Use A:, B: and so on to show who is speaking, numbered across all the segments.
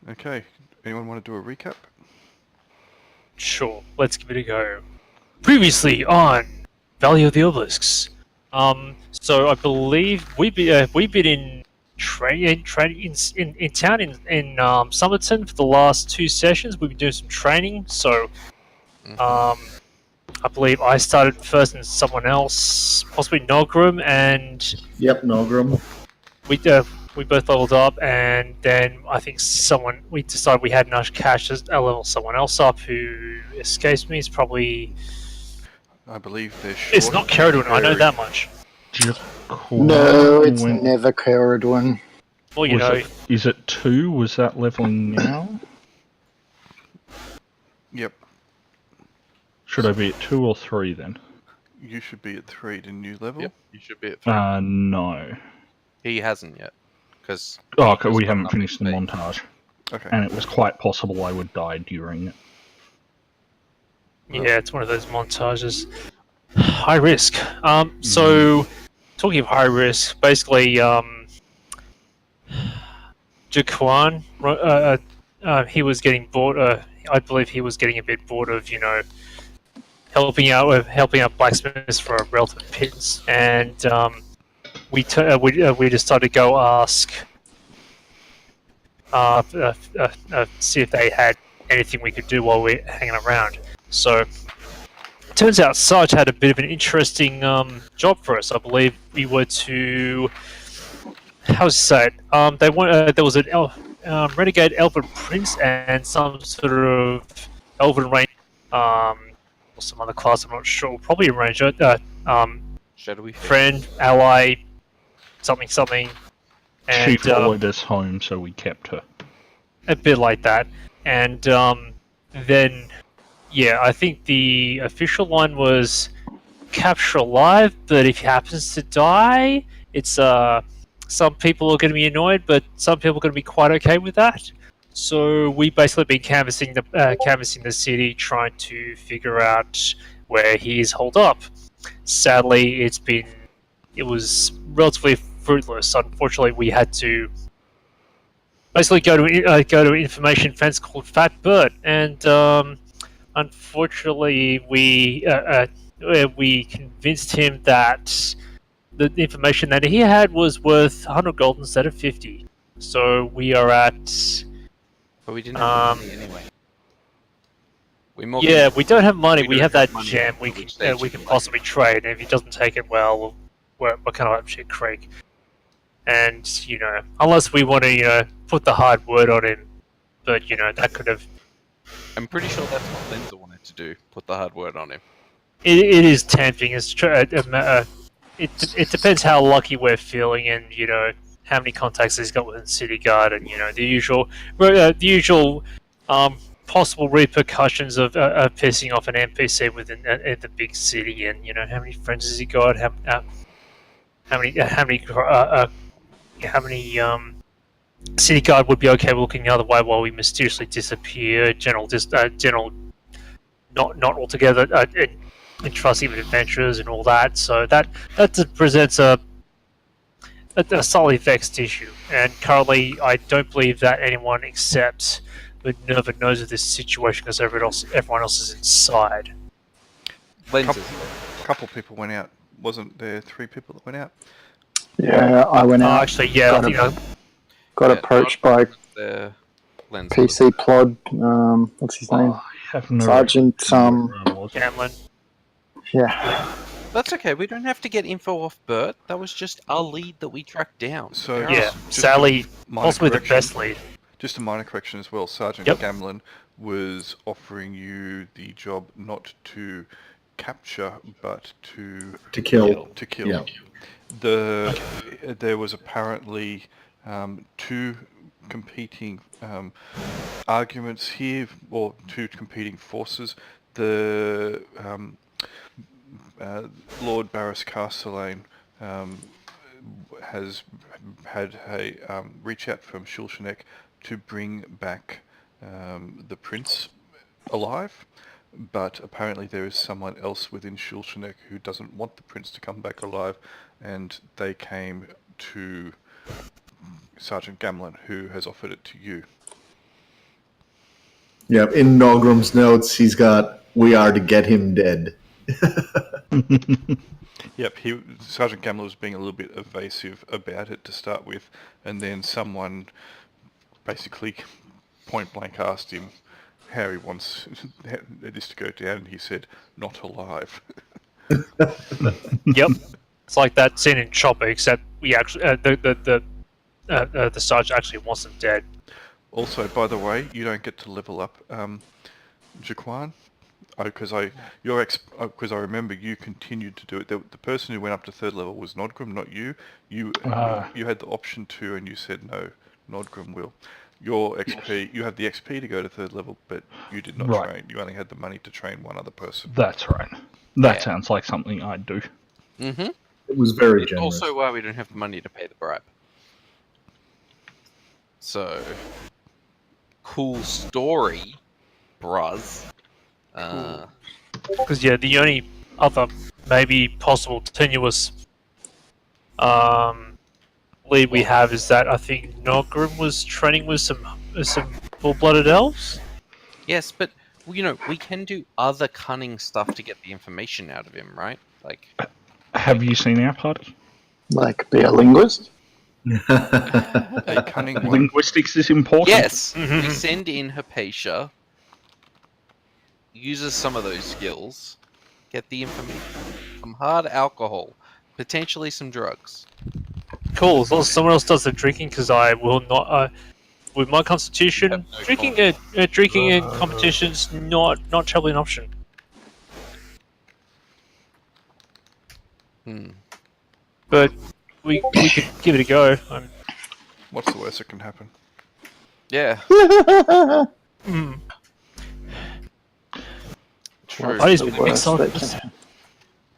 A: Okay, anyone want to do a recap?
B: Sure, let's give it a go. Previously on Valley of the Obelisks. So I believe we've been in in town in Somerton for the last 2 sessions. We've been doing some training. So I believe I started first and someone else, possibly Nogrum, and
C: Yep, Nogrum.
B: we both leveled up, and then I think we decided we had enough cash to level someone else up who escapes me. It's probably
A: I believe they're short.
B: it's not Caradon, I know that much.
D: No, it's never Caradon.
B: Well, you know,
E: Is it 2? Was that leveling now?
A: Yep,
E: Should I be at 2 or 3 then?
A: you should be at 3. Didn't you level?
F: Yep, you should be at 3.
E: No.
F: He hasn't yet, because
E: okay, we haven't finished the montage.
A: Okay.
E: And it was quite possible I would die during it.
B: yeah, it's one of those montages. High risk. So talking of high risk, basically, Jaquan, he was getting bored. I believe he was getting a bit bored of, helping out blacksmiths for a relative pittance, and we decided to go ask, see if they had anything we could do while we're hanging around. So, turns out Sarge had a bit of an interesting job for us. I believe we were to, how to say it? There was an renegade elven prince and some sort of elven ranger, or some other class. I'm not sure. Probably a ranger.
F: shadowy
B: Friend, ally, something. And,
E: She followed us home, so we kept her.
B: a bit like that. And then, yeah, I think the official line was capture alive, but if he happens to die, it's some people are going to be annoyed, but some people are going to be quite okay with that. So we basically been canvassing the city, trying to figure out where he is holed up. Sadly, it was relatively fruitless. Unfortunately, we had to basically go to an information fence called Fat Bird, and unfortunately, we convinced him that the information that he had was worth 100 gold instead of 50. So we are at.
F: But we didn't have money anyway.
B: We don't have money. We have that
F: money
B: gem. We can possibly trade, and if he doesn't take it, well, we're kind of up shit creek. And unless we want to put the hard word on him, but that could have.
F: I'm pretty sure that's what Linda wanted to do. Put the hard word on him.
B: It is tempting. It depends how lucky we're feeling, and how many contacts he's got within City Guard, and the usual possible repercussions of pissing off an NPC within the big city, and how many friends has he got? How many City Guard would be okay with looking the other way while we mysteriously disappear? General not altogether entrusting with adventurers and all that. So that presents a slightly vexed issue. And currently, I don't believe that anyone except Minerva knows of this situation because everyone else is inside.
A: A couple people went out. Wasn't there 3 people that went out?
D: Yeah, I went out.
B: Actually, yeah.
D: Got approached by PC Plod. What's his name? Sergeant.
B: Gamlin.
D: Yeah.
F: That's okay. We don't have to get info off Bert. That was just our lead that we tracked down.
A: So
B: yeah, Sally, possibly the best lead.
A: Just a minor correction as well. Sergeant Gamlin was offering you the job not to capture, but to
C: kill.
A: To kill.
C: Yeah.
A: There was apparently 2 competing arguments here, or 2 competing forces. The Lord Barris Castellane has had a reach out from Shulshanek to bring back the prince alive, but apparently there is someone else within Shulshanek who doesn't want the prince to come back alive, and they came to Sergeant Gamlin, who has offered it to you.
C: Yeah, in Nogram's notes, he's got, "We are to get him dead."
A: Yep, Sergeant Gamler was being a little bit evasive about it to start with, and then someone basically point blank asked him how he wants this to go down, and he said, "Not alive."
B: Yep. It's like that scene in Chopper, except we actually the sergeant actually wants them dead.
A: Also, by the way, you don't get to level up, Jaquan, because I remember you continued to do it. The person who went up to 3rd level was Nodgrim, not you. You had the option to, and you said no. Nodgrim will. Your XP, you had the XP to go to 3rd level, but you did not train. You only had the money to train one other person.
E: That's right. That sounds like something I'd do.
F: Mm-hmm.
C: It was very
F: It's
C: generous.
F: also why we don't have the money to pay the bribe. So, cool story, bruz.
B: Because the only other maybe possible tenuous lead we have is that I think Nogrim was training with some full-blooded elves.
F: Yes, but we can do other cunning stuff to get the information out of him, right? Like,
E: have you seen our party?
D: Like, be a linguist?
A: A cunning one.
E: Linguistics is important.
F: yes, we send in Hypatia, uses some of those skills, get the information, some hard alcohol, potentially some drugs.
B: Cool. As long as someone else does the drinking, because I will not. With my constitution, drinking in competitions not terribly an option. But we could give it a go.
A: What's the worst that can happen?
F: Yeah. True.
B: I just
D: The
B: mix
D: worst
B: up.
D: that can happen.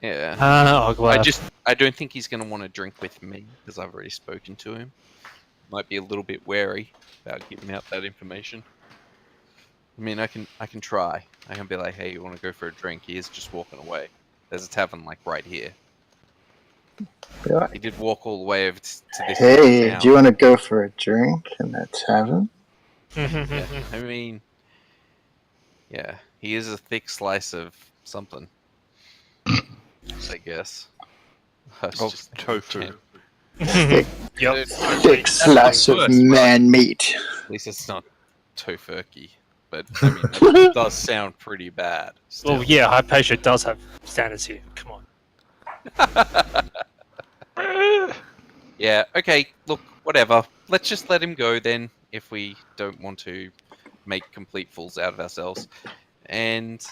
F: Yeah.
B: Glad.
F: I don't think he's going to want to drink with me because I've already spoken to him. Might be a little bit wary about giving out that information. I mean, I can try. I can be like, hey, you want to go for a drink? He is just walking away. There's a tavern like right here.
D: Yeah.
F: He did walk all the way over to this
D: Hey,
F: town.
D: do you want to go for a drink in that tavern?
F: Yeah, I mean, yeah, he is a thick slice of something. I guess.
A: Of tofu.
B: Yep.
D: Thick slice of man meat.
F: At least it's not tofurkey. But, I mean, it does sound pretty bad. Still.
B: Well, yeah, Hypatia does have standards here. Come on.
F: Yeah, okay, look, whatever. Let's just let him go then, if we don't want to make complete fools out of ourselves. And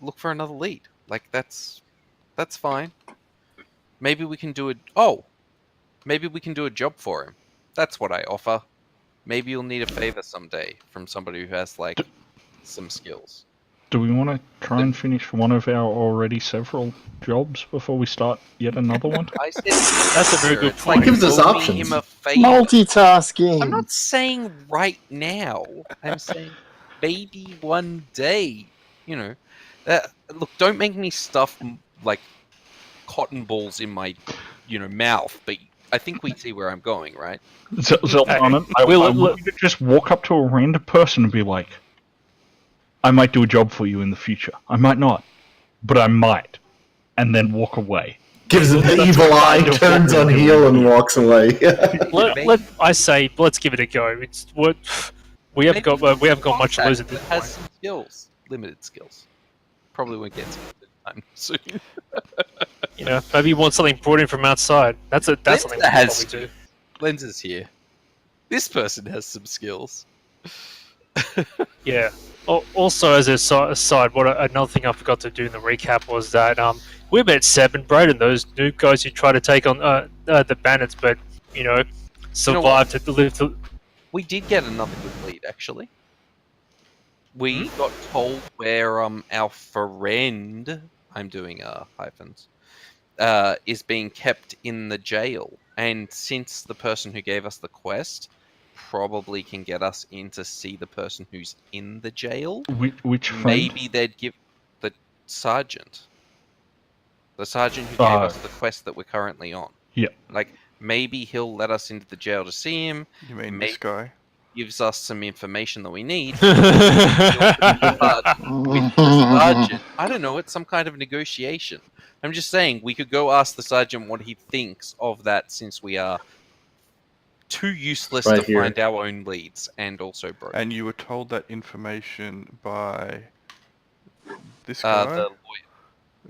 F: look for another lead. Like, that's fine. Maybe we can do maybe we can do a job for him. That's what I offer. Maybe you'll need a favor someday from somebody who has, like, some skills.
E: Do we want to try and finish one of our already several jobs before we start yet another one?
F: I said
B: That's a very good
F: it's
B: point.
F: like,
C: It gives us
F: do me
C: options.
F: him a favor.
D: Multitasking.
F: I'm not saying right now. I'm saying maybe one day. You know, look, don't make me stuff like cotton balls in my, mouth. But I think we see where I'm going, right?
E: Zeltarnin, I want you to just walk up to a random person and be like, I might do a job for you in the future. I might not, but I might. And then walk away.
C: Gives him the evil eye, turns on heel, and walks away.
B: I say, let's give it a go. It's what we haven't got much to lose at this
F: Has
B: point.
F: some skills, limited skills. Probably won't get some time soon.
B: Maybe you want something brought in from outside. That's something we can probably do.
F: Lenses here. This person has some skills.
B: Yeah. Also, as a aside, another thing I forgot to do in the recap was that we met Seb and Braden, those new guys who tried to take on the bandits, but survived to live to.
F: We did get another good lead, actually. We got told where our friend, I'm doing hyphens, is being kept in the jail, and since the person who gave us the quest probably can get us in to see the person who's in the jail.
E: Which friend?
F: Maybe they'd give the sergeant. The sergeant who gave us the quest that we're currently on.
E: Yeah.
F: Like, maybe he'll let us into the jail to see him.
A: You mean this guy?
F: gives us some information that we need, but with the sergeant, I don't know, it's some kind of negotiation. I'm just saying, we could go ask the sergeant what he thinks of that, since we are too useless
C: Right
F: to
C: here.
F: find our own leads, and also broke.
A: And you were told that information by this guy?
F: The lawyer.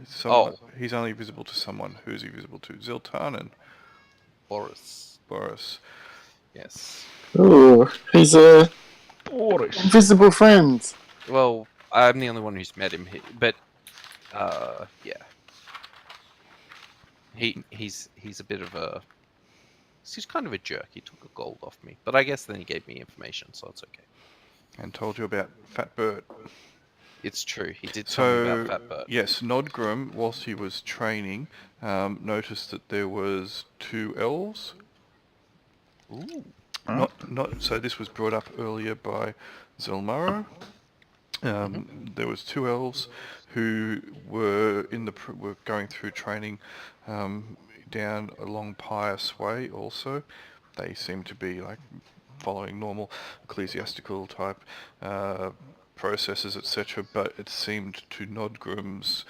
A: Someone, he's only visible to someone. Who's he visible to? Zeltarnin.
F: Boris.
A: Boris.
F: Yes.
D: Ooh, he's a
E: Boris.
D: invisible friend.
F: Well, I'm the only one who's met him, but yeah. He's a bit of a... He's kind of a jerk. He took a gold off me, but I guess then he gave me information, so it's okay.
A: And told you about Fat Bert.
F: It's true. He did tell me
A: So,
F: about Fat Bert.
A: yes, Nodgrim, whilst he was training, noticed that there was 2 elves.
F: Ooh.
A: So this was brought up earlier by Zelmarro. There was 2 elves who were were going through training down along Pious Way. Also, they seemed to be like following normal ecclesiastical type processes, etc. But it seemed to Nodgrim's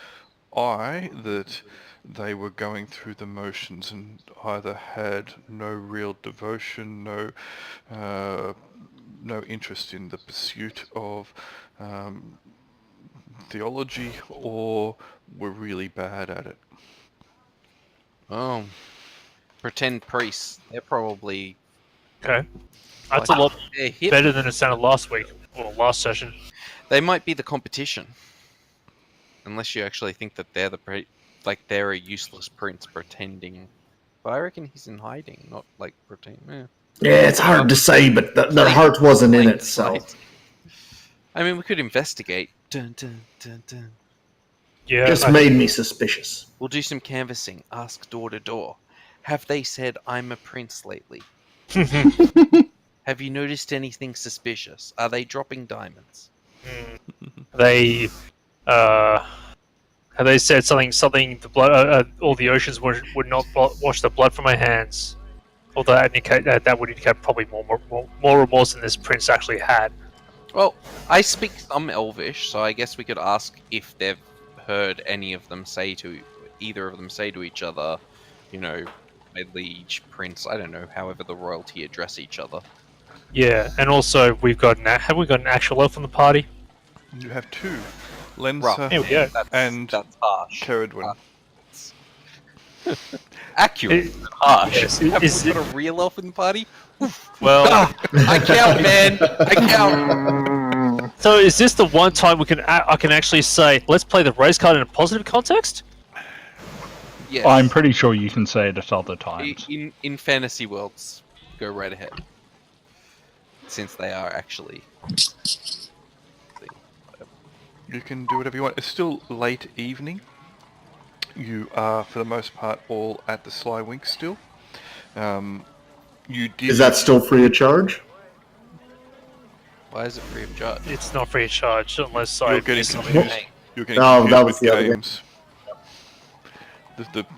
A: eye that they were going through the motions and either had no real devotion, no interest in the pursuit of theology, or were really bad at it.
F: Oh. Pretend priests. They're probably...
B: Okay. That's a lot
F: They're hip.
B: better than it sounded last week, or last session.
F: They might be the competition. Unless you actually think that they're they're a useless prince pretending. But I reckon he's in hiding, not like pretending.
C: Yeah, it's hard to say, but their heart wasn't in it, so.
F: I mean, we could investigate. Dun, dun, dun, dun.
B: Yeah.
C: Just made me suspicious.
F: We'll do some canvassing. Ask door to door. Have they said I'm a prince lately? Have you noticed anything suspicious? Are they dropping diamonds?
B: They have they said something the blood all the oceans would not wash the blood from my hands, although that would indicate probably more remorse than this prince actually had.
F: Well, I speak some Elvish, so I guess we could ask if they've heard any of them say to each other, you know, my liege, prince, I don't know, however the royalty address each other.
B: Yeah, and also have we got an actual elf in the party?
A: You have 2, Lensa
F: Rough.
B: Here we go.
A: and
F: That's harsh.
A: Keridwin.
F: Accurate. and harsh.
B: Yes,
F: Have
B: is
F: we
B: it-
F: got a real elf in the party?
B: Well,
F: I count, man. I count.
B: so is this the one time I can actually say let's play the race card in a positive context?
F: Yes.
E: I'm pretty sure you can say it at other times.
F: In fantasy worlds, go right ahead. Since they are actually...
A: You can do whatever you want. It's still late evening. You are, for the most part, all at the Sly Wink still. You did.
C: Is that still free of charge?
F: Why is it free of charge?
B: It's not free of charge unless I
A: You're getting
B: miss something.
A: confused. You're getting
C: No,
A: confused
C: that was
A: with
C: the other game.
A: games.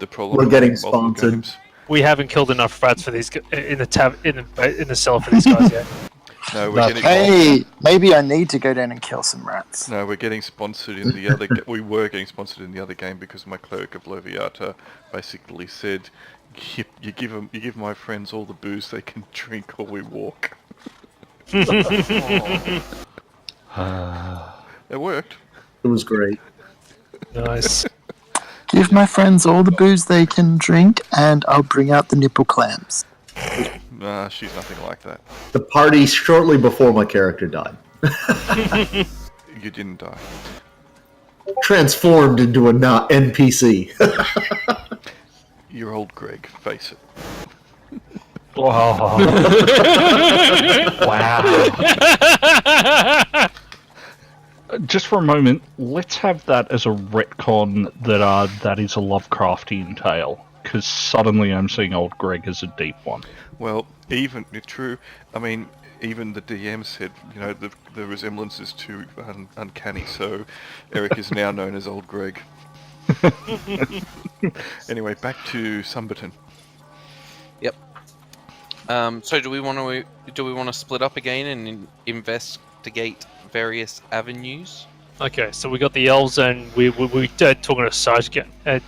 A: The prologue.
C: We're getting
A: multiple
C: sponsored.
A: games.
B: We haven't killed enough rats for these in the cellar for these guys yet.
A: No, we're
C: That's-
A: getting.
D: Hey, maybe I need to go down and kill some rats.
A: No, we're getting sponsored in the other. We were getting sponsored in the other game because my cleric of Leviata basically said, "You give my friends all the booze they can drink, or we walk." It worked.
C: It was great.
B: Nice.
D: Give my friends all the booze they can drink, and I'll bring out the nipple clams.
A: Nah, she's nothing like that.
C: The party shortly before my character died.
A: You didn't die.
C: Transformed into a not NPC.
A: You're old Greg. Face it.
E: Wow. Just for a moment, let's have that as a retcon that is a Lovecraftian tale, because suddenly I'm seeing old Greg as a deep one.
A: Well, even true. I mean, even the DM said, you know, the resemblance is too uncanny. So Eric is now known as Old Greg. Anyway, back to Sumberton.
F: Yep. So do we want to split up again and investigate various avenues?
B: Okay, so we got the elves, and we talking to Sarge again,
F: Yeah.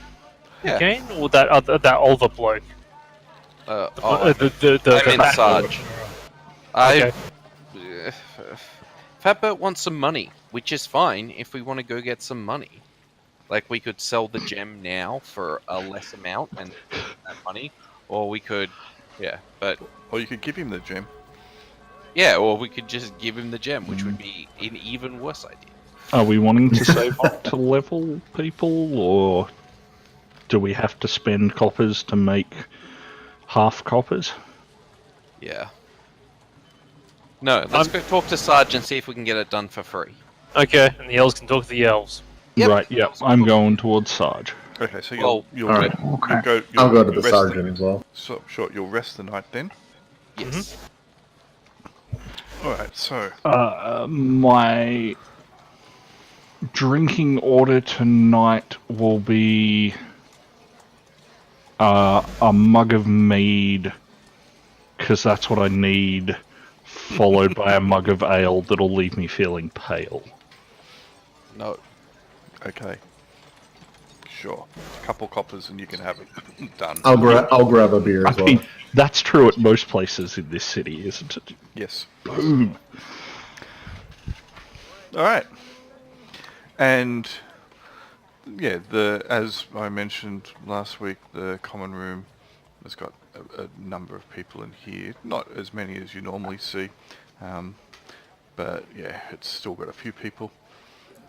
B: again, or that older bloke.
F: I meant
B: fat
F: Sarge.
B: Okay.
F: Fatbert wants some money, which is fine if we want to go get some money. Like, we could sell the gem now for a less amount and that money, or we could, but
A: Or you could give him the gem.
F: yeah, or we could just give him the gem, which would be an even worse idea.
E: Are we wanting to save up to level people, or do we have to spend coppers to make half coppers?
F: Yeah. No, let's go talk to Sarge and see if we can get it done for free.
B: Okay, and the elves can talk to the elves.
F: Yep.
E: Right, yep, I'm going towards Sarge.
A: Okay, so
F: Well,
A: you'll
C: alright,
D: okay.
C: I'll go to the
A: rest
C: sergeant as well.
A: So, sure, you'll rest the night then.
F: Yes.
A: Alright, so...
E: My drinking order tonight will be a mug of mead, because that's what I need, followed by a mug of ale that'll leave me feeling pale.
F: No.
A: Okay. Sure. A couple coppers and you can have it done.
C: I'll grab a beer
E: I
C: as well.
E: mean, that's true at most places in this city, isn't it?
A: Yes.
E: Boom.
A: Alright. And... yeah, as I mentioned last week, the common room has got a number of people in here. Not as many as you normally see. But yeah, it's still got a few people.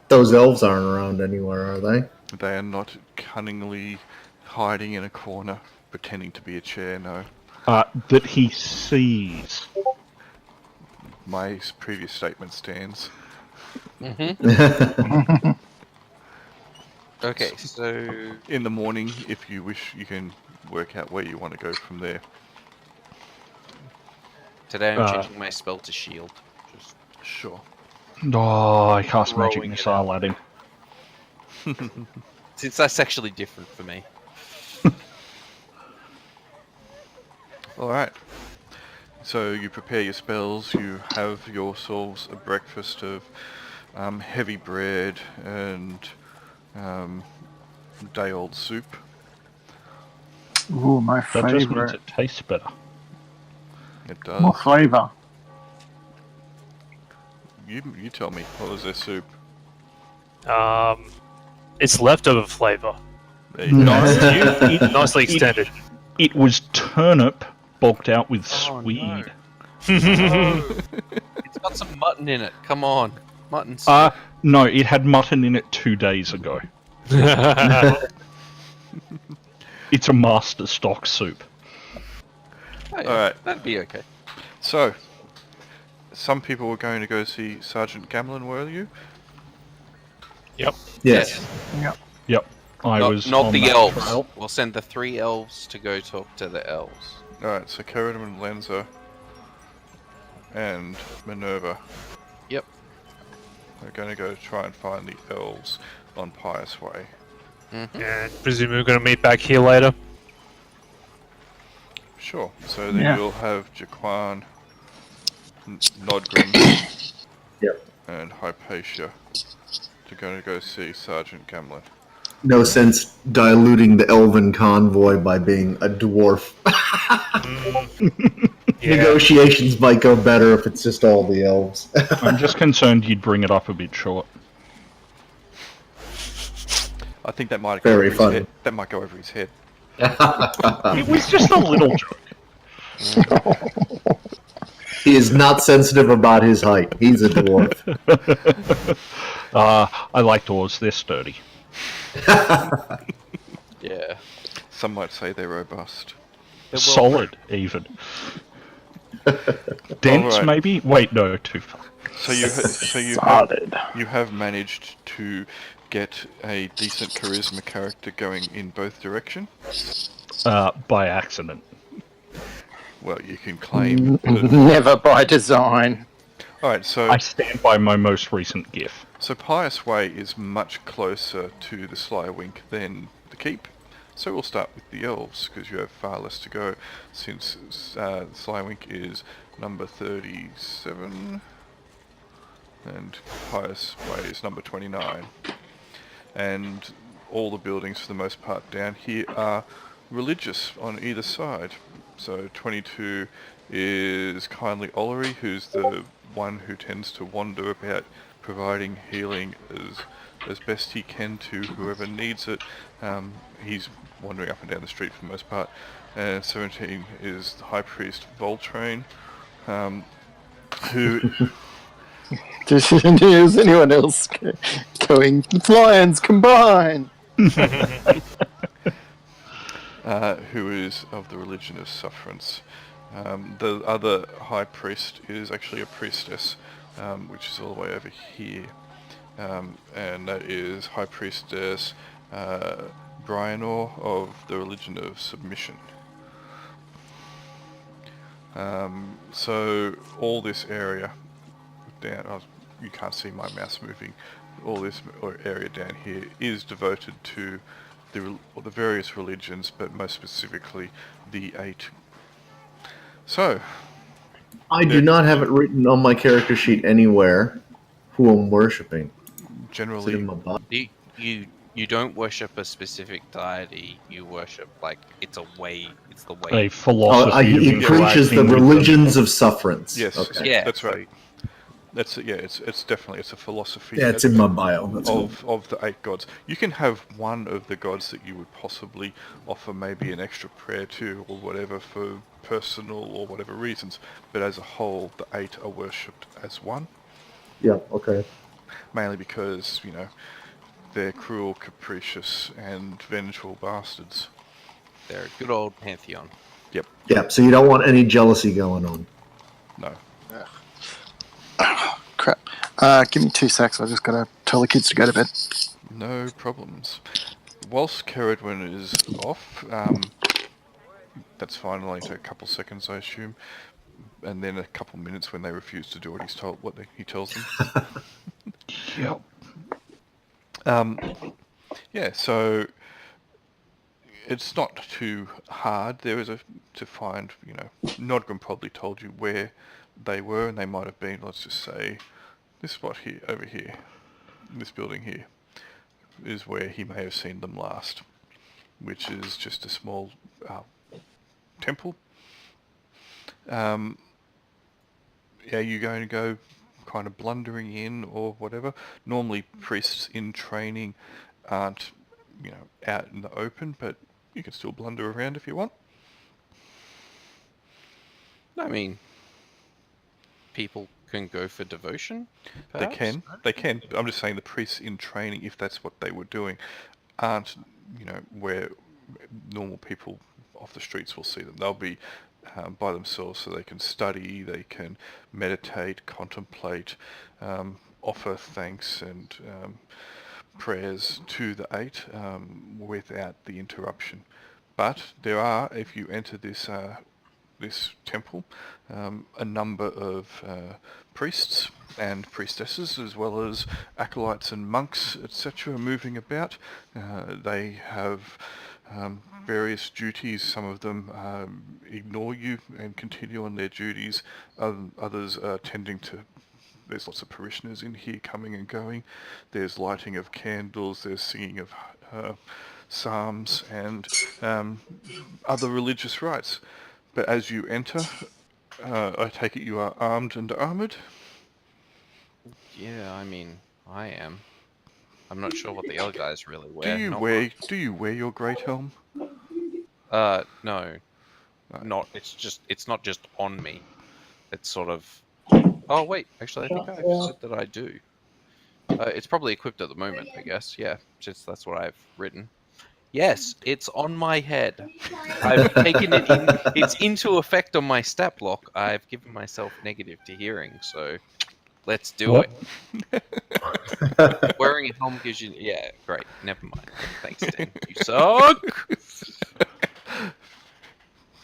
C: Those elves aren't around anywhere, are they?
A: They are not cunningly hiding in a corner, pretending to be a chair, no.
E: That he sees.
A: My previous statement stands.
F: Okay, so...
A: In the morning, if you wish, you can work out where you want to go from there.
F: Today I'm changing my spell to shield. Just
A: Sure.
E: Oh, I cast magic
F: Throwing it
E: missile at him.
F: since that's actually different for me.
A: Alright. So you prepare your spells, you have yourselves a breakfast of heavy bread and day-old soup.
D: Ooh, my
E: That just means
D: favorite.
E: it tastes better.
A: It does.
D: More flavour.
A: You tell me, what was their soup?
B: It's leftover flavor.
A: There you go.
B: Nicely extended.
E: It was turnip bulked out with
F: Oh,
E: swede.
F: It's got some mutton in it. Come on. Mutton soup.
E: No, it had mutton in it 2 days ago. It's a master stock soup.
F: Oh, yeah,
A: Alright.
F: that'd be okay.
A: So, some people were going to go see Sergeant Gamlin, were you?
B: Yep.
C: Yes.
E: Yep, I was
F: Not
E: on
F: the
E: that
F: elves.
E: trail.
F: We'll send the 3 elves to go talk to the elves.
A: Alright, so Karen and Lenza and Minerva
F: Yep.
A: are going to go try and find the elves on Pious Way.
B: And presumably we're going to meet back here later.
A: Sure. So then
D: Yeah.
A: you'll have Jaquan, Nodgrim,
C: Yep.
A: and Hypatia to go see Sergeant Gamlin.
C: No sense diluting the elven convoy by being a dwarf.
B: Yeah.
C: Negotiations might go better if it's just all the elves.
E: I'm just concerned you'd bring it up a bit short.
A: I think that might
C: Very
A: go over his
C: fun.
A: head. That might go over his head.
E: It was just a little joke.
C: He is not sensitive about his height. He's a dwarf.
E: I like doors, they're sturdy.
F: Yeah.
A: Some might say they're robust.
E: Solid, even. Dense,
A: Alright.
E: maybe? Wait, no, too far.
A: So you
D: Solid.
A: have managed to get a decent charisma character going in both directions.
E: By accident.
A: Well, you can claim.
D: Never by design.
A: All right, so
E: I stand by my most recent GIF.
A: so Pious Way is much closer to the Sly Wink than the Keep. So we'll start with the elves, because you have far less to go, since Slywink is number 37, and highest way is number 29. And all the buildings, for the most part, down here are religious on either side. So 22 is Kindly Ollery, who's the one who tends to wander about providing healing as best he can to whoever needs it. He's wandering up and down the street for the most part. 17 is the High Priest Voltrain, who
D: Is anyone else going? Lions combine.
A: who is of the religion of sufferance. The other high priest is actually a priestess, which is all the way over here, and that is High Priestess Brianor of the religion of submission. So all this area down, you can't see my mouse moving, all this area down here is devoted to the various religions, but most specifically the 8. So,
C: I do not have it written on my character sheet anywhere who I'm worshipping. Is it
A: generally,
C: in my bio?
F: You don't worship a specific deity. You worship it's a way. It's the way.
E: A philosophy.
C: He
E: of
C: preaches the
E: interacting with them.
C: religions of sufferance.
A: yes,
C: Okay.
F: Yeah,
A: that's
F: so-
A: right. It's definitely a philosophy.
C: Yeah, it's in my bio. That's all.
A: of the 8 gods. You can have one of the gods that you would possibly offer maybe an extra prayer to or whatever for personal or whatever reasons, but as a whole the 8 are worshipped as one,
C: Yeah, okay.
A: mainly because, they're cruel, capricious and vengeful bastards.
F: They're a good old pantheon.
C: Yeah, so you don't want any jealousy going on.
A: No.
D: Crap. Give me 2 secs. I just gotta tell the kids to go to bed.
A: No problems. Whilst Ceridwen is off, that's fine, it'll only take a couple seconds I assume, and then a couple minutes when they refuse to do what he tells them.
E: Yep.
A: Yeah, so it's not too hard. There is to find, Nodgrim probably told you where they were, and they might have been, let's just say, this spot here, over here, this building here, is where he may have seen them last, which is just a small temple. Yeah, you're going to go kind of blundering in or whatever. Normally priests in training aren't, out in the open, but you can still blunder around if you want.
F: I mean, people can go for devotion.
A: They
F: Perhaps?
A: can. But I'm just saying the priests in training, if that's what they were doing, aren't, where normal people off the streets will see them. They'll be by themselves, so they can study, they can meditate, contemplate, offer thanks and prayers to the 8 without the interruption. But there are, if you enter this temple, a number of priests and priestesses, as well as acolytes and monks, etc., moving about. They have various duties. Some of them ignore you and continue on their duties. Others are tending to... There's lots of parishioners in here coming and going. There's lighting of candles. There's singing of psalms and other religious rites. But as you enter, I take it you are armed and armoured?
F: Yeah, I mean, I am. I'm not sure what the other guys really wear.
A: Do you wear your great helm?
F: No. Not. It's not just on me. It's sort of. Oh wait, actually, I think I said that I do. It's probably equipped at the moment, I guess. Yeah, just that's what I've written. Yes, it's on my head. I've taken it in. It's into effect on my stat block. I've given myself negative to hearing, so let's do it. Wearing a helm gives you... Yeah, great. Never mind. Thanks, Dan. You suck!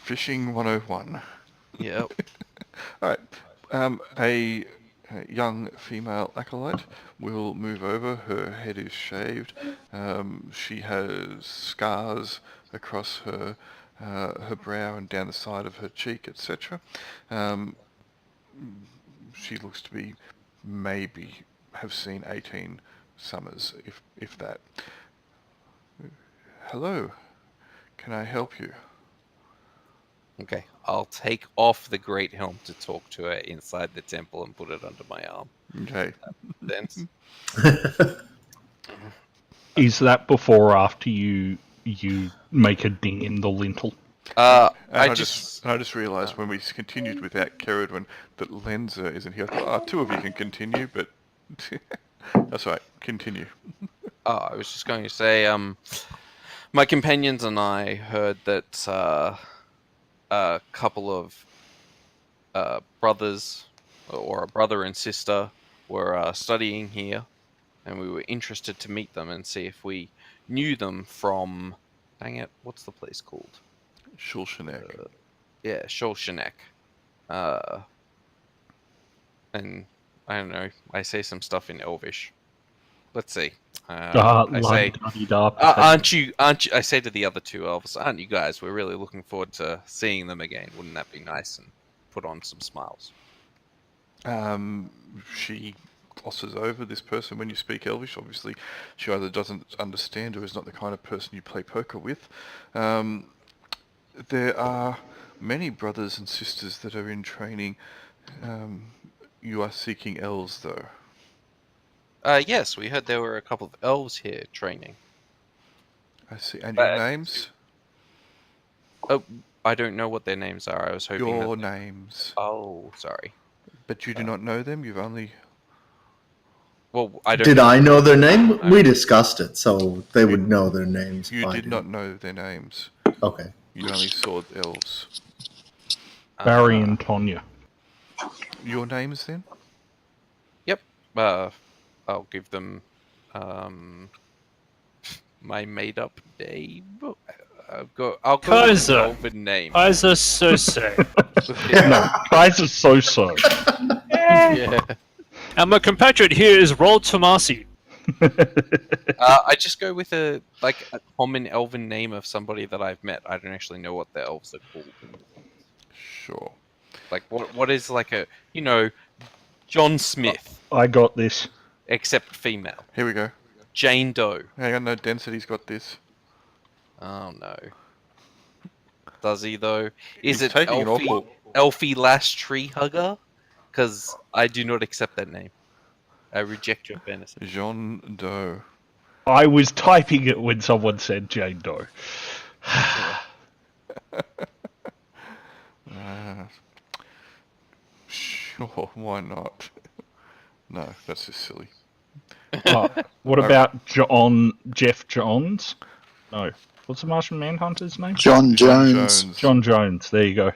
A: Fishing 101.
F: Yep.
A: Alright. young female acolyte will move over. Her head is shaved. She has scars across her brow and down the side of her cheek, etc. She looks to be maybe have seen 18 summers, if that. Hello, can I help you?
F: Okay, I'll take off the great helm to talk to her inside the temple and put it under my arm.
A: Okay.
F: Then
E: Is that before or after you make a ding in the lintel?
A: I just realised when we continued without Kerodwin that Lenza isn't here. I thought, two of you can continue, but that's all right. Continue.
F: I was just going to say, my companions and I heard that a couple of brothers, or a brother and sister, were studying here, and we were interested to meet them and see if we knew them from... Dang it, what's the place called?
A: Shulshanek.
F: Yeah, Shulshanek. And I don't know, I say some stuff in Elvish. Let's see. I say, aren't you? I say to the other two elves, aren't you guys? We're really looking forward to seeing them again. Wouldn't that be nice? And put on some smiles.
A: She glosses over this person when you speak Elvish. Obviously, she either doesn't understand or is not the kind of person you play poker with. There are many brothers and sisters that are in training. You are seeking elves, though.
F: Yes, we heard there were a couple of elves here training.
A: I see. And your names?
F: Oh, I don't know what their names are. I was hoping
A: Your names.
F: Oh, sorry.
A: But you do not know them? You've only...
F: Well, I don't...
C: Did I know their name? We discussed it, so they would know their names.
A: You did not know their names.
C: Okay.
A: You only saw elves.
E: Barry and Tonya.
A: Your names, then?
F: Yep. I'll give them my made-up name. I'll go with an elven name.
B: Kaiser Sose.
E: No, Kaiser So-So.
F: Yeah.
B: And my compatriot here is Roll20.
F: I just go with a common elven name of somebody that I've met. I don't actually know what the elves are called.
A: Sure.
F: Like what is like a John Smith,
E: I got this.
F: except female.
A: Here we go.
F: Jane Doe.
A: Hang on, no, Density's got this.
F: Oh no. Does he though? Is
A: He's
F: it
A: taking an awful...
F: Elfie Lash Tree Hugger? Because I do not accept that name. I reject your fantasy.
A: Jean Doe.
E: I was typing it when someone said Jane Doe.
A: Sure, why not? No, that's just silly.
E: What about Jeff Johns? No. What's the Martian Manhunter's name?
D: John Jones.
E: John Jones. There you go.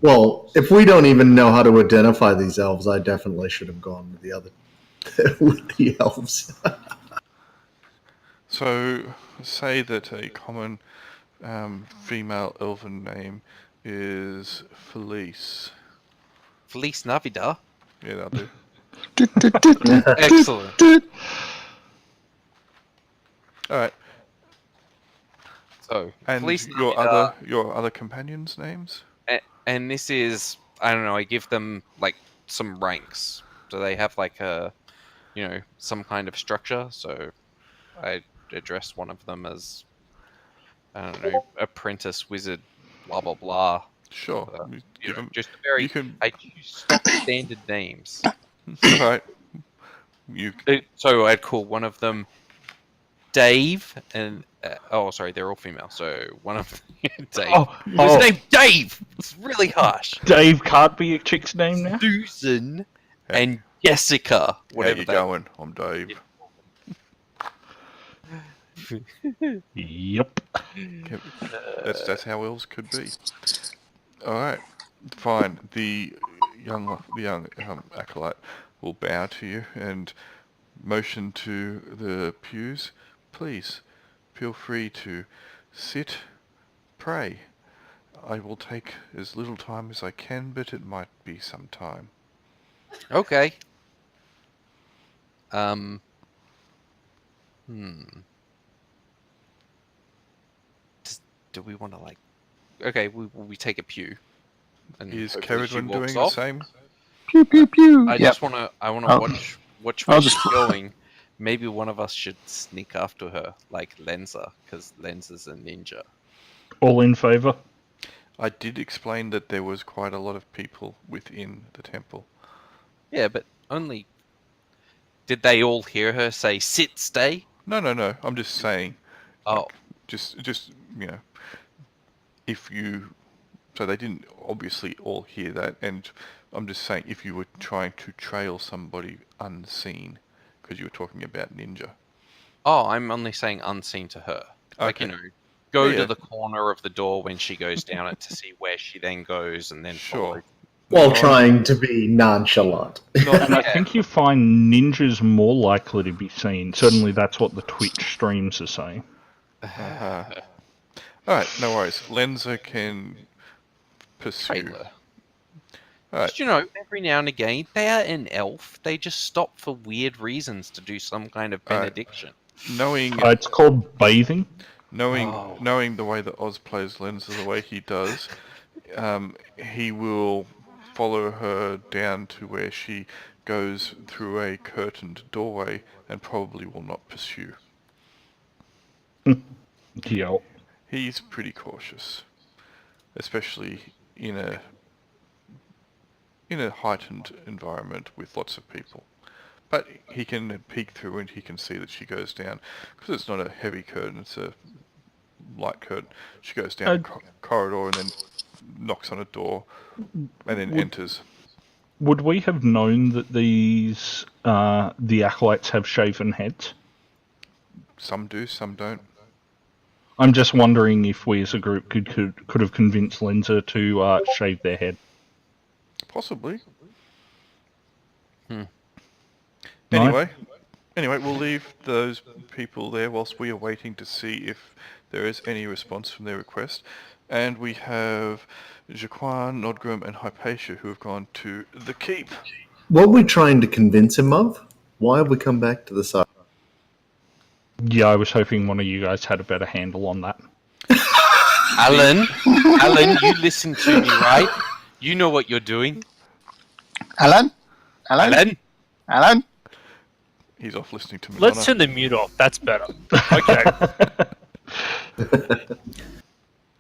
C: Well, if we don't even know how to identify these elves, I definitely should have gone with the other with the elves.
A: So, say that a common female elven name is Felice.
F: Feliz Navidad.
A: Yeah, that'll do.
F: Excellent.
A: Alright,
F: So,
A: and
F: Feliz
A: your
F: Navidad,
A: other companions' names?
F: and this is, I don't know, I give them like some ranks. Do they have like a, some kind of structure? So I address one of them as, I don't know, apprentice wizard, blah blah blah.
A: Sure.
F: Just very.
A: You can...
F: I choose stock standard names.
A: Alright.
F: So I'd call one of them Dave, and sorry, they're all female. So one of them, Dave. His name Dave. It's really harsh.
E: Dave can't be a chick's name now.
F: Susan and Jessica. Whatever.
A: How you going? I'm Dave.
E: Yep.
A: That's how elves could be. All right, fine. The young acolyte will bow to you and motion to the pews. Please feel free to sit, pray. I will take as little time as I can, but it might be some time.
F: Okay. Do we want to like? Okay, we take a pew. And
A: Is
F: hopefully she
A: Caradwin
F: walks
A: doing the
F: off.
A: same?
D: Pew pew pew.
F: I
D: Yep.
F: just wanna
D: I'll-
F: watch
D: I'll
F: where
D: just-
F: she's going. Maybe one of us should sneak after her, like Lenza, because Lenza's a ninja.
E: All in favour?
A: I did explain that there was quite a lot of people within the temple.
F: Yeah, but only. Did they all hear her say "sit, stay"?
A: No. I'm just saying.
F: Oh,
A: Just if you. So they didn't obviously all hear that, and I'm just saying if you were trying to trail somebody unseen, because you were talking about ninja.
F: oh, I'm only saying unseen to her. Like
A: Okay.
F: go
A: Yeah.
F: to the corner of the door when she goes down it to see where she then goes, and then follow.
A: Sure.
C: While
A: No,
C: trying to be nonchalant.
A: Not,
E: And I think you find ninjas more likely to be seen. Certainly that's what the Twitch streams are saying.
A: Alright, no worries. Lenza can pursue.
F: Trailer.
A: Alright,
F: Just, every now and again, they are an elf. They just stop for weird reasons to do some kind of
A: Alright.
F: benediction.
A: knowing
E: It's called bathing.
F: Oh.
A: knowing the way that Oz plays Lenza the way he does, he will follow her down to where she goes through a curtained doorway and probably will not pursue.
E: Yeah.
A: He's pretty cautious, especially in a heightened environment with lots of people. But he can peek through and he can see that she goes down, because it's not a heavy curtain, it's a light curtain. She goes down the corridor and then knocks on a door and then enters.
E: Would we have known that these the acolytes have shaven heads?
A: Some do, some don't.
E: I'm just wondering if we as a group could have convinced Lenza to shave their head.
A: Possibly.
F: Hmm.
A: Anyway, we'll leave those people there whilst we are waiting to see if there is any response from their request. And we have Jaquan, Nodgrim, and Hypatia who have gone to the keep.
C: What are we trying to convince him of? Why have we come back to the side?
E: Yeah, I was hoping one of you guys had a better handle on that.
F: Alan, you listen to me, right? You know what you're doing.
D: Alan?
A: He's off listening to
B: Let's
A: Madonna.
B: turn the mute off. That's better. Okay.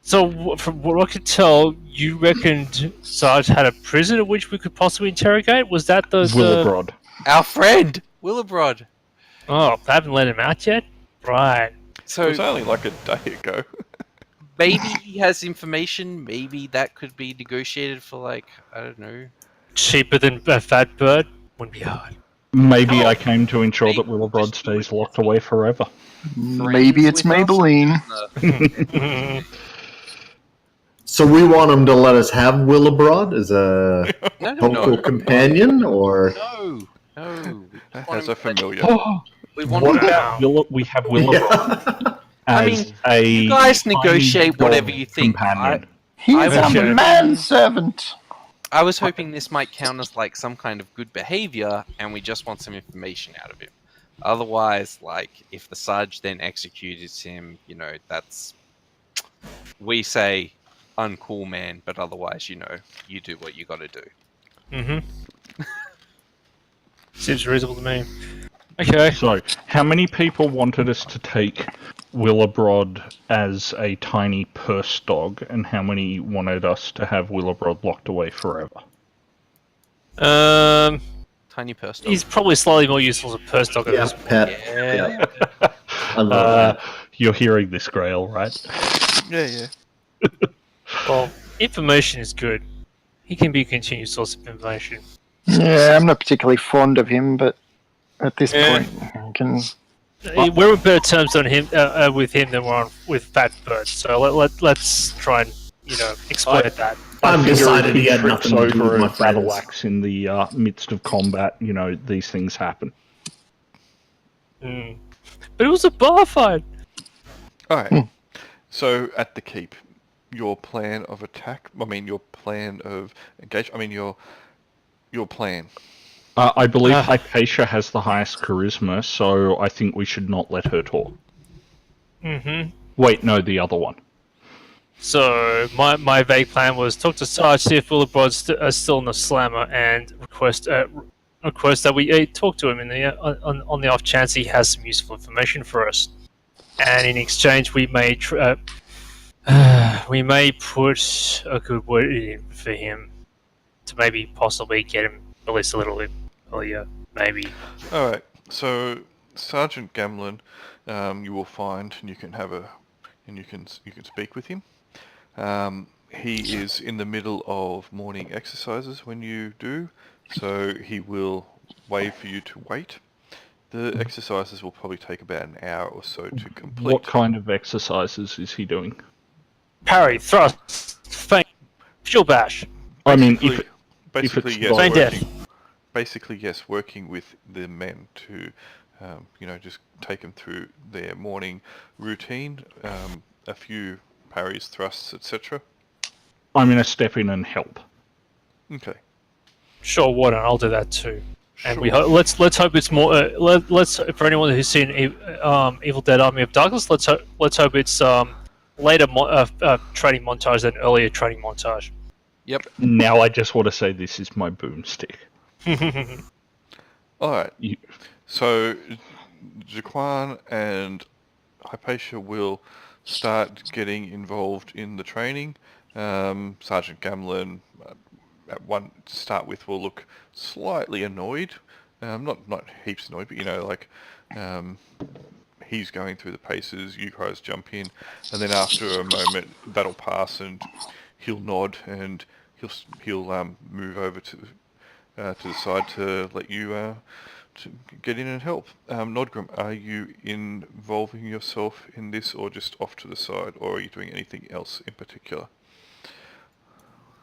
B: So, from what I could tell, you reckoned Sarge had a prison at which we could possibly interrogate? Was that the...
E: Willabrod.
F: Our friend, Willabrod.
B: Oh, they haven't let him out yet? Right.
A: It
F: So
A: was only like a day ago.
F: maybe he has information. Maybe that could be negotiated for, I don't know.
B: Cheaper than a fat bird? Wouldn't be hard.
E: Maybe I came to ensure that Willabrod stays locked away forever.
D: Maybe it's
F: with us.
D: Maybelline.
C: So we want him to let us have Willabrod as a
F: No.
C: helpful companion, or
F: No. We just want
A: As
F: him
A: a familiar.
F: We want
E: What
F: him
E: about we have Willabrod
F: I
E: as
F: mean,
E: a
F: you guys
E: tiny
F: negotiate
E: dog
F: whatever you think.
E: companion.
D: He's
B: Okay.
D: a manservant.
F: I was hoping this might count as some kind of good behavior, and we just want some information out of him. Otherwise, if the Sarge then executes him, that's we say uncool, man. But otherwise, you do what you got to do.
B: Mm-hmm. Seems reasonable to me. Okay.
E: So, how many people wanted us to take Willabrod as a tiny purse dog, and how many wanted us to have Willabrod locked away forever?
F: Tiny person.
B: He's probably slightly more useful as a purse dog at
C: yeah,
B: this point.
C: pet.
F: Yeah.
C: I love that.
E: You're hearing this, Grail, right?
A: Yeah.
B: Well, information is good. He can be a continued source of information.
D: Yeah, I'm not particularly fond of him, but at this
B: Yeah.
D: point, I can.
B: We're on better terms on him with him than we're on with Fat Bird. So let's try and exploit that.
C: I'm
E: figure
C: decided
E: if
C: he had
E: trips
C: nothing to do
E: over
C: with my
E: a battle
C: friends.
E: axe in the midst of combat. These things happen.
B: Mm. But it was a bar fight.
A: Alright. So, at the keep, your plan of attack. I mean, your plan of engagement. I mean, your plan.
E: I believe Hypatia has the highest charisma, so I think we should not let her talk.
B: Mm-hmm.
E: Wait, no, the other one.
B: So my vague plan was talk to Sarge, see if Willibrod's are still in the slammer, and request that we talk to him in the on the off chance he has some useful information for us. And in exchange, we may put a good word in for him to maybe possibly get him released a little bit earlier, maybe.
A: All right. So Sergeant Gamlin, you will find, and you can you can speak with him. He is in the middle of morning exercises when you do, so he will wave for you to wait. The exercises will probably take about an hour or so to complete.
E: What kind of exercises is he doing?
B: Parry, thrust, feint, shield bash.
E: I mean,
A: Basically,
E: it's
A: yes.
B: Feint death.
A: Basically, yes. Working with the men to, just take them through their morning routine. A few parries, thrusts, etc.
E: I'm going to step in and help.
A: Okay.
B: Sure, why not? I'll do that too. And we
A: Sure.
B: let's hope it's more. Let's for anyone who's seen Evil Dead: Army of Darkness, let's hope it's later training montage than earlier training montage.
F: Yep.
E: Now I just want to say this is my boomstick.
A: All right.
E: You-
A: So, Jaquan and Hypatia will start getting involved in the training. Sergeant Gamlin, to start with, will look slightly annoyed. Not heaps annoyed, but he's going through the paces. You guys jump in, and then after a moment, that'll pass, and he'll nod, and he'll move over to the side to let you to get in and help. Nodgrim, are you involving yourself in this, or just off to the side, or are you doing anything else in particular?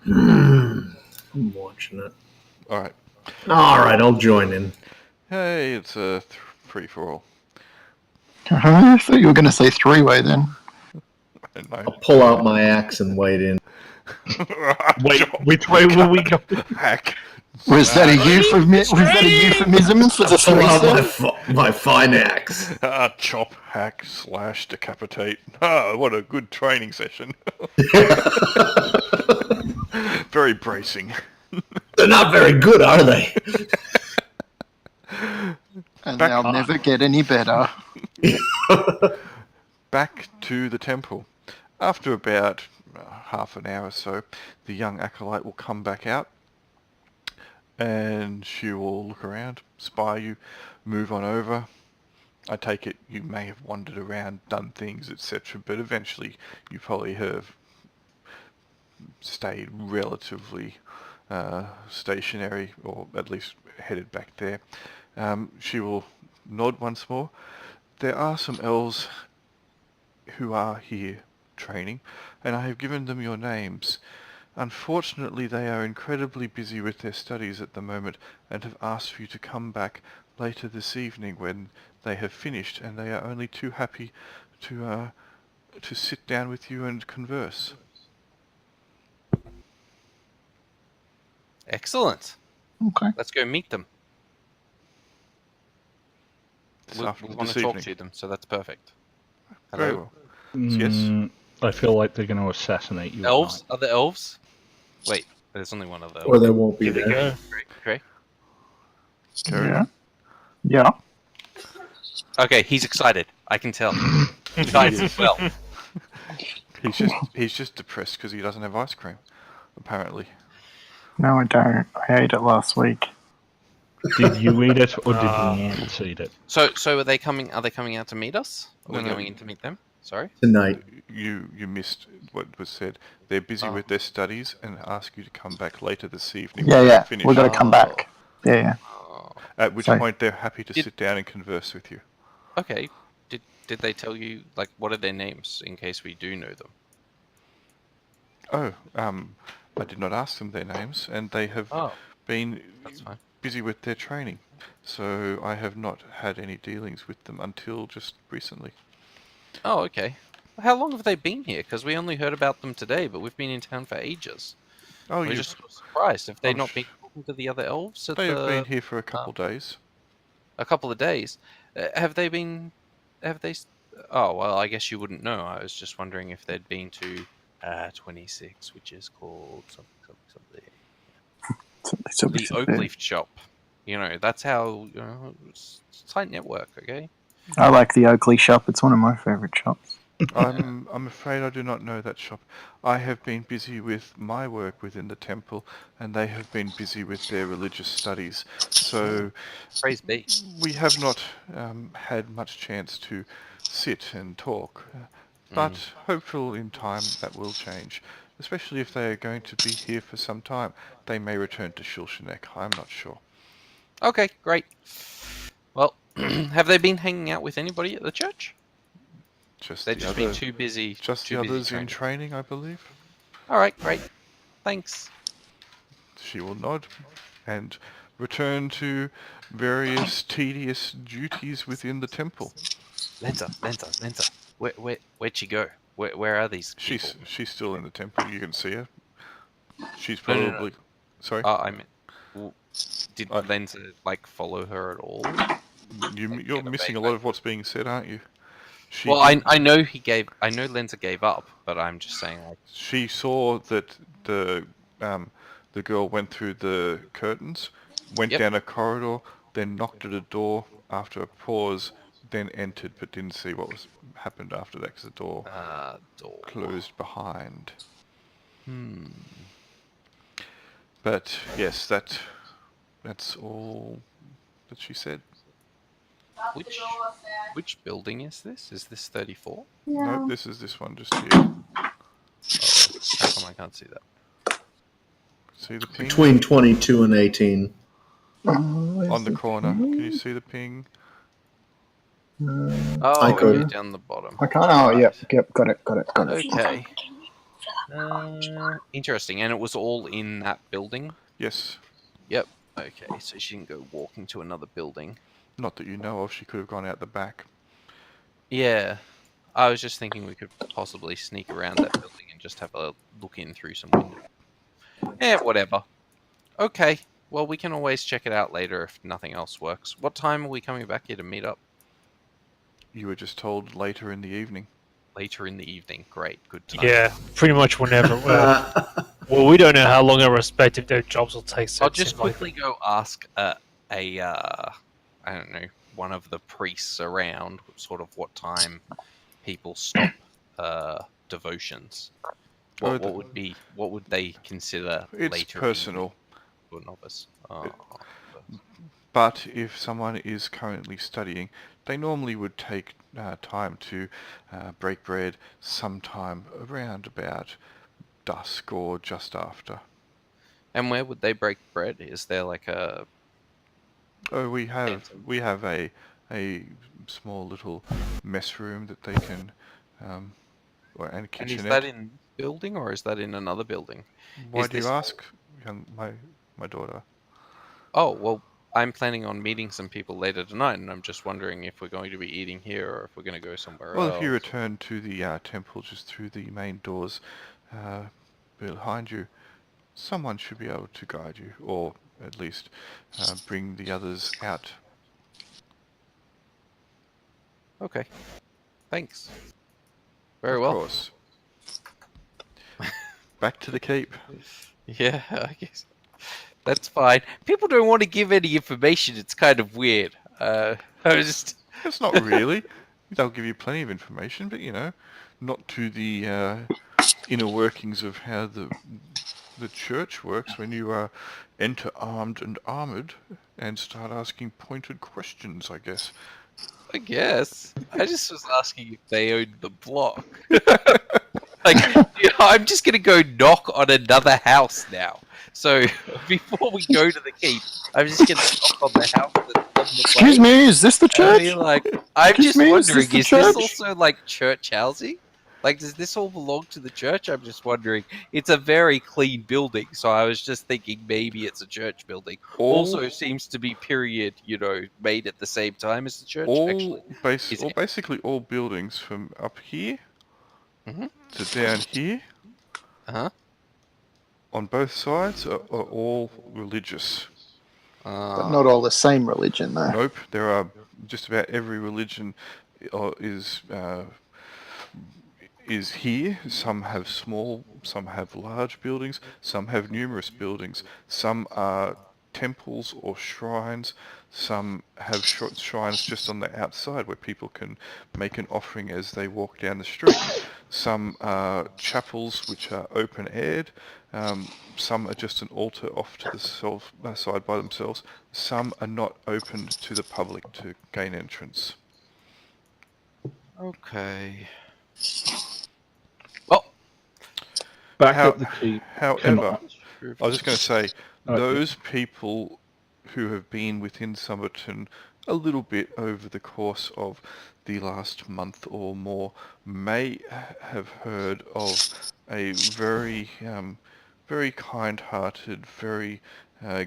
C: I'm watching it.
A: All right.
C: All right, I'll join in.
A: Hey, it's a free-for-all.
D: I thought you were going to say three-way then.
A: I don't know.
C: I'll pull out my axe and wade in.
E: Wait, which way will we go?
A: Hack.
D: Was that a euphemism for the
C: Pull out
D: three?
C: my fine axe.
A: Chop, hack, slash, decapitate. Ah, what a good training session. Very bracing.
C: They're not very good, are they?
D: And
A: Back
D: they'll
A: on.
D: never get any better.
A: Back to the temple. After about half an hour or so, the young acolyte will come back out, and she will look around, spy you, move on over. I take it you may have wandered around, done things, etc., but eventually you probably have stayed relatively stationary, or at least headed back there. She will nod once more. There are some elves who are here training, and I have given them your names. Unfortunately, they are incredibly busy with their studies at the moment, and have asked for you to come back later this evening when they have finished, and they are only too happy to sit down with you and converse.
F: Excellent.
D: Okay.
F: Let's go meet them. We want
A: This
F: to talk
A: evening.
F: to them, so that's perfect.
A: Very
F: Hello?
A: well. Yes.
E: I feel like they're going to assassinate you. at
F: Elves?
E: night.
F: Are there elves? Wait, there's only one other.
C: Or they won't be
B: Here we
C: there.
B: go.
F: Great.
D: Yeah. Yeah.
F: Okay, he's excited. I can tell. Excited as well.
A: He's just depressed because he doesn't have ice cream, apparently.
D: No, I don't. I ate it last week.
E: Did you eat it, or did the ants eat it?
F: So are they coming? Are they coming out to meet us? Are we
A: No.
F: going in to meet them? Sorry.
C: Tonight.
A: You missed what was said. They're busy with their studies and ask you to come back later this evening.
D: Yeah,
A: when
D: yeah.
A: they're finished.
D: We're going to come back. Yeah, yeah.
F: Oh,
A: At which
D: Sorry.
A: point they're happy to
F: Did-
A: sit down and converse with you.
F: okay. Did they tell you what are their names in case we do know them?
A: Oh, I did not ask them their names, and they have
F: Oh,
A: been
F: that's fine.
A: busy with their training. So I have not had any dealings with them until just recently.
F: Oh, okay. How long have they been here? Because we only heard about them today, but we've been in town for ages.
A: Oh,
F: We're
A: you
F: just surprised. Have they
A: I'm
F: not
A: sh-
F: been talking to the other elves at
A: they have been
F: the
A: here for a couple days.
F: a couple of days? Have they been? Have they? Oh well, I guess you wouldn't know. I was just wondering if they'd been to 26, which is called something. The oak leaf shop. You know, that's how it's a tight network. Okay.
D: I like the Oakley shop. It's one of my favourite shops.
A: I'm afraid I do not know that shop. I have been busy with my work within the temple, and they have been busy with their religious studies. So
F: Praise be.
A: we have not had much chance to sit and talk. But hopeful in time that will change, especially if they are going to be here for some time. They may return to Shulshanek. I'm not sure.
F: Okay, great. Well, have they been hanging out with anybody at the church?
A: Just
F: They've
A: the
F: just
A: other,
F: been too busy.
A: just
F: too
A: the
F: busy
A: others in
F: training.
A: training, I believe.
F: All right, great. Thanks.
A: She will nod and return to various tedious duties within the temple.
F: Lenza. Where'd she go? Where are these people?
A: She's still in the temple. You can see her. She's
F: No,
A: probably sorry.
F: I meant, did
A: I-
F: Lenza follow her at all?
A: You're missing a lot of what's being said, aren't you? She
F: Well,
A: did-
F: I know Lenza gave up, but I'm just saying
A: She saw that the girl went through the curtains, went
F: Yep.
A: down a corridor, then knocked at a door after a pause, then entered, but didn't see what was happened after that because the door
F: door.
A: closed behind.
F: Hmm.
A: But yes, that's all that she said.
F: Which building is this? Is this 34?
A: No, this is this one just here.
F: Oh, how come I can't see that?
A: See the ping
C: Between 22 and 18.
A: on the corner. Can you see the ping?
F: Oh,
C: I
F: okay,
C: could.
F: down the bottom.
D: I can't. Oh, yep, got it.
F: Okay. Interesting. And it was all in that building?
A: Yes.
F: Yep. Okay, so she didn't go walking to another building.
A: Not that you know of. She could have gone out the back.
F: Yeah. I was just thinking we could possibly sneak around that building and just have a look in through some windows. Yeah, whatever. Okay. Well, we can always check it out later if nothing else works. What time are we coming back here to meet up?
A: You were just told later in the evening.
F: Later in the evening. Great. Good time.
B: Yeah, pretty much whenever. Well, we don't know how long our respective their jobs will take. So
F: I'll
B: it
F: just
B: seems like-
F: quickly go ask I don't know, one of the priests around, sort of what time people stop devotions. What would they consider
A: It's
F: later
A: personal.
F: to a novice? Oh,
A: But if someone is currently studying, they normally would take time to break bread sometime around about dusk or just after.
F: and where would they break bread? Is there like a
A: Oh, we have
F: Handsome.
A: a small little mess room that they can, and a
F: and
A: kitchenette.
F: is that in building or is that in another building?
A: Why
F: is
A: do you
F: this-
A: ask, my daughter?
F: Oh, well, I'm planning on meeting some people later tonight, and I'm just wondering if we're going to be eating here or if we're going to go somewhere
A: Well,
F: else.
A: if you return to the temple just through the main doors behind you, someone should be able to guide you, or at least bring the others out.
F: Okay. Thanks. Very
A: Of
F: well.
A: course. Back to the keep.
F: Yeah, I guess. That's fine. People don't want to give any information. It's kind of weird. I was just...
A: It's not really. They'll give you plenty of information, but not to the inner workings of how the church works when you enter armed and armored and start asking pointed questions, I guess.
F: I guess. I just was asking if they owned the block. Like, I'm just going to go knock on another house now. So, before we go to the keep, I'm just going to knock on the house that's on the
D: Excuse
F: way.
D: me, is this the
F: I
D: church?
F: mean, like, I'm
D: Excuse
F: just
D: me, is
F: wondering,
D: this the
F: is this
D: church?
F: also like church housing? Like, does this all belong to the church? I'm just wondering. It's a very clean building, so I was just thinking maybe it's a church building. Also, seems to be period, made at the same time as the church. Actually, is it-
A: Basically all buildings from up here So down here,
F: Uh-huh.
A: on both sides, are all religious.
D: But not all the same religion, though.
A: Nope, there are just about every religion is here. Some have small, some have large buildings, some have numerous buildings. Some are temples or shrines. Some have shrines just on the outside where people can make an offering as they walk down the street. Some are chapels which are open-aired. Some are just an altar off to the side by themselves. Some are not open to the public to gain entrance.
F: Okay. Well,
E: Back
A: How-
E: at the keep.
A: However,
E: Can
A: I was just going to say,
E: Oh,
A: those people who have been within Somerton a little bit over the course of the last month or more may have heard of a very, very kind-hearted, very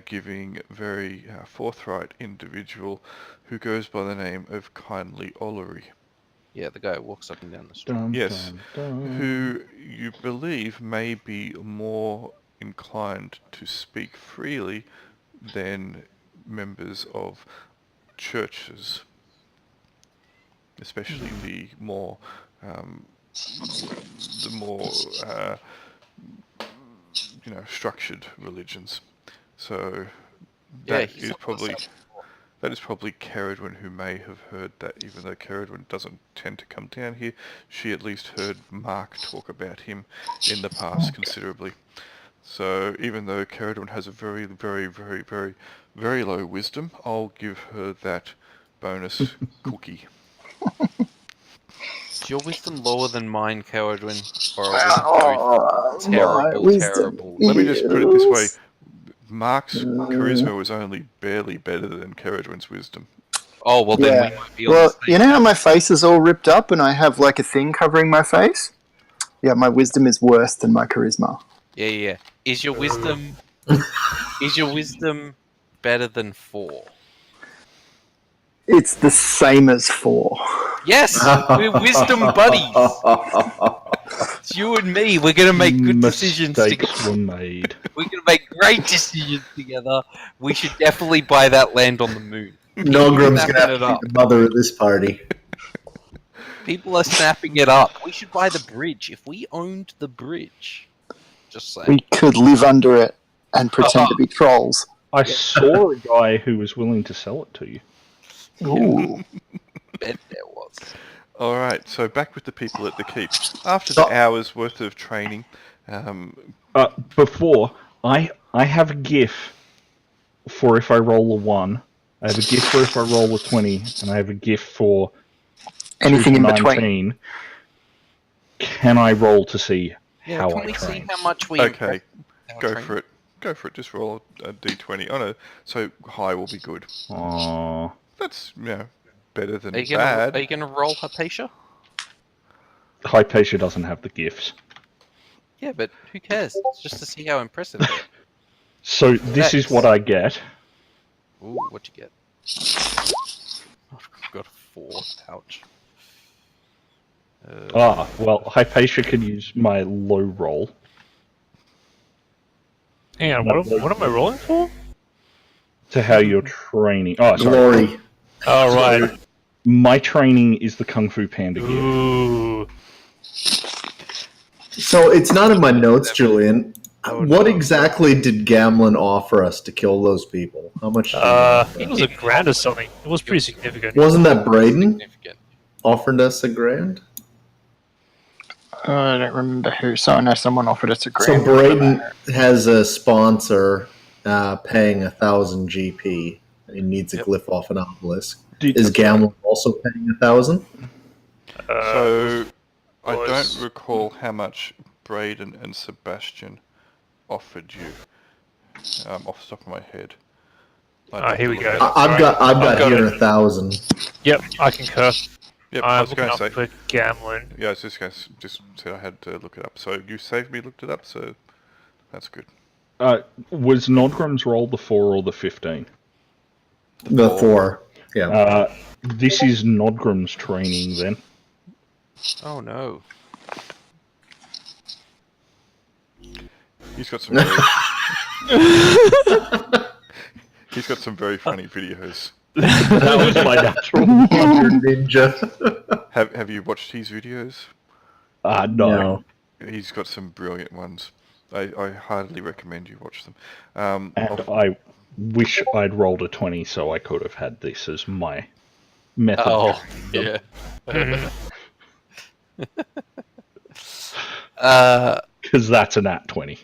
A: giving, very forthright individual who goes by the name of Kindly Ollery.
F: yeah, the guy who walks up and down the street.
E: Dun,
A: Yes,
E: dun, dun.
A: who you believe may be more inclined to speak freely than members of churches, especially the more structured religions. So
F: Yeah,
A: that
F: he's
A: is
F: up on the
A: probably
F: south floor.
A: that is probably Caradwin who may have heard that, even though Caradwin doesn't tend to come down here. She at least heard Mark talk about him in the past considerably. So even though Caradwin has a very, very, very, very, very low wisdom, I'll give her that bonus cookie.
F: Is your wisdom lower than mine, Caradwin? Or are we
D: Oh,
F: both
D: my
F: terrible,
D: wisdom
F: terrible?
A: Let me just put it this way.
D: is-
A: Mark's charisma was only barely better than Caradwin's wisdom.
F: Oh, well then
D: Yeah.
F: we might be on
D: Well,
F: the same.
D: you know how my face is all ripped up and I have like a thing covering my face? Yeah, my wisdom is worse than my charisma.
F: Yeah. Is your wisdom better than 4?
D: It's the same as 4.
F: Yes! We're wisdom buddies! It's you and me. We're gonna make good decisions together.
E: Mistakes were made.
F: We're gonna make great decisions together. We should definitely buy that land on the moon.
C: Nogrum's
F: Snapping
C: gonna have
F: it
C: to
F: up.
C: be the mother of this party.
F: People are snapping it up. We should buy the bridge. If we owned the bridge. Just saying.
D: We could live under it and pretend to be trolls.
E: I saw a guy who was willing to sell it to you.
D: Ooh.
F: Bet there was.
A: All right, so back with the people at the keep. After the hour's worth of training,
E: Before, I have a GIF for if I roll a 1. I have a GIF for if I roll a 20, and I have a GIF for
D: Anything
E: 2
D: in
E: to
D: between.
E: 19. Can I roll to see
F: Yeah,
E: how
F: can
E: I
F: we see
E: train?
F: how much we
A: okay,
F: our
A: go
F: training?
A: for it. Go for it. Just roll a d20. Oh no, so high will be good.
E: Aw.
A: That's better than
F: Are you
A: bad.
F: gonna roll Hypatia?
E: Hypatia doesn't have the GIFs.
F: Yeah, but who cares? It's just to see how impressive it is.
E: So this is what I get.
F: Ooh, what'd you get? I've got a 4. Ouch.
E: Well, Hypatia can use my low roll.
B: Hang on, what am I rolling for?
E: To how you're training. Oh, sorry.
C: Glory.
B: Oh, right.
E: My training is the Kung Fu Panda GIF.
B: Ooh.
C: So it's not in my notes, Julian.
F: Oh,
C: What
F: no.
C: exactly did Gamlin offer us to kill those people? How much? Did he
B: I
C: offer
B: think it
C: us?
B: was a grand or something. It was pretty significant.
C: Wasn't that Braden
F: Significant.
C: offered us a grand?
D: I don't remember who. So I know someone offered us a grand.
C: So Braden has a sponsor paying 1,000 GP. He needs a glyph off an obelisk. Is Gamlin also paying 1,000?
A: So I
B: was-
A: don't recall how much Braden and Sebastian offered you off the top of my head.
B: Here we go.
C: I've got
B: got
C: here
B: it.
C: 1,000.
B: Yep, I concur.
A: Yep, I
B: I'm
A: was
B: looking
A: going
B: up
A: to say.
B: for Gamlin.
A: Yeah, I was just going to just said I had to look it up. So you saved me, looked it up. So that's good.
E: Was Nodgrum's roll the 4 or the 15?
C: The 4. Yeah.
E: This is Nodgrum's training then.
F: Oh no.
A: He's got some very funny videos.
E: That was my natural.
C: Ninja.
A: Have you watched his videos?
E: No.
A: He's got some brilliant ones. I highly recommend you watch them.
E: And I wish I'd rolled a 20 so I could have had this as my method.
F: Oh, yeah.
E: Because that's a nat 20.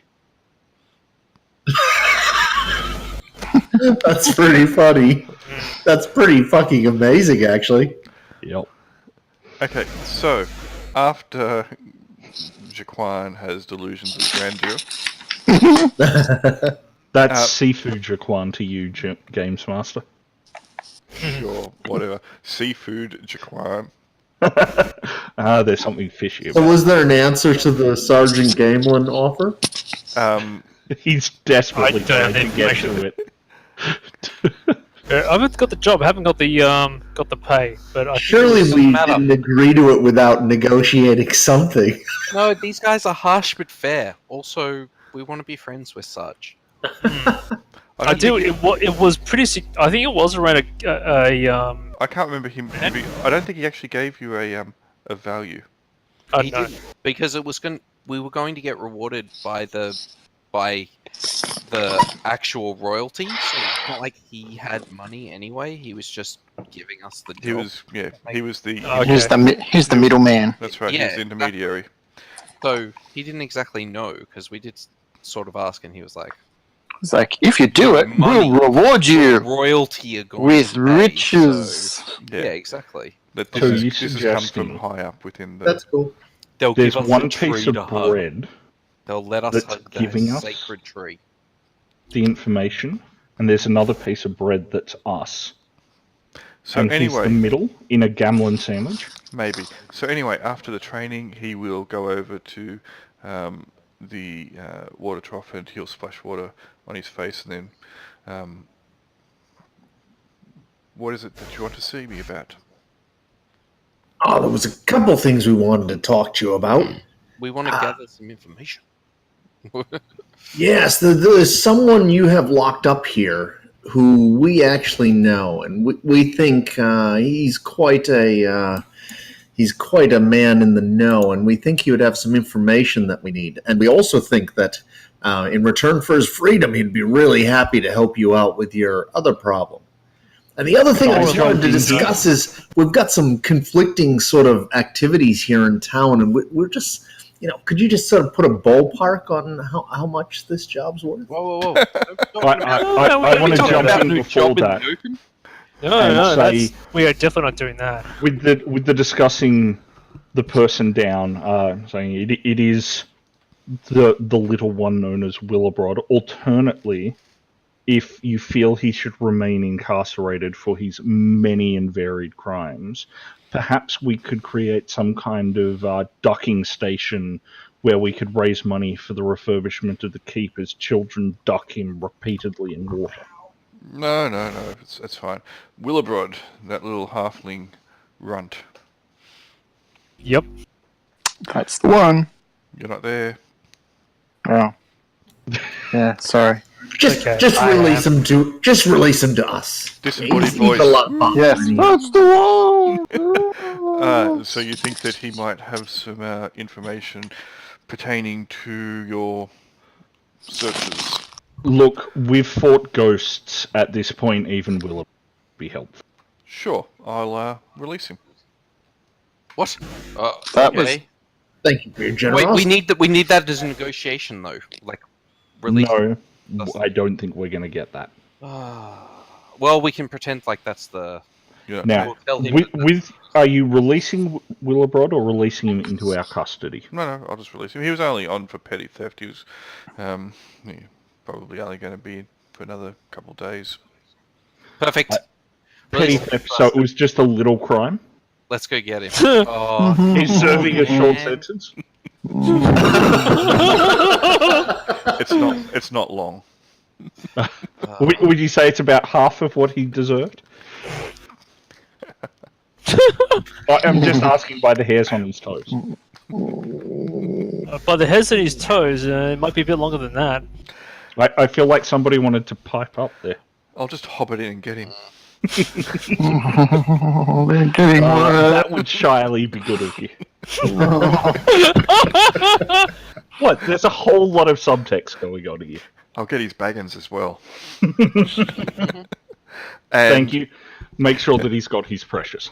C: That's pretty funny. That's pretty fucking amazing, actually.
E: Yep.
A: Okay, so after Jaquan has delusions of grandeur,
E: That's seafood Jaquan to you, Games Master.
A: sure, whatever, seafood Jaquan.
E: There's something fishy
C: So
E: about
C: was there an answer to the Sergeant Gamelin offer?
E: it. He's desperately
B: I don't
E: trying
B: have
E: to get
B: information.
E: to it.
B: I haven't got the job. I haven't got the pay. But I think
C: Surely
F: doesn't
C: we
F: matter.
C: didn't agree to it without negotiating something.
F: No, these guys are harsh but fair. Also, we want to be friends with Sarge.
B: I do. It was pretty. I think it was around
A: I can't remember him. I don't think he actually gave you a value.
F: He didn't, because we were going to get rewarded by the actual royalty. So it's not like he had money anyway. He was just giving us the job.
A: He was the.
B: Okay.
D: He's the middleman.
A: That's right.
F: Yeah,
A: He's the intermediary.
F: So he didn't exactly know, because we did sort of ask, and he was like,
D: It's like, if you do it,
F: Money.
D: we'll reward you
F: royalty are going
D: with
F: to pay,
D: riches.
F: so- Yeah, exactly.
A: That
E: So
A: this
E: you
A: has come
E: suggesting-
A: from high up within the.
C: That's cool.
F: They'll
E: There's
F: give us
E: one
F: a tree
E: piece of
F: to hug.
E: bread,
F: They'll let us
E: that's
F: hug the
E: giving us-
F: sacred tree.
E: the information, and there's another piece of bread that's us.
A: So
E: and he's
A: anyway,
E: the middle in a gamelin sandwich.
A: maybe. So anyway, after the training, he will go over to the water trough and he'll splash water on his face, and then what is it that you want to see me about?
C: Oh, there was a couple things we wanted to talk to you about.
F: We want to gather some information.
C: Yes, there's someone you have locked up here who we actually know, and we think he's quite a man in the know, and we think he would have some information that we need. And we also think that in return for his freedom, he'd be really happy to help you out with your other problem. And the other thing I just wanted to discuss is we've got some conflicting sort of activities here in town, and we're just, could you just sort of put a ballpark on how much this job's worth?
F: Whoa.
E: I want to jump in before that.
B: No, we are definitely not doing that.
E: With the discussing the person down, saying it is the little one known as Willebrod. Alternately, if you feel he should remain incarcerated for his many and varied crimes, perhaps we could create some kind of ducking station where we could raise money for the refurbishment of the keep as children duck him repeatedly in water.
A: No, it's fine. Willebrod, that little halfling runt.
B: Yep.
D: That's the one.
A: You're not there.
D: Oh. Yeah, sorry.
C: Just release him to us.
A: Disembodied
C: He's
A: voice.
C: a lot of fun.
D: Yes, that's the one.
A: So you think that he might have some information pertaining to your searches?
E: Look, we've fought ghosts at this point. Even will be helpful.
A: Sure, I'll release him.
F: What?
D: That
F: okay.
C: Thank you for your generosity.
F: Wait, we need that as a negotiation, though. Like, release.
E: No, I don't think we're going to get that.
F: Well, we can pretend like that's the.
A: Yeah.
E: Now,
F: We'll tell him
E: are you releasing Willebrod or releasing him into our custody?
A: No, I'll just release him. He was only on for petty theft. He was probably only going to be for another couple of days.
F: Perfect.
E: Petty
F: Release him
E: theft, so it was just a little crime?
F: Let's go get him. Oh,
E: He's serving a short
F: man.
E: sentence?
A: It's not long.
E: Would you say it's about half of what he deserved? I'm just asking by the hairs on his toes.
B: By the hairs on his toes, it might be a bit longer than that.
E: I feel like somebody wanted to pipe up there.
A: I'll just hobbit in and get him.
D: They're getting
E: That would shyly be good of you. What? There's a whole lot of subtext going on here.
A: I'll get his baggins as well.
E: Thank you. Make sure that he's got his precious.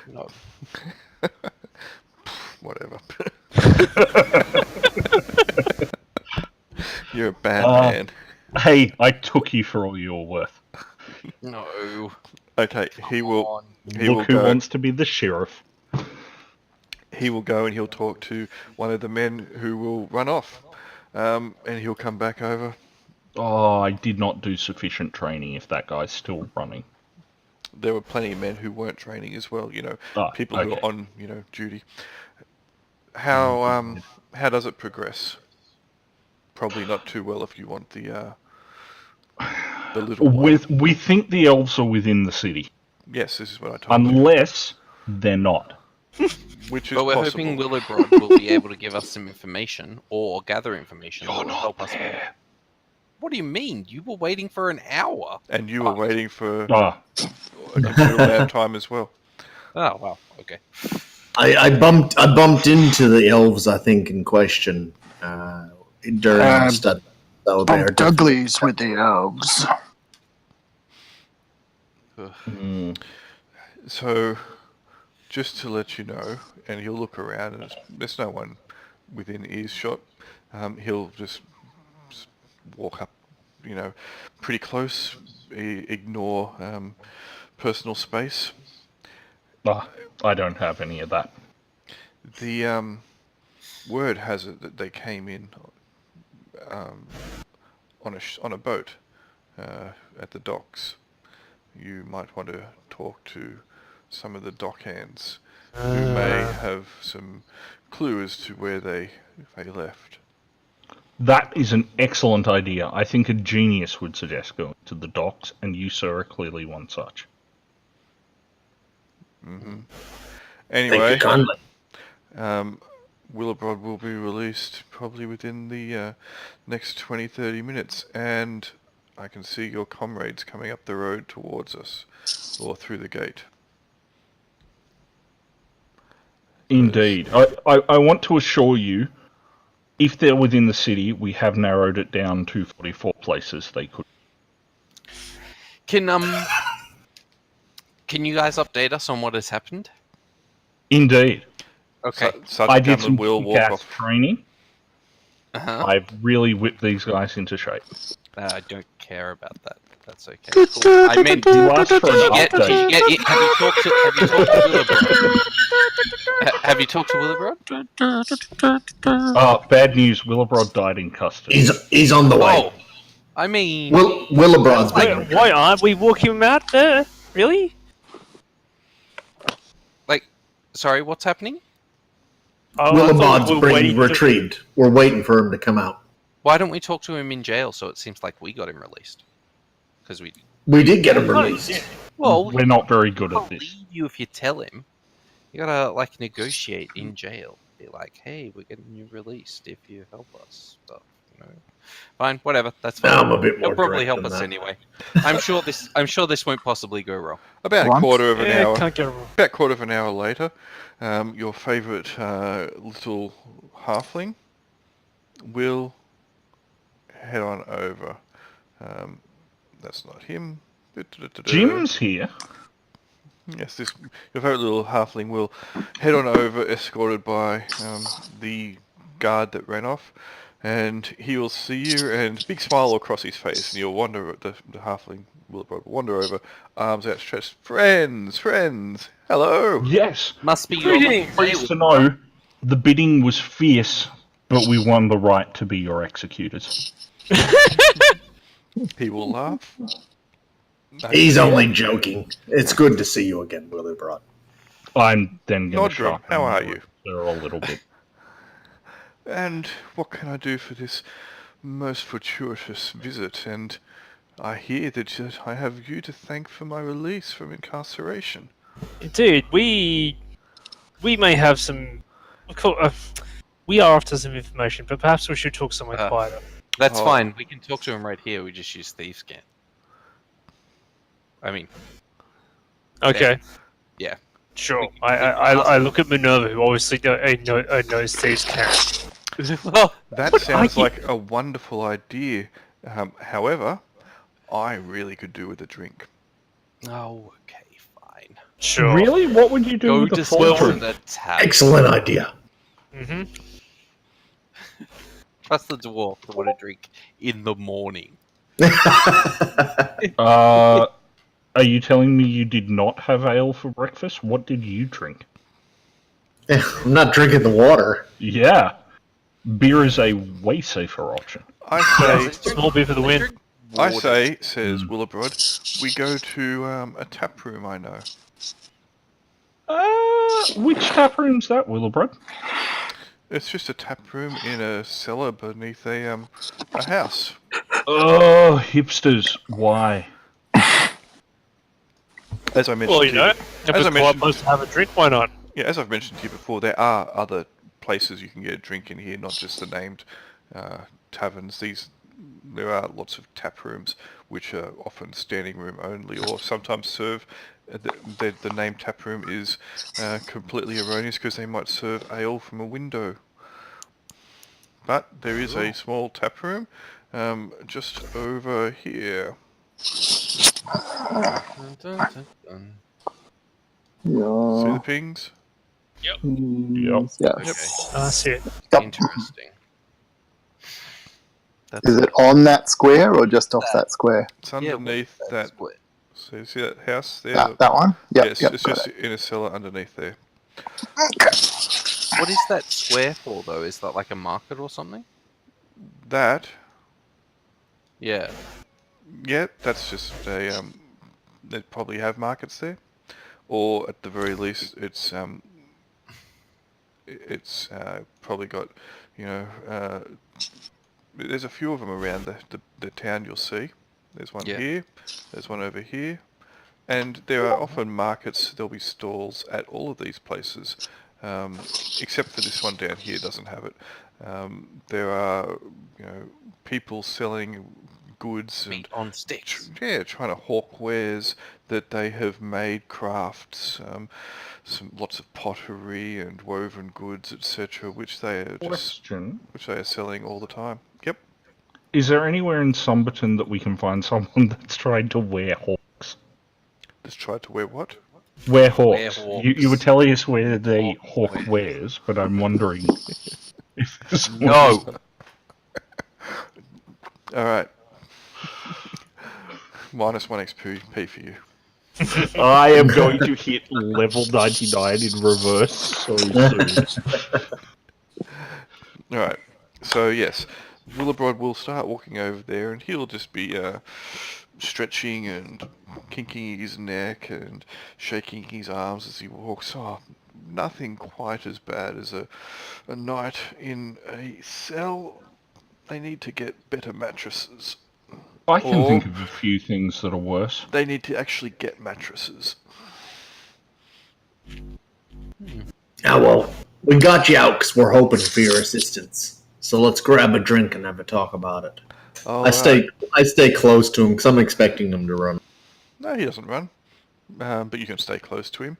F: No.
A: Whatever. You're a bad man.
E: Hey, I took you for all you're worth.
F: No.
A: Okay, he will
E: Look who
A: go.
E: wants to be the sheriff.
A: He will go and he'll talk to one of the men who will run off, and he'll come back over.
E: Oh, I did not do sufficient training if that guy's still running.
A: There were plenty of men who weren't training as well. People who
E: okay.
A: are on duty. How does it progress? Probably not too well if you want the little one.
E: We think the elves are within the city,
A: Yes, this is what I told you.
E: unless they're not.
A: Which is
F: But we're
A: possible.
F: hoping Willibrod will be able to give us some information or gather information that will help us. What do you mean? You were waiting for an hour.
A: And you were waiting for
E: Ah,
A: a considerable amount of time as well.
F: Oh wow. Okay.
C: I bumped into the elves, I think, in question during the study. So they're
D: Douglies with the elves.
A: So, just to let you know, and he'll look around, and there's no one within earshot. He'll just walk up, pretty close, ignore personal space.
E: I don't have any of that.
A: The word has it that they came in on a boat at the docks. You might want to talk to some of the dock hands who may have some clue as to where they left.
E: That is an excellent idea. I think a genius would suggest going to the docks, and you, sir, are clearly one such.
A: Mm-hmm.
C: Thank
A: Anyway,
C: you kindly.
A: Willibrod will be released probably within the next 20-30 minutes, and I can see your comrades coming up the road towards us, or through the gate.
E: Indeed. I want to assure you, if they're within the city, we have narrowed it down to 44 places they could.
F: Can you guys update us on what has happened?
E: Indeed.
F: Okay.
E: I did some
A: will walk
E: kick-ass
A: off.
E: training.
F: Uh-huh.
E: I've really whipped these guys into shape.
F: I don't care about that. That's okay. Cool. I meant,
E: You asked for an update.
F: have you talked to Willibrod? Have you talked to Willibrod?
E: Bad news. Willibrod died in custody.
C: He's on the way.
F: Oh, I mean,
C: Willibrod's been.
B: Why aren't we walking him out there? Really?
F: sorry, what's happening?
B: Oh,
C: Willibrod's
B: we're
C: been
B: waiting to-
C: retrieved. We're waiting for him to come out.
F: Why don't we talk to him in jail so it seems like we got him released? Because we...
C: We did get him released.
F: Well,
E: We're not very good
F: he'll
E: at this.
F: believe you if you tell him. You gotta, negotiate in jail. Be like, hey, we're getting you released if you help us. Stuff, Fine, whatever, that's fine.
C: Now I'm a bit more
F: He'll probably
C: direct
F: help
C: than
F: us
C: that.
F: anyway. I'm sure this won't possibly go wrong.
A: About
D: What?
A: a quarter of an
B: Yeah,
A: hour.
B: can't get
A: About quarter of an hour later, your favourite little halfling will head on over. That's not him.
E: Jim's here.
A: Yes, your favourite little halfling will head on over, escorted by the guard that ran off, and he will see you, and big smile across his face, and you'll wander. The halfling will wander over, arms outstretched. Friends, hello.
E: Yes.
F: Must be
B: Greetings.
E: Pleased to know the bidding was fierce, but we won the right to be your executors.
A: He will laugh.
C: He's only joking. It's good to see you again, Willibrod.
E: I'm then going to
A: Nodrum,
E: sharpen
A: how are
E: my
A: you?
E: They're a little bit.
A: And what can I do for this most fortuitous visit? And I hear that I have you to thank for my release from incarceration.
B: Dude, we may have some Cool. We are after some information, but perhaps we should talk somewhere
F: Uh,
B: quieter.
F: That's
A: Oh.
F: fine. We can talk to him right here. We just use thieves' scan. I mean,
B: Okay.
F: yeah.
B: Sure.
F: We can
B: I look at Minerva, who obviously knows thieves can.
F: well,
A: That
B: What
A: sounds
B: are you-
A: like a wonderful idea. However, I really could do with a drink.
F: oh, okay, fine.
B: Sure.
E: Really? What would you do
F: Go
E: with a
F: to
E: full
F: Spell
E: drink?
F: the tavern.
C: Excellent idea.
B: Mm-hmm.
F: Trust the dwarf to want to drink in the morning.
E: Are you telling me you did not have ale for breakfast? What did you drink?
C: I'm not drinking the water.
E: Yeah. Beer is a way safer option.
A: I say,
B: Small beer for the win.
A: I say, says Willibrod, we go to a tap room I know.
E: Which tap room's that, Willowbrook?
A: It's just a tap room in a cellar beneath a house.
E: Oh, hipsters. Why?
A: As I mentioned,
B: Well, you know,
A: as
B: if
A: I
B: it's quite
A: mentioned,
B: close to have a drink, why not?
A: yeah, as I've mentioned to you before, there are other places you can get a drink in here, not just the named taverns. There are lots of tap rooms which are often standing room only, or sometimes serve. The name tap room is completely erroneous because they might serve ale from a window. But there is a small tap room just over here.
F: Dun, dun, dun, dun.
A: See the
D: Yeah.
A: pings?
E: Yep.
D: Yes.
F: Okay,
B: I see it.
F: interesting. That's
D: Is it on that square or just off that square?
A: It's underneath that.
F: split.
A: So you see that house there?
D: That one? Yep,
A: Yes,
D: yep,
A: it's
D: got
A: just
D: it.
A: in a cellar underneath there.
F: What is that square for, though? Is that like a market or something?
A: That,
F: Yeah.
A: yeah, that's just a they probably have markets there, or at the very least, it's probably got, you know, there's a few of them around the town. You'll see. There's one
F: Yeah.
A: here. There's one over here. And there are often markets, there'll be stalls at all of these places, except for this one down here doesn't have it. There are, you know, people selling goods and
F: Meat on sticks.
A: trying to hawk wares that they have made, crafts, lots of pottery and woven goods, etc., which they are selling all the time. Yep.
E: Is there anywhere in Somberton that we can find someone that's tried to wear hawks?
A: Just tried to wear what?
E: Wear hawks.
F: Wear hawks.
E: You were telling us where the
F: Hawk
E: hawk wears, but I'm wondering if there's
F: No.
A: All right. -1 XP for you.
E: I am going to hit level 99 in reverse so soon.
A: All right. So yes, Willibrod will start walking over there, and he'll just be stretching and kinking his neck and shaking his arms as he walks. Oh, nothing quite as bad as a night in a cell. They need to get better mattresses.
E: I can
A: Or-
E: think of a few things that are worse.
A: They need to actually get mattresses.
C: Ah, well, we got you out because we're hoping for your assistance. So let's grab a drink and have a talk about it.
A: All
C: I stay close to him because I'm expecting him to run.
A: No, he doesn't run. But you can stay close to him.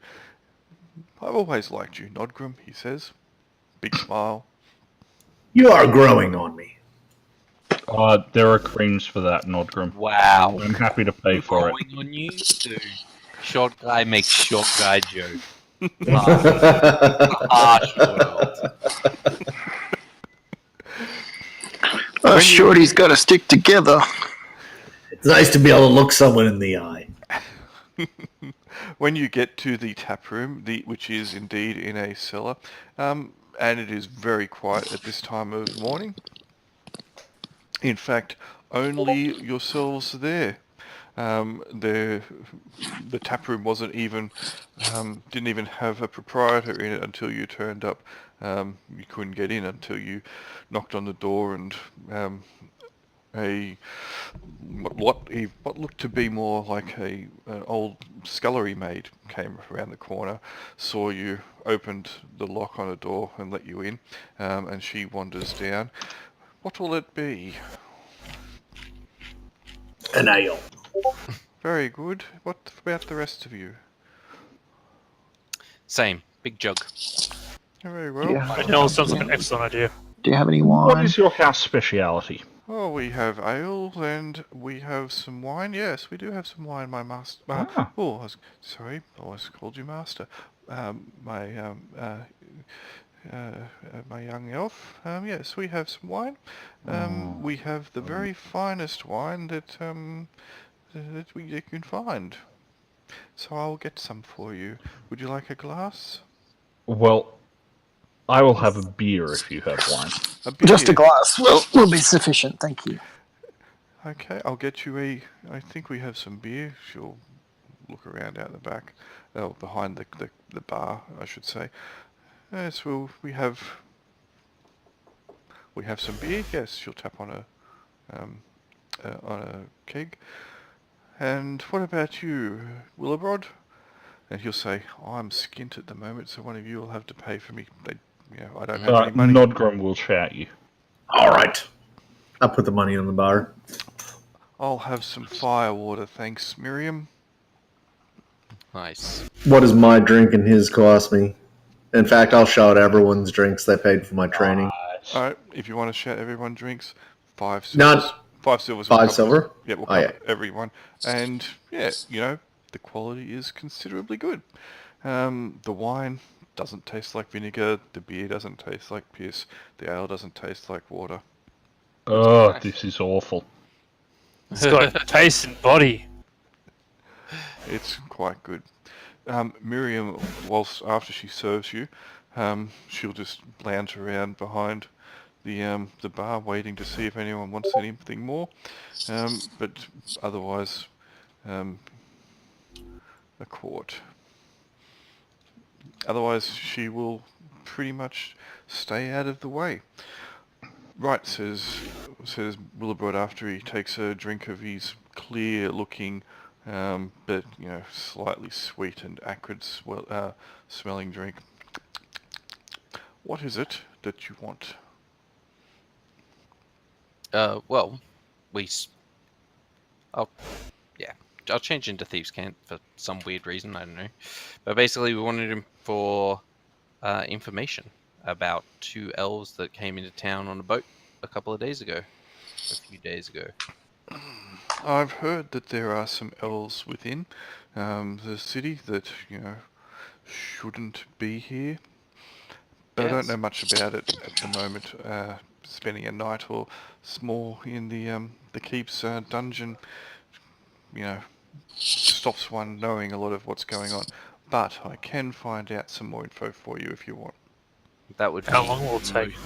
A: I've always liked you, Nodgrim, he says. Big smile.
C: You are growing on me.
E: There are creams for that, Nodgrim.
F: Wow.
E: I'm happy to pay for it.
F: Going on you, dude. Short guy makes short guy joke. Harsh world.
D: Shorty's got to stick together.
C: It's nice to be able to look someone in the eye.
A: When you get to the tap room, which is indeed in a cellar, and it is very quiet at this time of morning. In fact, only yourselves are there. The tap room wasn't even didn't even have a proprietor in it until you turned up. You couldn't get in until you knocked on the door and what looked to be more like an old scullery maid came around the corner, saw you, opened the lock on a door and let you in, and she wanders down. What will it be?
C: An ale.
A: Very good. What about the rest of you?
F: Same. Big jug.
A: Very well.
D: Yeah.
B: No, sounds like an excellent idea.
D: Do you have any
E: What
D: wine?
E: is your house speciality?
A: Oh, we have ale and we have some wine. Yes, we do have some wine, my master.
E: Ah.
A: Sorry, I always called you master. My my young elf. Yes, we have some wine. We have the very finest wine that you can find. So I'll get some for you. Would you like a glass?
E: Well, I will have a beer if you have wine.
A: A beer?
D: Just a glass will be sufficient, thank you.
A: Okay, I'll get you a. I think we have some beer. She'll look around out the back, behind the bar, I should say. Yes, well, we have some beer. Yes, she'll tap on a keg. And what about you, Willebrod? And he'll say, I'm skint at the moment, so one of you will have to pay for me. I don't have any money.
E: Nodgrim will shout you.
C: All right. I'll put the money on the bar.
A: I'll have some fire water, thanks, Miriam.
F: Nice.
C: What does my drink and his cost me? In fact, I'll shout everyone's drinks they paid for my training.
A: All right, if you want to shout everyone drinks, 5 silvers.
C: Not
A: 5 silvers.
C: 5 silver?
A: Yeah, we'll
C: Oh,
A: cover
C: yeah.
A: everyone. And, yeah, the quality is considerably good. The wine doesn't taste like vinegar. The beer doesn't taste like piss. The ale doesn't taste like water.
E: Oh,
F: nice.
E: this is awful.
B: It's got taste and body.
A: It's quite good. Miriam, after she serves you, she'll just lounge around behind the bar, waiting to see if anyone wants anything more. But otherwise, a quart. Otherwise, she will pretty much stay out of the way. Right, says Willebrod after he takes a drink of his clear-looking, but slightly sweet and acrid smelling drink. What is it that you want?
F: Well, I'll change into Thieves' Cant for some weird reason, I don't know. But basically, we wanted him for information about 2 elves that came into town on a boat a few days ago.
A: I've heard that there are some elves within the city that, shouldn't be here. But I don't
F: Yes.
A: know much about it at the moment. Spending a night or more in the keep's dungeon, stops one knowing a lot of what's going on. But I can find out some more info for you if you want.
F: That would
B: How
F: be
B: long will it take?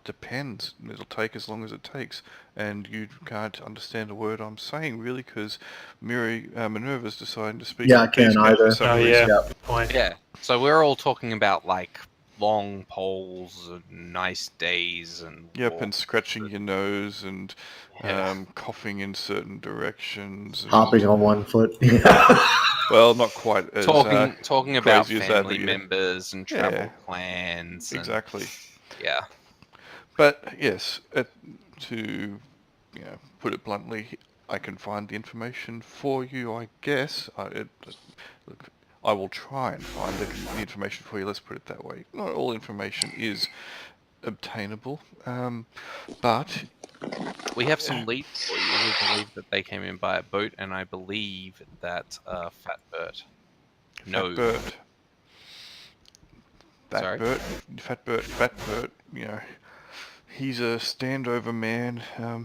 A: Depends. It'll take as long as it takes, and you can't understand a word I'm saying really, because Minerva's deciding to speak.
C: Yeah, I
A: in Thieves'
C: can't
A: Cant for
C: either.
A: some
B: Oh
A: reason.
B: yeah,
C: Yeah.
B: good point.
F: Yeah. So we're all talking about like long poles and nice days and
A: Yep, and scratching your nose and
F: Yeah.
A: coughing in certain directions. And,
C: Hopping on one foot.
A: well, not quite as
F: talking about
A: crazy as that,
F: family
A: but yeah.
F: members and travel
A: Yeah.
F: plans. And,
A: Exactly.
F: yeah.
A: But yes, to put it bluntly, I can find the information for you. I guess. Look, I will try and find the information for you. Let's put it that way. Not all information is obtainable, but
F: We have some leads for you. We believe that they came in by a boat, and I believe that Fat Bert. No.
A: Fat Bert, he's a standover man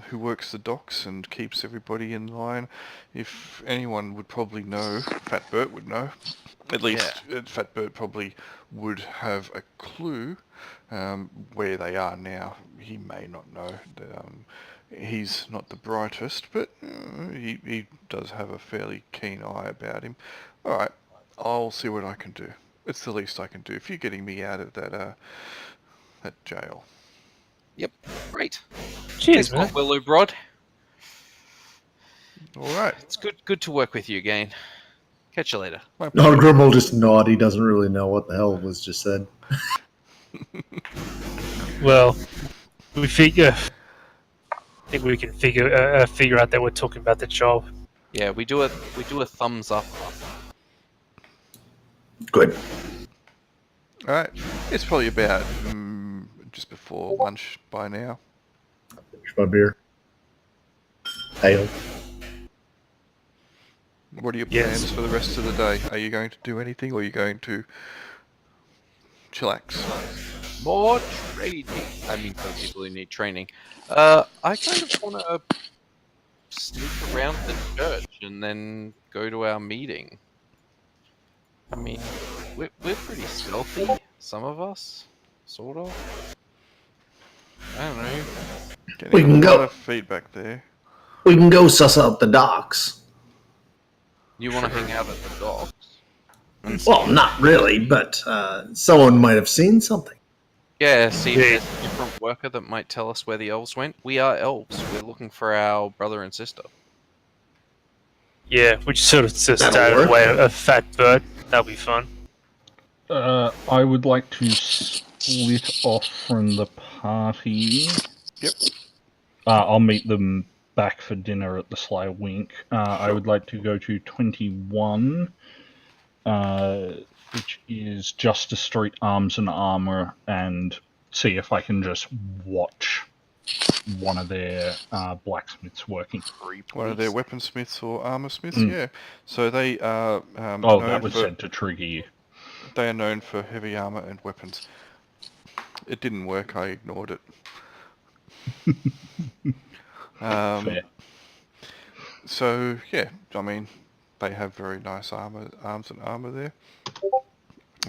A: who works the docks and keeps everybody in line. If anyone would probably know, Fat Bert would know. At least Fat Bert probably would have a clue where they are now. He may not know. He's not the brightest, but he does have a fairly keen eye about him. All right, I'll see what I can do. It's the least I can do if you're getting me out of that jail.
F: Yep. Great.
B: Cheers,
F: Thanks,
B: man.
F: Willow Brod.
A: All right.
F: It's good to work with you again. Catch you later.
A: My
C: No,
A: pleasure.
C: Grim will just nod. He doesn't really know what the hell was just said.
B: Well, we figure. I think we can figure out that we're talking about the job.
F: Yeah, we do a thumbs up.
C: Good.
A: All right. It's probably about just before lunch by now.
C: Finish my beer. Ale.
A: What are your
B: Yes.
A: plans for the rest of the day? Are you going to do anything, or are you going to chillax?
F: More training. I mean, for people who need training. I kind of want to sneak around the church and then go to our meeting. I mean, we're pretty stealthy, some of us, sort of. I don't know.
A: Getting
C: We can
A: a lot
C: go.
A: of feedback there.
C: We can go suss out the docks.
F: You want to hang out at the docks?
C: Well, not really, but someone might have seen something.
F: Yeah, see if there's a different worker that might tell us where the elves went. We are elves. We're looking for our brother and sister.
B: Yeah, we just sort of just
C: That'll
B: out of the
C: work.
B: way a fat bird. That'll be fun.
E: I would like to split off from the party.
A: Yep.
E: I'll meet them back for dinner at the Sly Wink. I would like to go to 21, which is Justice Street Arms and Armor, and see if I can just watch one of their blacksmiths working.
A: One of their weaponsmiths or armorsmiths,
E: Mm.
A: yeah. So they are
E: Oh,
A: known
E: that was
A: for
E: said to trigger you.
A: they are known for heavy armor and weapons. It didn't work. I ignored it.
E: Fair.
A: So yeah, I mean, they have very nice arms and armor there.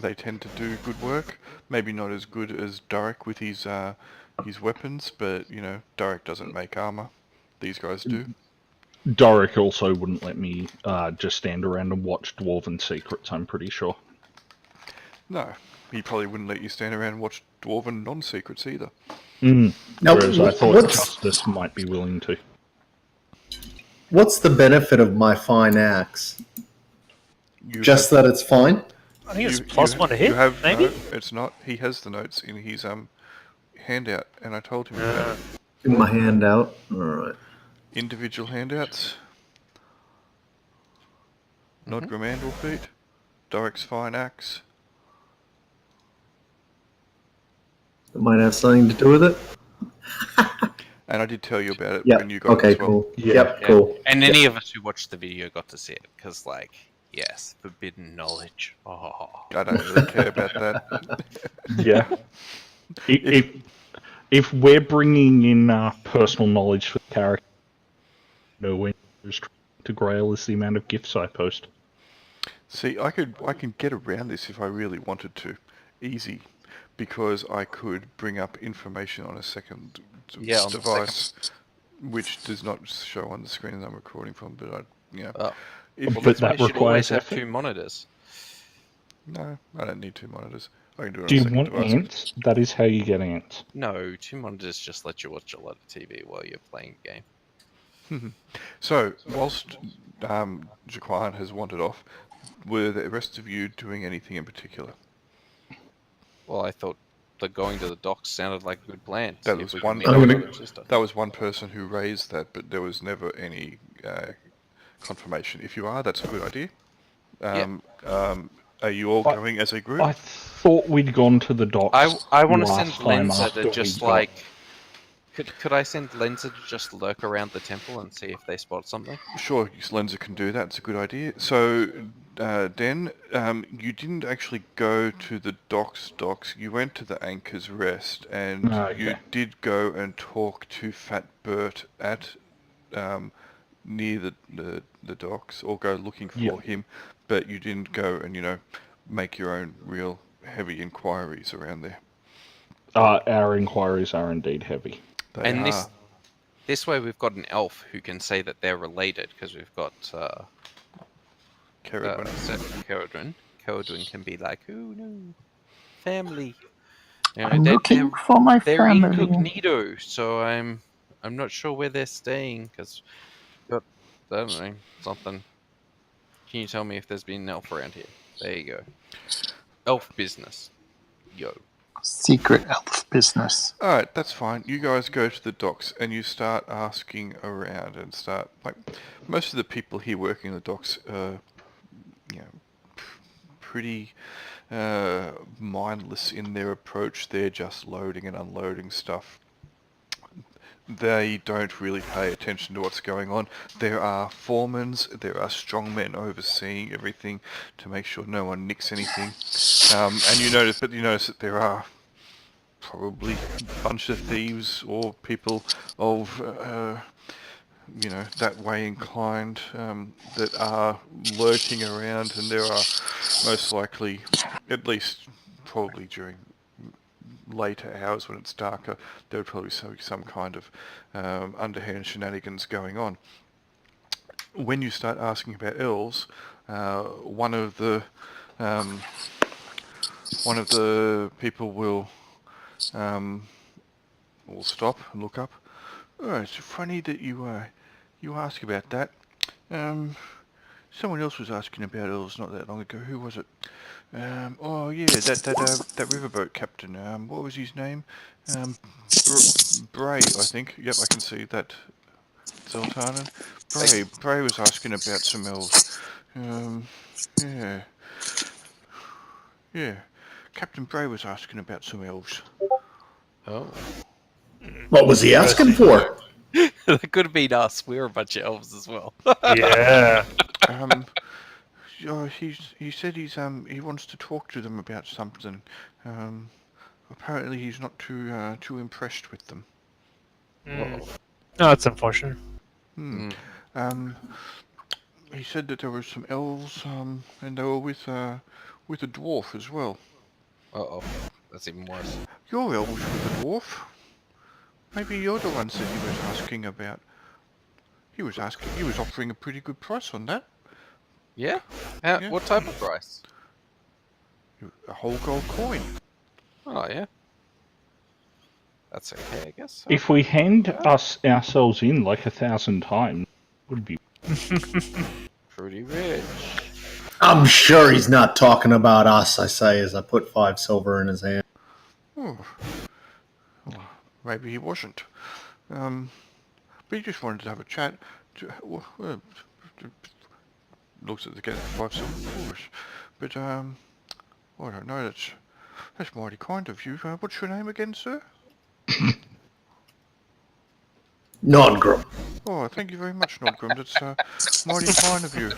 A: They tend to do good work. Maybe not as good as Durek with his weapons, but you know, Durek doesn't make armor. These guys do.
E: Doric also wouldn't let me just stand around and watch Dwarven Secrets, I'm pretty sure.
A: No, he probably wouldn't let you stand around and watch Dwarven non-secrets either.
E: Mm.
C: Now,
E: Whereas I thought
C: what's
E: Justice might be willing to.
C: what's the benefit of my fine axe?
A: You
C: Just that it's fine.
B: I think it's
A: you
B: +1 to hit,
A: you have,
B: maybe?
A: No, it's not. He has the notes in his handout, and I told him about it.
C: In my handout. All right.
A: Individual handouts. Nod Grimandel feat. Dorek's fine axe.
C: It might have something to do with it.
A: And I did tell you about it
C: Yep.
A: when you got
C: Okay.
A: it as well.
C: Cool.
E: Yeah.
C: Yep.
F: Yeah.
C: Cool.
F: And any of us who watched the video got to see it, because, like, yes, forbidden knowledge. Oh.
A: I don't really care about that.
E: Yeah. If we're bringing in personal knowledge for the character, nowhere near as to Grail is the amount of gifts I post.
A: See, I can get around this if I really wanted to. Easy. Because I could bring up information on a second
F: Yeah, on the
A: device, which does not show on the screen that I'm recording from, but
F: Oh.
A: if
F: Well,
E: But
F: that's why
E: that
F: you should always
E: requires
F: have
E: effort.
F: 2 monitors.
A: no, I don't need 2 monitors. I can do it on
E: Do
A: a
E: you
A: second
E: want
A: device.
E: ants? That is how you get ants.
F: No, 2 monitors just let you watch a lot of TV while you're playing a game.
A: So, whilst Jaquan has wandered off, were the rest of you doing anything in particular?
F: Well, I thought the going to the docks sounded like a good plan.
A: That
F: See if
A: was
F: we can
A: one.
F: meet
A: That
F: our
A: was,
F: brother and sister.
A: that was one person who raised that, but there was never any confirmation. If you are, that's a good idea. Are you all going as a group?
E: I thought we'd gone to the docks.
F: I want to send
E: last time
F: Lenza
E: after
F: to
E: we
F: just
E: got-
F: like. Could I send Lenza to just lurk around the temple and see if they spot something?
A: Sure, Lenza can do that. It's a good idea. So, Den, you didn't actually go to the docks. You went to the Anchor's Rest, and
E: Okay.
A: you did go and talk to Fat Bert at near the docks, or go looking for
E: Yep.
A: him, but you didn't go and make your own real heavy inquiries around there.
E: Our inquiries are indeed heavy.
A: They
F: And
A: are.
F: this way we've got an elf who can say that they're related because we've got
A: Caradwen.
F: Caradwen. Caradwen can be like, oh no, family. You know,
D: I'm
F: they're-
D: looking
F: they're-
D: for my
F: They're
D: family.
F: incognito, so I'm not sure where they're staying because got I don't know something. Can you tell me if there's been an elf around here? There you go. Elf business. Yo.
D: Secret elf business.
A: Alright, that's fine. You guys go to the docks and you start asking around and start, like, most of the people here working the docks are, you know, pretty mindless in their approach. They're just loading and unloading stuff. They don't really pay attention to what's going on. There are foremans, there are strongmen overseeing everything to make sure no one nicks anything. And you notice that there are probably a bunch of thieves or people of, that way inclined that are lurking around, and there are most likely, at least probably during later hours when it's darker, there would probably be some kind of underhand shenanigans going on. When you start asking about elves, one of the people will stop and look up. Oh, it's funny that you ask about that. Someone else was asking about elves not that long ago. Who was it? Oh yeah, that riverboat captain. What was his name? Bray, I think. Yep, I can see that. Zeltarnin. Bray was asking about some elves. Yeah, yeah. Captain Bray was asking about some elves.
F: Oh.
C: What was he asking for?
F: That could have been us. We're a bunch of elves as well.
B: Yeah.
A: He said he wants to talk to them about something. Apparently he's not too impressed with them.
B: No, that's unfortunate.
A: He said that there were some elves, and they were with a dwarf as well.
F: Uh-oh. That's even worse.
A: Your elves with a dwarf? Maybe you're the ones that he was asking about. He was offering a pretty good price on that.
F: Yeah?
A: Yeah.
F: What type of price?
A: A whole gold coin.
F: Oh, yeah. That's okay, I guess.
E: If we hand ourselves in like 1,000 times, would be.
F: Pretty rich.
C: I'm sure he's not talking about us, I say, as I put 5 silver in his hand.
A: Oh. Well, maybe he wasn't. But he just wanted to have a chat. Looks at the get 5 silver course. But I don't know. That's mighty kind of you. What's your name again, sir?
C: Nodgrim.
A: Oh, thank you very much, Nodgrim. That's mighty kind of you.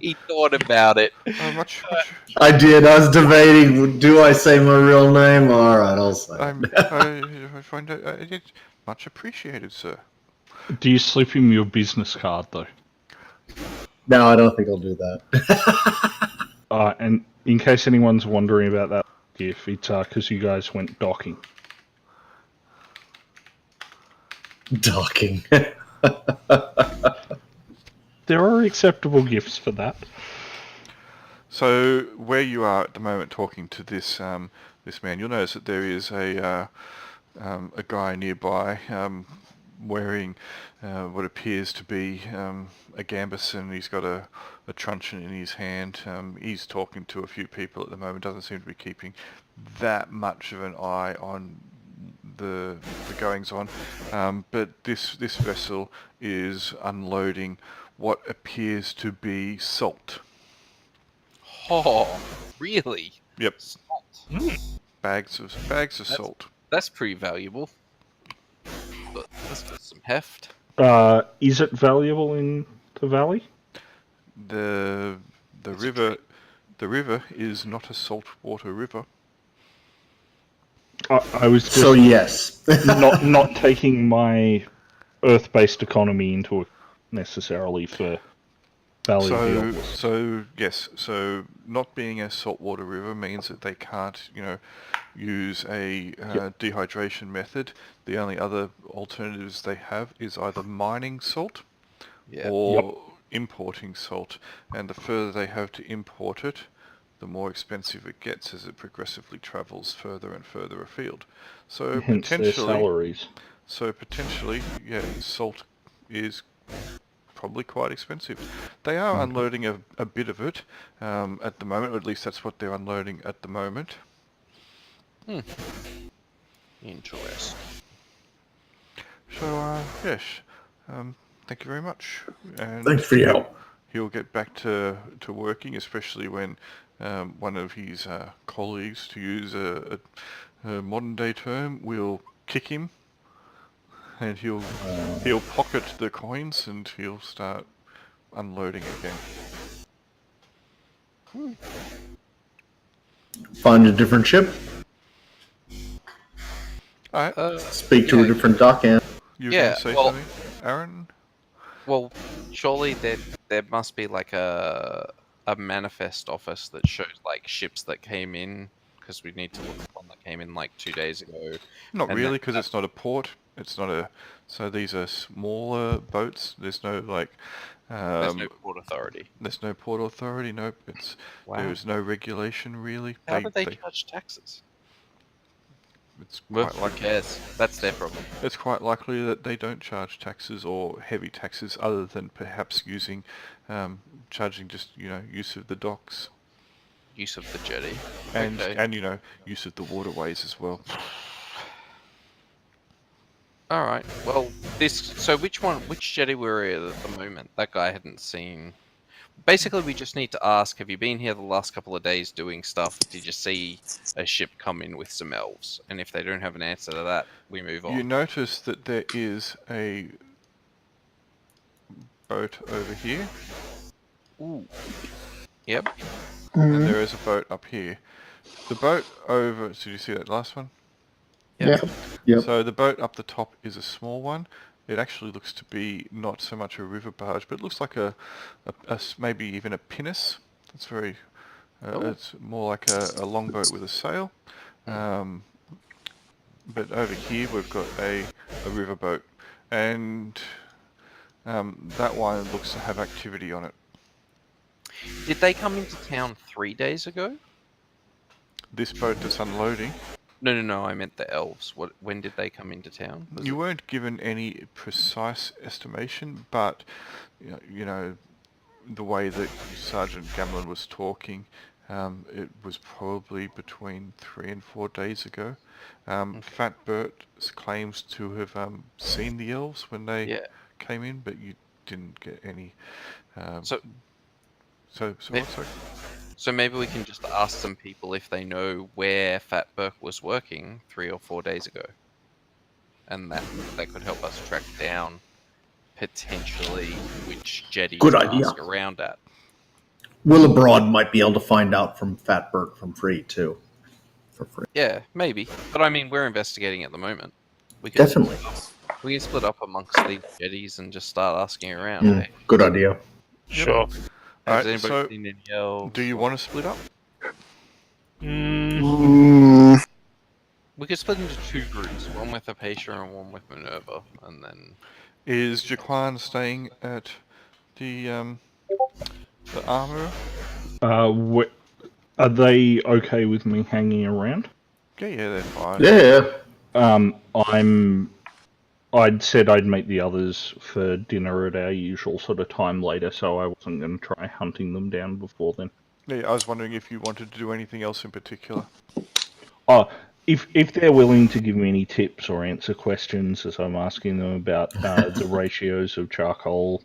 F: He thought about it.
A: Much.
C: I did. I was debating, do I say my real name? All right, I'll say it.
A: I find it's much appreciated, sir.
E: Do you slip him your business card though?
C: No, I don't think I'll do that.
E: And in case anyone's wondering about that gift, it's because you guys went docking.
C: Docking.
E: There are acceptable gifts for that.
A: So where you are at the moment, talking to this this man, you'll notice that there is a guy nearby wearing what appears to be a gambeson. He's got a truncheon in his hand. He's talking to a few people at the moment. Doesn't seem to be keeping that much of an eye on the goings on. But this vessel is unloading what appears to be salt.
F: Oh, really?
A: Yep.
F: Salt.
A: Bags of salt.
F: That's pretty valuable. But that's got some heft.
E: Is it valuable in the valley?
A: The river is not a saltwater river.
E: I was just
C: So yes.
E: not taking my Earth-based economy into it necessarily for valley deals.
A: So yes. So not being a saltwater river means that they can't, use a dehydration method. The only other alternatives they have is either mining salt or importing salt. And the further they have to import it, the more expensive it gets as it progressively travels further and further afield. So
E: Hence their salaries.
A: potentially, yeah, salt is probably quite expensive. They are unloading a bit of it at the moment, or at least that's what they're unloading at the moment.
F: Interesting.
A: So, yes, thank you very much. And
C: Thanks for your help.
A: he'll get back to working, especially when one of his colleagues, to use a modern day term, will kick him, and he'll pocket the coins and he'll start unloading again.
C: Find a different ship.
A: All right,
C: Speak to a different dockhand.
A: you were
F: yeah,
A: going to say
F: well-
A: something, Aaron?
F: Well, surely there must be like a manifest office that shows like ships that came in, because we need to look at one that came in like 2 days ago.
A: Not
F: And
A: really,
F: that-
A: because it's not a port. It's not a. So these are smaller boats. There's no like.
F: There's no port authority.
A: There's no port authority. Nope. It's
F: Wow.
A: There's no regulation really.
F: How do they charge taxes?
A: It's
F: Well,
A: quite
F: who
A: like
F: cares? That's their problem.
A: It's quite likely that they don't charge taxes or heavy taxes, other than perhaps charging just use of the docks
F: Use of the jetty.
A: and
F: Okay.
A: use of the waterways as well.
F: All right. Well, So which jetty we're at the moment? That guy hadn't seen. Basically, we just need to ask: have you been here the last couple of days doing stuff? Did you see a ship come in with some elves? And if they don't have an answer to that, we move on.
A: You notice that there is a boat over here,
F: Ooh. Yep.
A: and there is a boat up here. The boat over. Did you see that last one?
C: Yep. Yep.
A: So the boat up the top is a small one. It actually looks to be not so much a river barge, but it looks like maybe even a pinnace. It's very. It's more like a longboat with a sail. But over here we've got a riverboat, and that one looks to have activity on it.
F: Did they come into town 3 days ago?
A: This boat that's unloading.
F: No. I meant the elves. When did they come into town?
A: You weren't given any precise estimation, but the way that Sergeant Gamlin was talking, it was probably between 3 and 4 days ago. Fat Bert claims to have seen the elves when they came in, but you didn't get any. So what? Sorry?
F: So maybe we can just ask some people if they know where Fat Burke was working 3 or 4 days ago, and that could help us track down potentially which jetty
C: Good
F: to
C: idea.
F: ask around at.
C: Will Abroad might be able to find out from Fat Bert from free too. For free.
F: Yeah, maybe. But I mean, we're investigating at the moment. We can
C: Definitely.
F: We can split up amongst these jetties and just start asking around. Hey,
C: Good idea.
B: Sure.
F: has
A: Alright,
F: anybody
A: so
F: seen any elves?
A: do you want to split up?
F: We could split into 2 groups, one with Apatia and one with Minerva, and then...
A: Is Jaquan staying at the armor?
E: Are they okay with me hanging around?
A: Yeah, they're fine.
C: Yeah.
E: I'd said I'd meet the others for dinner at our usual sort of time later, so I wasn't going to try hunting them down before then.
A: Yeah, I was wondering if you wanted to do anything else in particular.
E: Oh, if they're willing to give me any tips or answer questions as I'm asking them about the ratios of charcoal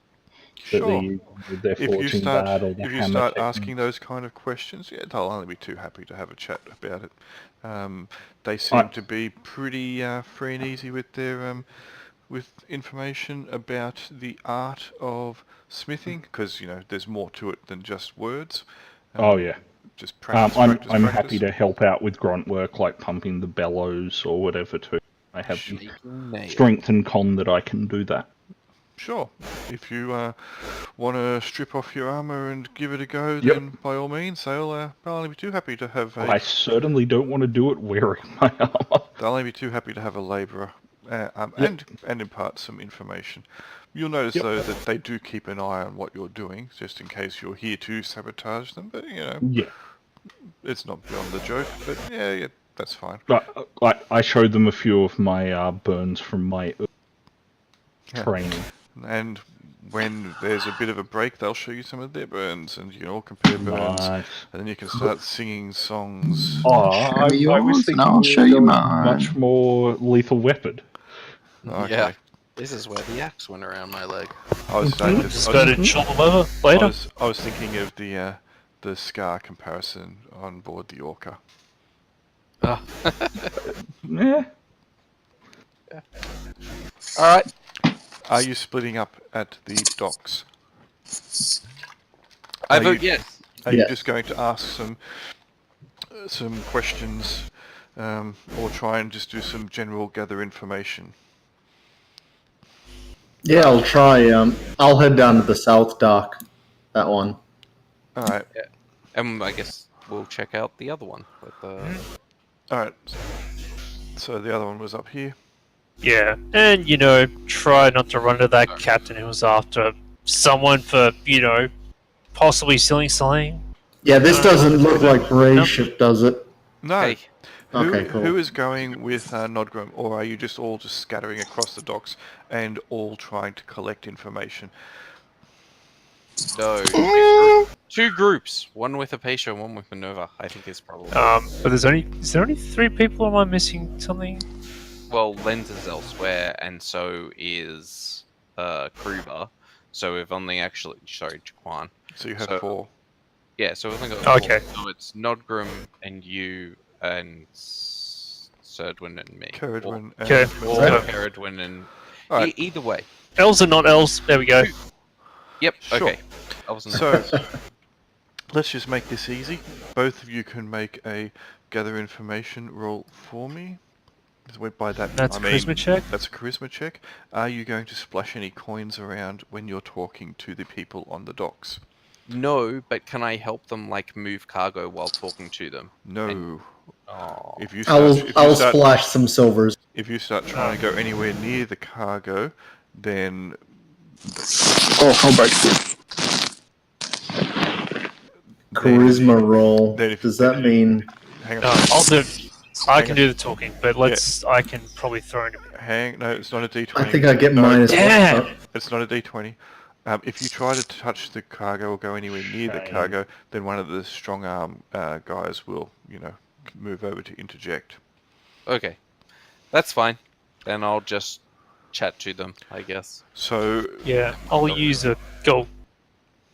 E: that they use with their forging bad or the
A: if you
E: hammer
A: start
E: technique.
A: asking those kind of questions, yeah, they'll only be too happy to have a chat about it. They seem to be pretty free and easy with their with information about the art of smithing, because there's more to it than just words.
E: Oh yeah.
A: Just practice.
E: I'm happy to help out with grunt work like pumping the bellows or whatever too. I have the strength and con that I can do that.
A: Sure. If you want to strip off your armor and give it a go, then by all means, they'll only be too happy to have
E: I certainly don't want to do it wearing my armor.
A: They'll only be too happy to have a labourer and impart some information. You'll notice though that they do keep an eye on what you're doing, just in case you're here to sabotage them. But It's not beyond the joke, but yeah, that's fine.
E: I showed them a few of my burns from my
A: Yeah.
E: training.
A: And when there's a bit of a break, they'll show you some of their burns, and you can all compare burns,
E: Nice.
A: and then you can start singing songs.
E: Oh,
D: Show me
E: I was
D: yours
E: thinking
D: and I'll
E: we
D: show
E: were
D: you
E: going
D: mine.
E: much more lethal weapon.
A: Okay.
F: Yeah. This is where the axe went around my leg.
A: I was
B: Just go to chill them over later.
A: I was thinking of the scar comparison on board the Orca.
F: Ah.
E: Yeah.
F: Alright.
A: Are you splitting up at the docks?
F: I
A: Are
F: vote
A: you-
F: yes.
A: Are you
C: Yeah.
A: just going to ask some questions, or try and just do some general gather information?
C: Yeah, I'll try. I'll head down to the south dock. That one.
A: All right,
F: I guess we'll check out the other one. With
A: all right. So the other one was up here.
B: Yeah, and try not to run to that captain who was after someone for possibly stealing something.
C: Yeah, this doesn't look like Bray's
B: Nope.
C: ship, does it?
A: No.
F: Hey,
C: Okay, cool.
A: Who is going with Nodgrim, or are you just all just scattering across the docks and all trying to collect information?
F: no. Two groups. One with Apatia and one with Minerva, I think is probably.
B: But is there only 3 people? Or am I missing something?
F: Well, Lens is elsewhere, and so is Kruber. So we've only actually... Sorry, Jaquan.
A: So you have
F: So-
A: 4.
F: Yeah, so we've only got
B: Okay.
F: 4. So it's Nodgrim and you and Serdwin and me.
A: Caradwin and
B: Okay.
F: Or
A: Melissa.
F: Caradwin and...
A: All right.
F: Either way.
B: Elves are not elves. There we go.
F: Yep,
A: Sure.
F: okay. I wasn't...
A: So let's just make this easy. Both of you can make a gather information roll for me. By that,
B: That's
A: I
B: a
A: mean,
B: charisma check?
A: That's a charisma check. Are you going to splash any coins around when you're talking to the people on the docks?
F: No, but can I help them, like, move cargo while talking to them?
A: No.
F: Oh.
A: If you
C: I'll
A: start,
C: I'll splash some silvers.
A: if you start trying to go anywhere near the cargo, then
D: Oh, I'll break through.
C: Charisma roll.
A: Then if-
C: Does that mean?
A: hang on.
B: No, I'll do. I
A: Hang
B: can
A: on.
B: do the talking, but I can probably throw in.
A: No, it's not a D20.
C: I think I get
A: No,
C: minus.
B: Damn!
C: one.
A: It's not a D20. If you try to touch the cargo or go anywhere near the
E: Shame.
A: cargo, then one of the strong arm guys will, move over to interject.
F: Okay. That's fine. Then I'll just chat to them, I guess.
A: So
B: Yeah, I'll use a gold.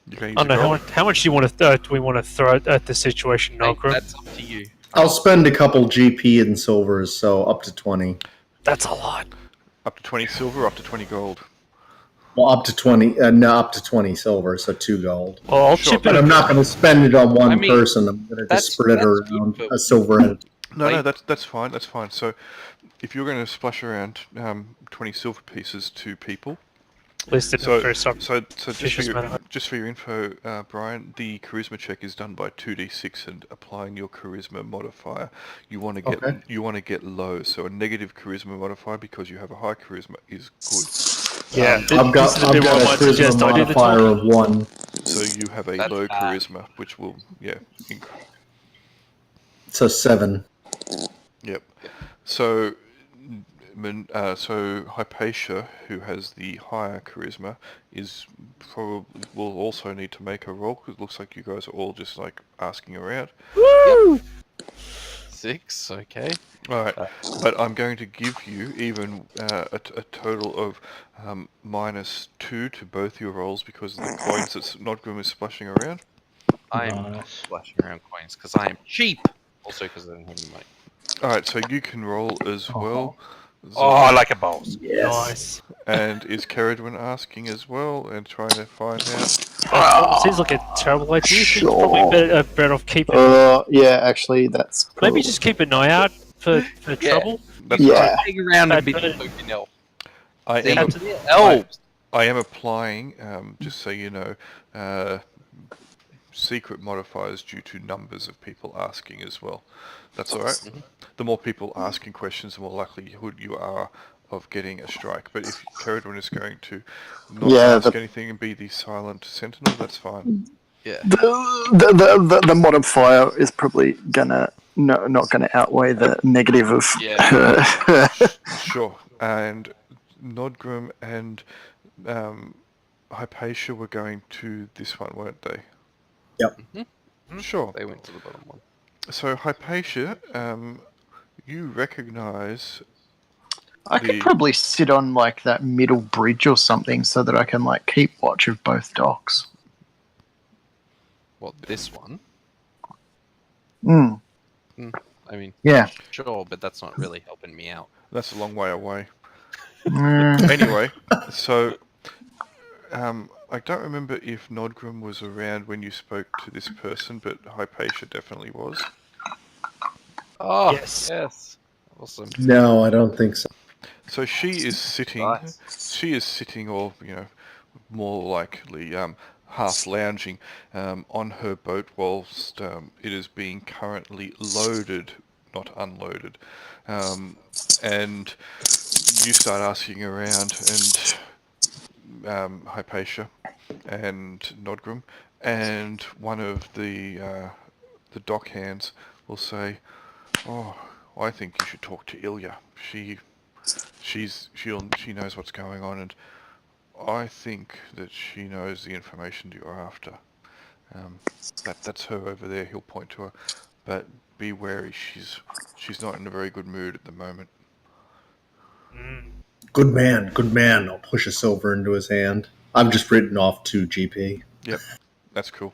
A: you can use
B: I don't know
A: a
B: how
A: gold.
B: much do you want to do we want to throw at the situation,
F: Hey,
B: Nogrim?
F: that's up to you.
C: I'll spend a couple GP in silvers, so up to 20.
B: That's a lot.
A: Up to 20 silver, up to 20 gold.
C: Well, up to 20. No, up to 20 silver, so 2 gold.
B: Well, I'll
A: Sure,
B: chip
C: But
B: in.
C: I'm not going to spend it on one
F: I mean,
C: person. I'm going to
F: that's-
C: just spread it
F: that's good,
C: around
F: but-
C: a silver at a time.
A: No,
F: Like-
A: that's fine. That's fine. So if you're going to splash around 20 silver pieces to people,
B: listed
A: so
B: for some.
A: so just for
B: vicious
A: your,
B: manner.
A: just for your info, Brian, the charisma check is done by 2d6 and applying your charisma modifier. You want to get
C: Okay.
A: low, so a negative charisma modifier because you have a high charisma is good.
B: Yeah,
C: I've got
B: this is a bit where I
C: a
B: might suggest
C: charisma
B: I do the
C: modifier
B: talking.
C: of 1.
A: So you have a
F: That's
A: low
F: bad.
A: charisma, which will
C: So 7.
A: Yep. So, so Hypatia, who has the higher charisma, will also need to make a roll because it looks like you guys are all just like asking around.
F: 6, okay.
A: All right, but I'm going to give you even a total of -2 to both your rolls because of the coins that Nodgrim is splashing around.
F: I'm
E: Nice.
F: splashing around coins because I am cheap. Also because I don't have any money.
A: All right, so you can roll as well.
F: Oh, I like a balls.
C: Yes.
B: Nice.
A: And is Caradwin asking as well and trying to find out?
B: Seems like a terrible idea.
D: Sure.
B: It's probably better off keeping.
D: Yeah, actually, that's
B: Maybe
D: cool.
B: just keep an eye out for
F: Yeah.
B: trouble.
A: That's
D: Yeah.
A: right.
F: Hang around and be
B: Bad
F: the token elf.
A: I
F: See,
A: am.
F: elves.
A: I am applying, just so you know, secret modifiers due to numbers of people asking as well. That's all right. The more people asking questions, the more likelihood you are of getting a strike. But if Caradwin is going to not
D: Yeah,
A: ask
D: the-
A: anything and be the silent sentinel, that's fine.
F: Yeah.
D: The modifier is probably gonna not gonna outweigh the negative of her.
A: Sure. And Nodgrim and Hypatia were going to this one, weren't they?
C: Yep.
A: Sure.
F: They went to the bottom one.
A: So Hypatia, you recognise
D: I could probably sit on like that middle bridge or something so that I can like keep watch of both docks.
F: What, this one?
D: Mm.
F: I mean,
D: Yeah.
F: sure, but that's not really helping me out.
A: that's a long way away.
D: Mm.
A: Anyway, so I don't remember if Nodgrim was around when you spoke to this person, but Hypatia definitely was.
F: Oh,
B: Yes.
F: yes. Awesome.
C: No, I don't think so.
A: So she is sitting.
F: Nice.
A: She is sitting, or more likely half lounging on her boat whilst it is being currently loaded, not unloaded. And you start asking around, and Hypatia and Nodgrim, and one of the dock hands will say, "Oh, I think you should talk to Ilya. She knows what's going on, and I think that she knows the information that you're after. That's her over there." He'll point to her, but be wary. She's not in a very good mood at the moment.
C: Good man, good man. I'll push a silver into his hand. I've just written off 2 GP.
A: Yep, that's cool.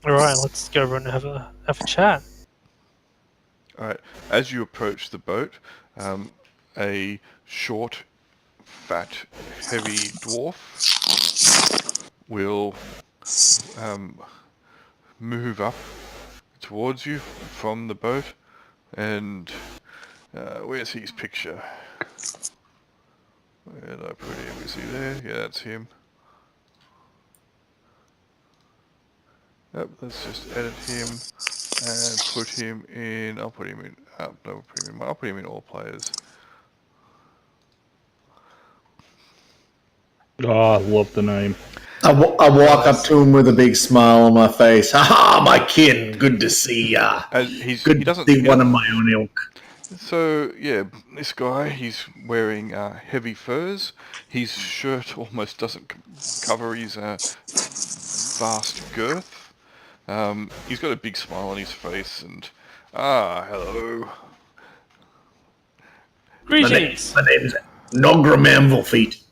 B: All right, let's go over and have a chat.
A: All right. As you approach the boat, a short, fat, heavy dwarf will move up towards you from the boat, and where's his picture? Where did I put him? Is he there? Yeah, that's him. Yep, let's just edit him and put him in. I'll put him in. I'll put him in all players.
E: Oh, I love the name.
C: I walk up to him with a big smile on my face. Ha ha, my kin. Good to see ya.
A: He doesn't
C: See one of my own ilk.
A: So yeah, this guy, he's wearing heavy furs. His shirt almost doesn't cover his vast girth. He's got a big smile on his face, and hello.
B: Greetings.
C: My name's Nodgrim Anvilfeet.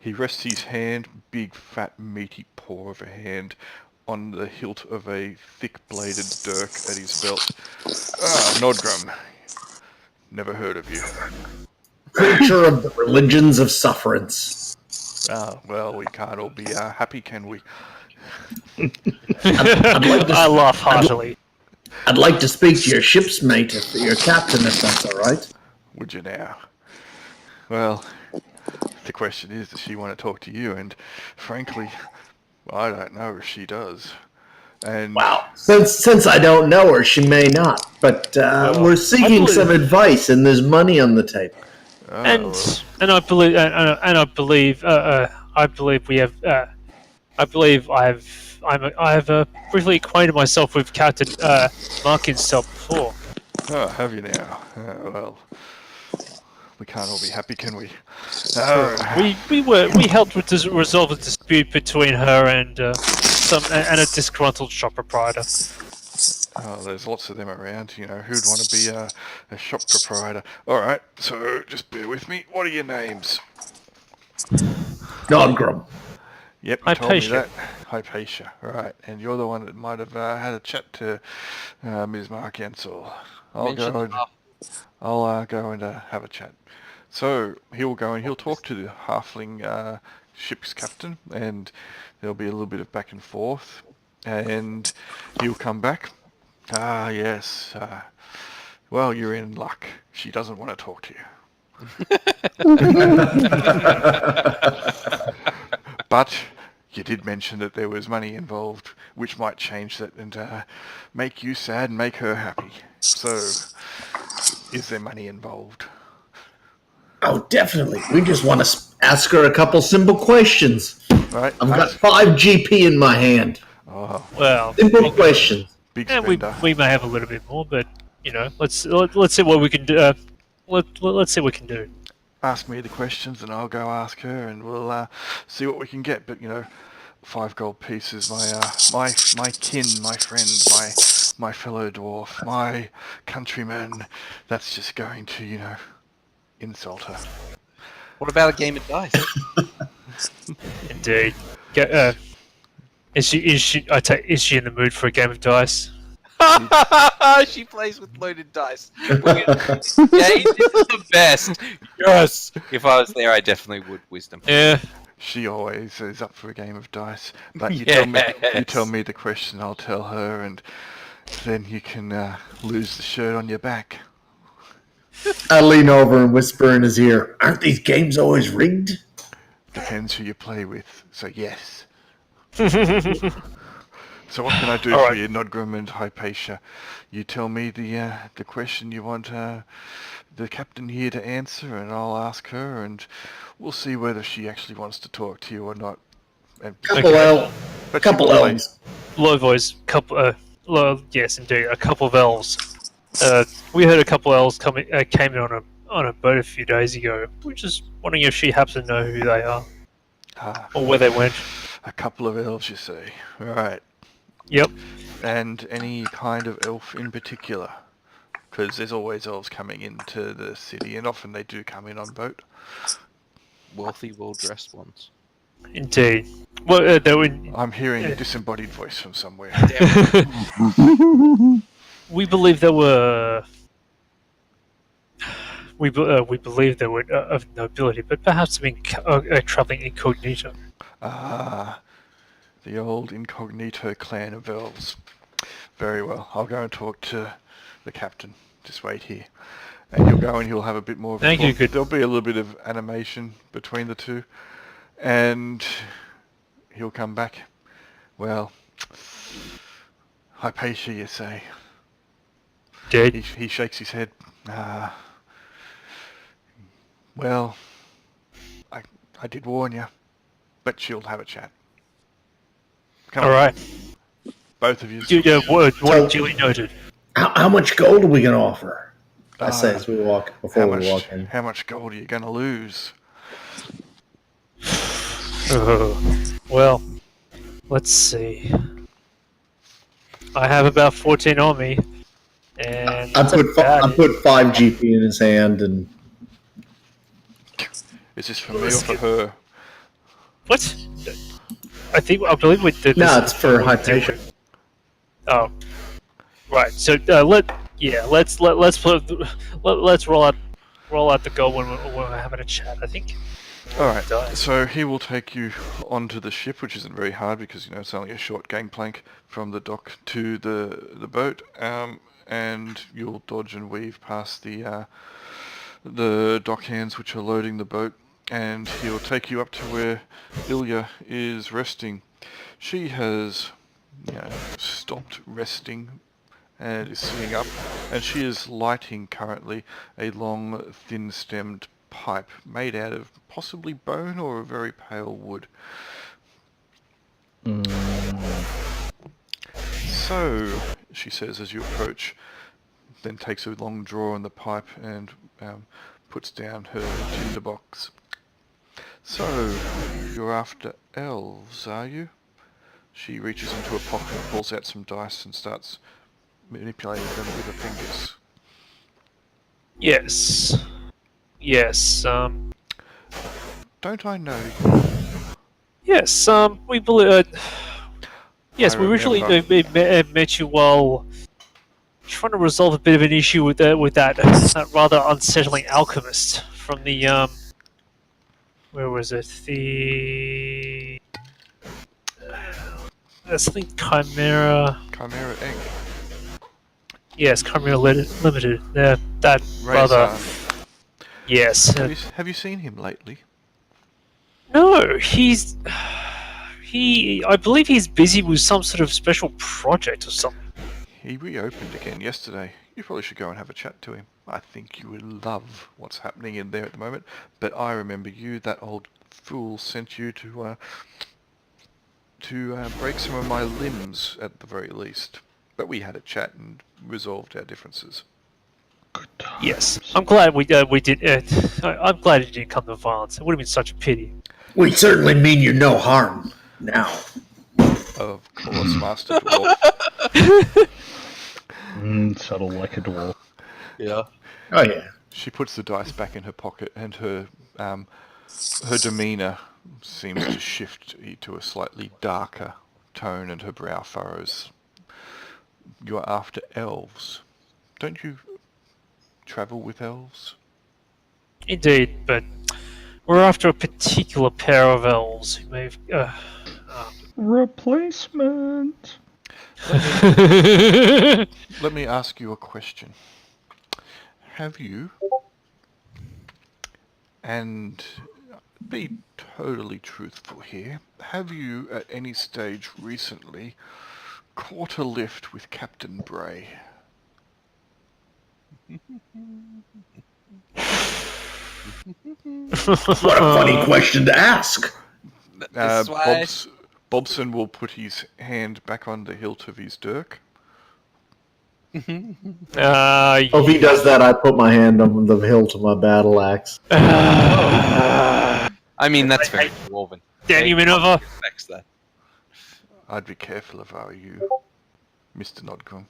A: He rests his hand, big fat meaty paw of a hand, on the hilt of a thick-bladed dirk at his belt. Nodgrim. Never heard of you.
C: Creature of the religions of sufferance.
A: Well, we can't all be happy, can we?
B: I laugh heartily.
C: I'd like to speak to your ship's mate, your captain, if that's all right.
A: Would you now? Well, the question is, does she want to talk to you? And frankly, I don't know if she does. And
C: Wow. Since I don't know her, she may not. But we're seeking some advice, and there's money on the table.
B: And I believe we have. I believe I have briefly acquainted myself with Captain Mark himself before.
A: Oh, have you now? Well, we can't all be happy, can we?
B: We helped resolve a dispute between her and a disgruntled shop proprietor.
A: Oh, there's lots of them around. Who'd want to be a shop proprietor? All right, so just bear with me. What are your names?
C: Nodgrim.
A: Yep, you told me
B: Hypatia.
A: that. Hypatia, right. And you're the one that might have had a chat to Ms. Mark Ansel. I'll go and have a chat. So he'll go and he'll talk to the halfling ship's captain, and there'll be a little bit of back and forth, and he'll come back. Yes. Well, you're in luck. She doesn't want to talk to you. But you did mention that there was money involved, which might change that and make you sad and make her happy. So, is there money involved?
C: Oh, definitely. We just want to Ask her a couple simple questions.
A: Right?
C: I've got 5 GP in my hand.
A: Oh,
B: Well,
C: Simple questions.
A: big
B: and
A: spender.
B: we may have a little bit more, but let's see what we can do. Let's see what we can do.
A: Ask me the questions and I'll go ask her and we'll see what we can get. But 5 gold pieces, my kin, my friend, my fellow dwarf, my countryman, that's just going to, insult her.
F: What about a game of dice?
B: Indeed. Is she in the mood for a game of dice?
F: She plays with loaded dice. Yeah, this is the best. Yes. If I was there, I definitely would wisdom.
B: Yeah.
A: She always is up for a game of dice. But you
F: Yes.
A: tell me the question, I'll tell her, and then you can lose the shirt on your back.
C: I lean over and whisper in his ear, "Aren't these games always rigged?"
A: Depends who you play with. So yes. So what can I do
B: All
A: for
B: right.
A: you, Nodgrim and Hypatia? You tell me the question you want the captain here to answer, and I'll ask her, and we'll see whether she actually wants to talk to you or not. And,
C: Couple
A: but she
C: couple
A: will play.
C: elves.
B: Low voice. Yes, indeed. A couple of elves. We heard a couple of elves came in on a boat a few days ago. We're just wondering if she happens to know who they are
A: Ah,
B: or where they went.
A: a couple of elves, you say. Right.
B: Yep.
A: And any kind of elf in particular? Because there's always elves coming into the city, and often they do come in on boat.
F: Wealthy, well-dressed ones.
B: Indeed. Well, they were.
A: I'm hearing a disembodied voice from somewhere.
B: We believe there were. We believe they were of nobility, but perhaps been traveling incognito.
A: Ah, the old incognito clan of elves. Very well. I'll go and talk to the captain. Just wait here. And you'll go and he'll have a bit more of a
B: Thank you,
A: talk.
B: good-
A: There'll be a little bit of animation between the two. And he'll come back. Well, Hypatia, you say.
B: Dead.
A: He shakes his head. Well, I did warn you. But she'll have a chat. Come
B: All
A: on,
B: right.
A: both of you.
B: What duly noted.
C: How much gold are we going to offer? I say as we walk before
A: How
C: we walk in.
A: much gold are you going to lose?
B: Well, let's see. I have about 14 on me, and
C: I
B: that's
C: put
B: about
C: I put 5 GP in his hand, and
A: Is this for me or for her?
B: What? I believe we did.
C: no,
B: this
C: it's for
B: before.
C: Hypatia.
B: Oh, right. So let's roll out the goal when we're having a chat. I think.
A: Alright,
B: Dice.
A: so he will take you onto the ship, which isn't very hard because, it's only a short gangplank from the dock to the boat, and you'll dodge and weave past the dockhands which are loading the boat, and he'll take you up to where Ilya is resting. She has, stopped resting and is sitting up, and she is lighting currently a long, thin-stemmed pipe made out of possibly bone or a very pale wood. So, she says as you approach, then takes a long draw on the pipe and puts down her tinderbox. So, you're after elves, are you? She reaches into a pocket, pulls out some dice and starts manipulating them with her fingers.
B: Yes. Yes.
A: Don't I know you?
B: Yes. We believe. Yes,
A: I
B: we originally
A: remember.
B: met you while trying to resolve a bit of an issue with that rather unsettling alchemist from the where was it? The that's the Chimera.
A: Chimera Egg.
B: Yes, Chimera Limited. That rather.
A: Razor.
B: Yes.
A: Have you seen him lately?
B: No, I believe he's busy with some sort of special project or something.
A: He reopened again yesterday. You probably should go and have a chat to him. I think you would love what's happening in there at the moment. But I remember you, that old fool, sent you to break some of my limbs at the very least. But we had a chat and resolved our differences.
E: Good times.
B: Yes, I'm glad we did. I'm glad it didn't come to violence. It would have been such a pity.
C: We certainly mean you no harm. Now,
A: Of course, Master Dwarf.
E: Subtle like a dwarf.
F: Yeah.
C: oh yeah,
A: She puts the dice back in her pocket, and her demeanour seems to shift to a slightly darker tone, and her brow furrows. You are after elves. Don't you travel with elves?
B: Indeed, but we're after a particular pair of elves who may have.
E: Replacement.
A: Let me ask you a question. Have you, and be totally truthful here, have you at any stage recently caught a lift with Captain Bray?
C: what a funny question to ask.
F: This is why.
A: Bobson will put his hand back on the hilt of his dirk.
C: If he does that, I put my hand on the hilt of my battle axe.
F: I mean, that's very dwarven.
B: Danny Minerva.
F: Expects that.
A: I'd be careful if I were you, Mr. Nodgrum,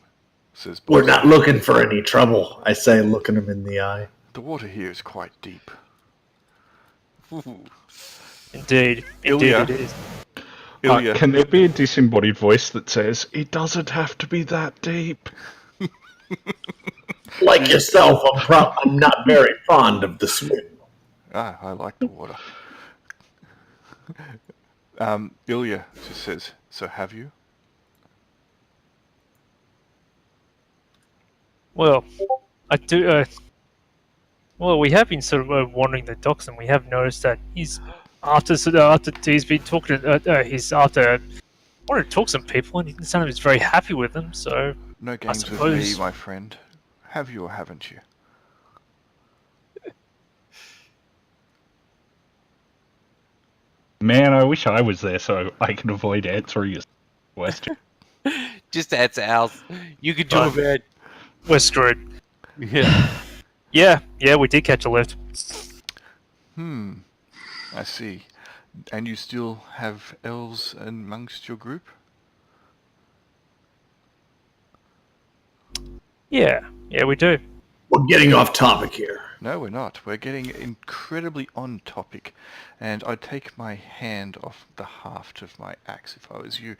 A: says Bobson.
C: We're not looking for any trouble, I say, looking him in the eye.
A: The water here is quite deep.
F: Ooh.
B: Indeed,
A: Ilya.
B: it is.
A: Ilya,
E: Can there be a disembodied voice that says, "It doesn't have to be that deep"?
C: Like yourself, I'm not very fond of the swim.
A: I like the water. Ilya just says, so have you?
B: Well, I do. Well, we have been sort of wandering the docks, and we have noticed that he's after he's been talking. He's after wanted to talk to some people, and he sounded like he's very happy with them. So
A: No games with
B: suppose-
A: me, my friend. Have you or haven't you?
E: Man, I wish I was there so I could avoid answering your question.
F: Just answer ours. You could do
B: Fine.
F: it, man.
B: we're screwed.
F: Yeah.
B: Yeah, we did catch a lift.
A: I see. And you still have elves amongst your group?
B: Yeah, we do.
C: We're getting off topic here.
A: No, we're not. We're getting incredibly on topic, and I'd take my hand off the haft of my axe if I was you,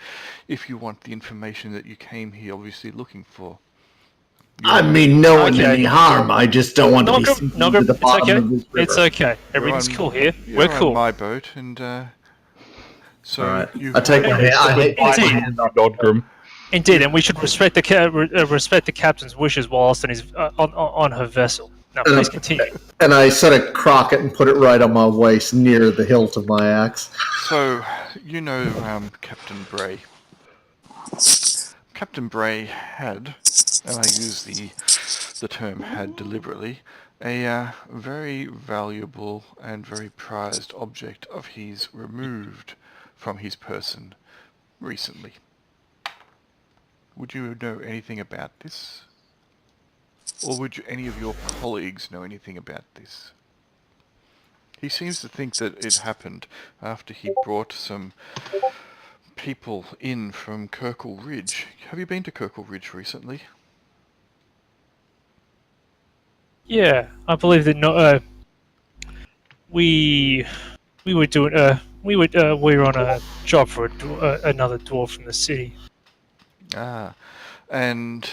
A: if you want the information that you came here obviously looking for.
C: I mean, no one
B: Okay.
C: any harm. I just don't want to be
B: Nogum,
C: sinking to the
B: it's
C: bottom
B: okay.
C: of this river.
B: It's okay. Everything's
A: You're on-
B: cool here.
A: You're
B: We're
A: on
B: cool.
A: my boat, and so
C: All right.
A: you.
C: I take my hand. I hate my
B: Indeed.
C: hand on
E: Dodgrum.
B: Indeed, and we should respect the captain's wishes whilst on his on her vessel. Now, please continue.
C: And I set a crocket and put it right on my waist near the hilt of my axe.
A: So you know Captain Bray. Captain Bray had, and I use the term had deliberately, a very valuable and very prized object of his removed from his person recently. Would you know anything about this? Or would any of your colleagues know anything about this? He seems to think that it happened after he brought some people in from Kirkle Ridge. Have you been to Kirkle Ridge recently?
B: Yeah, I believe that we were doing we were on a job for another dwarf from the city.
A: Ah, and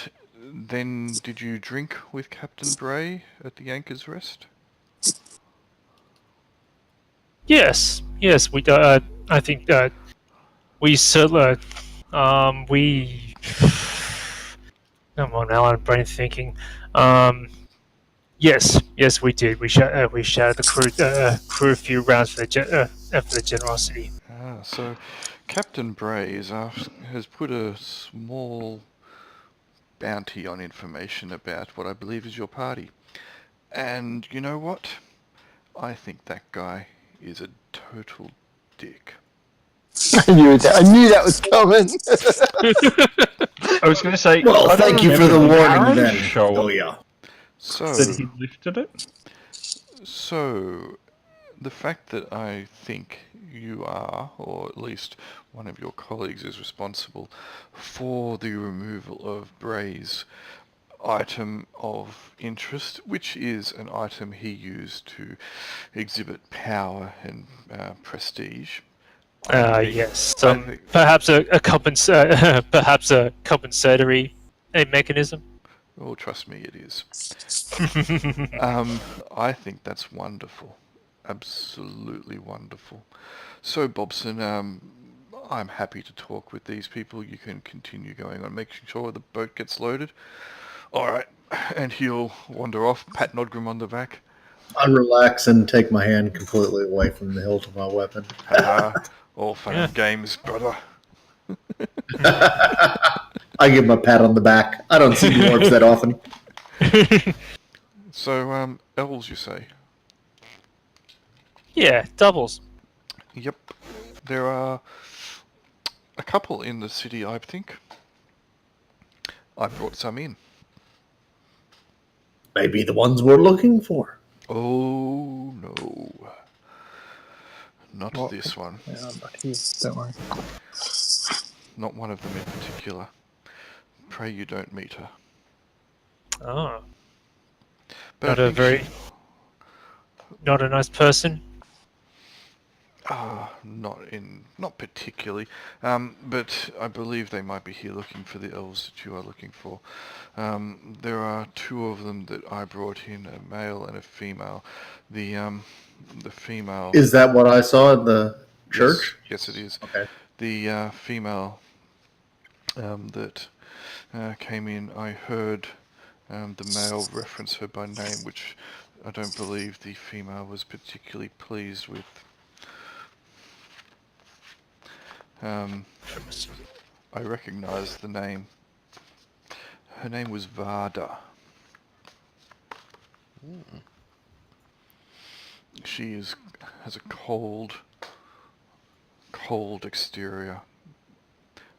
A: then did you drink with Captain Bray at the Anchor's Rest?
B: Yes, we. I think we certainly. We. Come on, now I'm brain thinking. Yes, we did. We shouted the crew a few rounds for the generosity.
A: Ah, so Captain Bray has put a small bounty on information about what I believe is your party. And you know what? I think that guy is a total dick.
D: I knew that was coming.
E: I was going to say.
C: Well,
E: I don't
C: thank you for the
E: remember, did
C: warning
E: Aaron
C: then.
E: show
C: Oh,
E: it
C: yeah.
E: that he lifted it?
A: So, the fact that I think you are, or at least one of your colleagues is responsible for the removal of Bray's item of interest, which is an item he used to exhibit power and prestige.
B: Yes.
A: I think,
B: Perhaps perhaps a compensatory mechanism.
A: oh, trust me, it is. I think that's wonderful. Absolutely wonderful. So, Bobson, I'm happy to talk with these people. You can continue going on, making sure the boat gets loaded. All right, and he'll wander off, pat Nodgrim on the back.
C: I relax and take my hand completely away from the hilt of my weapon.
A: Haha, all fun
B: Yeah.
A: and games, brother.
C: I give him a pat on the back. I don't see dwarves that often.
A: So, elves, you say?
B: Yeah, doubles.
A: Yep. There are a couple in the city, I think. I brought some in.
C: Maybe the ones we're looking for.
A: Oh, no. Not
D: Well,
A: this one.
D: Yeah, I'm not here. Don't worry.
A: Not one of them in particular. Pray you don't meet her.
B: Oh,
A: But
B: not
A: I
B: a
A: think
B: very, not a nice person.
A: not particularly. But I believe they might be here looking for the elves that you are looking for. There are two of them that I brought in, a male and a female. The female.
C: Is that what I saw in the church?
A: Yes, it is.
C: Okay.
A: The female that came in, I heard the male reference her by name, which I don't believe the female was particularly pleased with. I recognise the name. Her name was Varda. She has a cold exterior,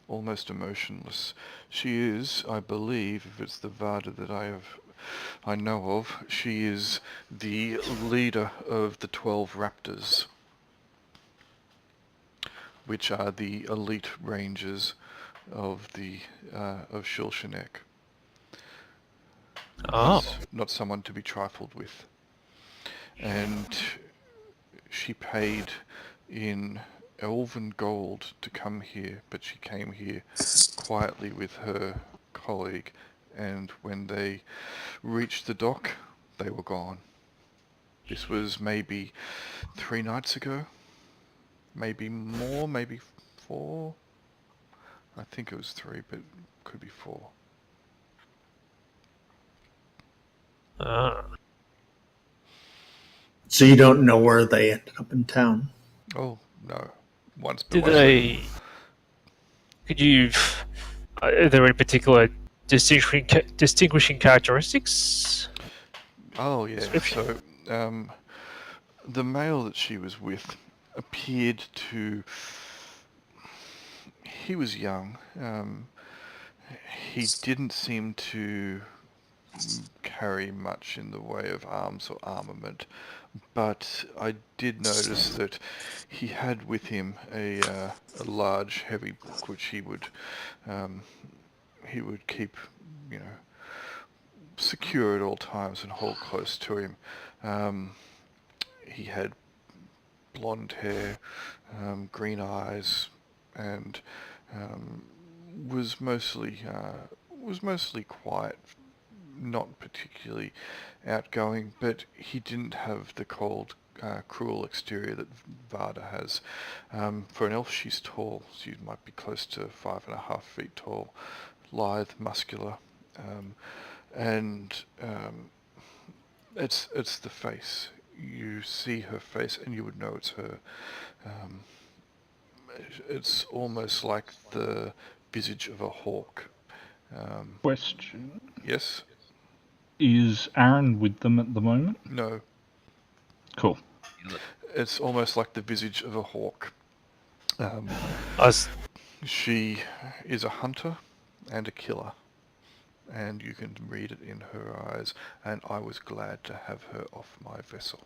A: almost emotionless. She is, I believe, if it's the Varda that I know of, she is the leader of the 12 Raptors, which are the elite rangers of Shulshanek.
B: Oh,
A: Not someone to be trifled with. And she paid in elven gold to come here, but she came here quietly with her colleague, and when they reached the dock, they were gone. This was maybe 3 nights ago. Maybe more, maybe 4. I think it was 3, but could be 4.
B: ah.
C: So you don't know where they ended up in town?
A: Oh, no. Once
B: Did
A: once
B: they? Could you? Are there any particular distinguishing characteristics?
A: Oh, yeah.
B: Description?
A: So, the male that she was with appeared to... He was young. He didn't seem to carry much in the way of arms or armament, but I did notice that he had with him a large, heavy book which he would keep, secure at all times and hold close to him. He had blonde hair, green eyes, and was mostly quiet, not particularly outgoing, but he didn't have the cold, cruel exterior that Varda has. For an elf, she's tall. She might be close to 5.5 feet tall, lithe, muscular, and it's the face. You see her face, and you would know it's her. It's almost like the visage of a hawk.
E: Question.
A: Yes.
E: Is Aaron with them at the moment?
A: No,
E: Cool.
A: it's almost like the visage of a hawk.
B: I was,
A: She is a hunter and a killer, and you can read it in her eyes, and I was glad to have her off my vessel.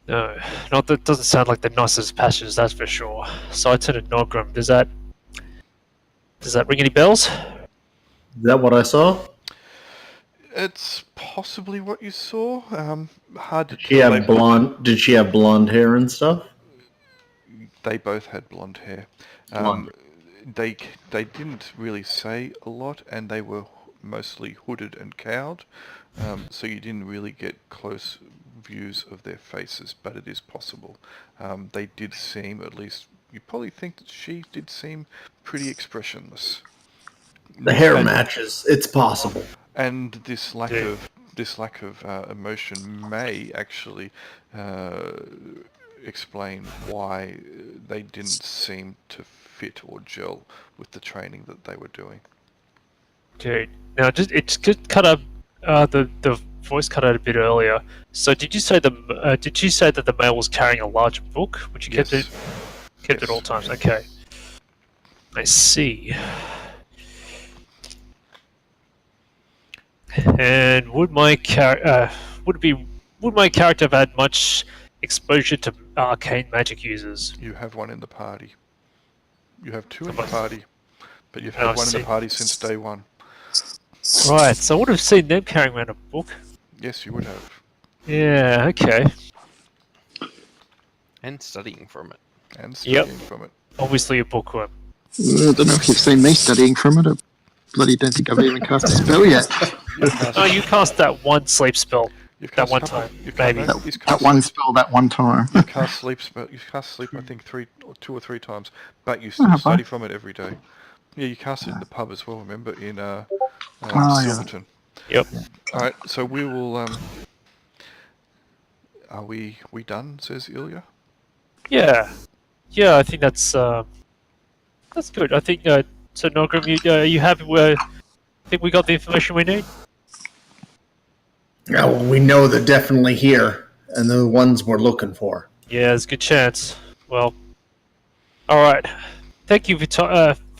B: no, not that doesn't sound like the nicest passage, that's for sure. So I turned to Nogrim. Does that ring any bells?
C: Is that what I saw?
A: It's possibly what you saw. Hard to
C: She
A: tell.
C: had blonde. Did she have blonde hair and stuff?
A: They both had blonde hair.
C: Blonde.
A: They didn't really say a lot, and they were mostly hooded and cowled, so you didn't really get close views of their faces, but it is possible. They did seem, at least you probably think that she did seem pretty expressionless.
C: The hair
A: And-
C: matches. It's possible.
A: And this lack
B: Yeah.
A: of emotion may actually explain why they didn't seem to fit or gel with the training that they were doing.
B: Dude, now it's cut up. The voice cut out a bit earlier. So did you say that the male was carrying a large book, which you kept
A: Yes.
B: it at all times? Okay, I see. And would my character have had much exposure to arcane magic users?
A: You have one in the party. You have two in
B: Come
A: the
B: on.
A: party, but you've
B: Oh,
A: had one in
B: see.
A: the party since day one.
B: Right, so I would have seen them carrying around a book.
A: Yes, you would have.
B: Yeah, okay.
F: And studying from it.
A: And
B: Yep.
A: studying from it.
B: Obviously a bookworm.
D: I don't know if you've seen me studying from it. I bloody don't think I've even cast a spell yet.
A: You've cast,
B: Oh, you cast that one sleep spell.
A: you've
B: that
A: cast
B: one
A: a couple-
B: time,
A: you've
B: maybe.
A: cast- you've
D: That
A: cast
D: one
A: sleep-
D: spell that one time.
A: You've cast sleep spell. You've cast sleep. I think two or three times, but you still
D: have
A: study
D: I?
A: from it every day. Yeah, you cast it in the pub as well. Remember in
D: yeah.
A: Silverton.
B: Yep.
A: All right, so we will. Are we done? Says Ilya.
B: Yeah. Yeah, I think that's good. I think so Nogrim, you happy with I think we got the information we need?
C: Yeah, well, we know they're definitely here, and they're the ones we're looking for.
B: Yeah, there's a good chance. Well, alright. Thank you for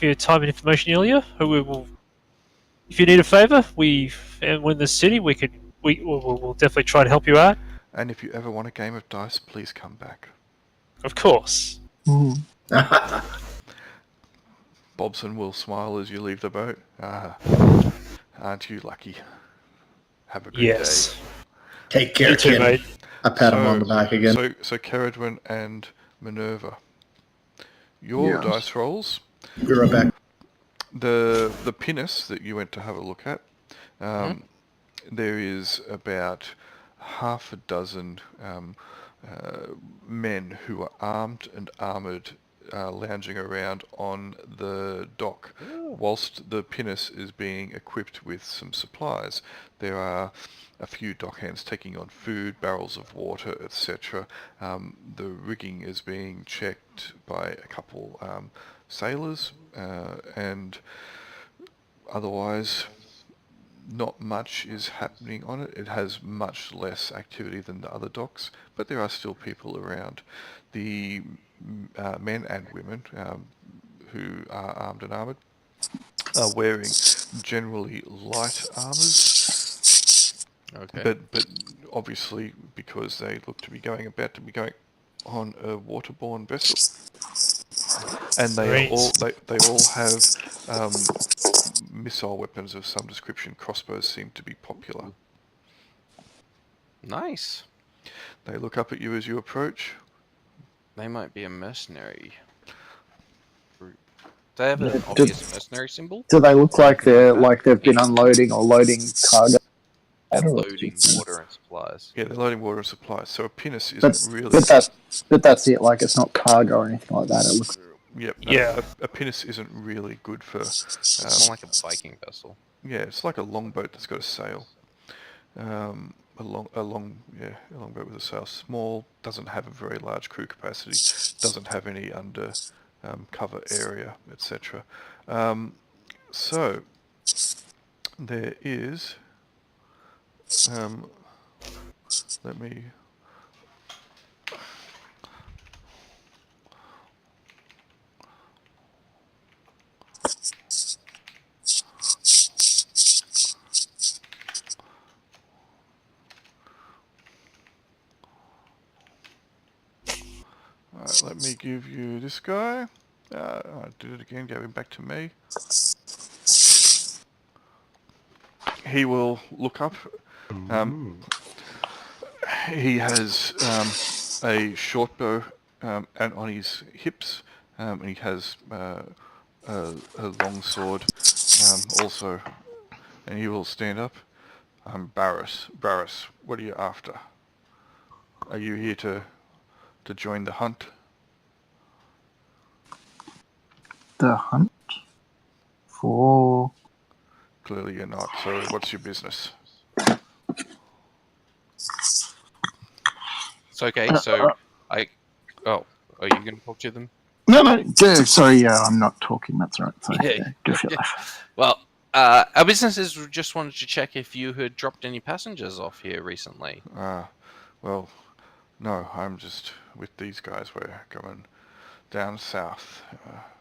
B: your time and information, Ilya. We will, if you need a favor, and we're in the city, we'll definitely try to help you out.
A: And if you ever want a game of dice, please come back.
B: Of course.
D: Mm.
A: Bobson will smile as you leave the boat. Ah, aren't you lucky? Have a good
B: Yes.
C: Take care,
B: You too,
C: kid.
B: mate.
C: I pat him on the back again.
A: So Caradwin and Minerva, your
D: Yes.
A: dice rolls.
C: Be right back.
A: The pinnace that you went to have a look at, there is about half a dozen men who are armed and armoured, lounging around on the dock, whilst the pinnace is being equipped with some supplies. There are a few dockhands taking on food, barrels of water, etc. The rigging is being checked by a couple sailors, and otherwise not much is happening on it. It has much less activity than the other docks, but there are still people around. The men and women who are armed and armoured are wearing generally light armours,
F: Okay.
A: but obviously because they look to be going on a waterborne vessel, and they all have missile weapons of some description. Crossbows seem to be popular.
F: Nice.
A: They look up at you as you approach.
F: They might be a mercenary group. Do they have an
D: Did-
F: obvious mercenary symbol?
D: Do they look like they've been unloading or loading cargo?
F: Loading water and supplies.
A: Yeah, they're loading water and supplies. So a pinnace isn't
D: But,
A: really.
D: but that's it. Like it's not cargo or anything like that. It looks.
A: Yep. No,
B: Yeah.
A: A pinnace isn't really good for.
F: It's more like a Viking vessel.
A: Yeah, it's like a longboat that's got a sail. A long boat with a sail. Small, doesn't have a very large crew capacity, doesn't have any under cover area, etc. So there is. Let me. Alright, let me give you this guy. I did it again, gave him back to me. He will look up. He has a short bow and on his hips, and he has a long sword also. And he will stand up. Barris, what are you after? Are you here to join the hunt?
D: The hunt for...
A: Clearly you're not, so what's your business?
F: It's okay. So Oh, are you going to talk to them?
D: No, sorry, I'm not talking, that's right. Sorry.
F: Yeah.
D: Go for your life.
F: Well, our businesses just wanted to check if you had dropped any passengers off here recently.
A: Well, no, I'm just with these guys. We're going down south.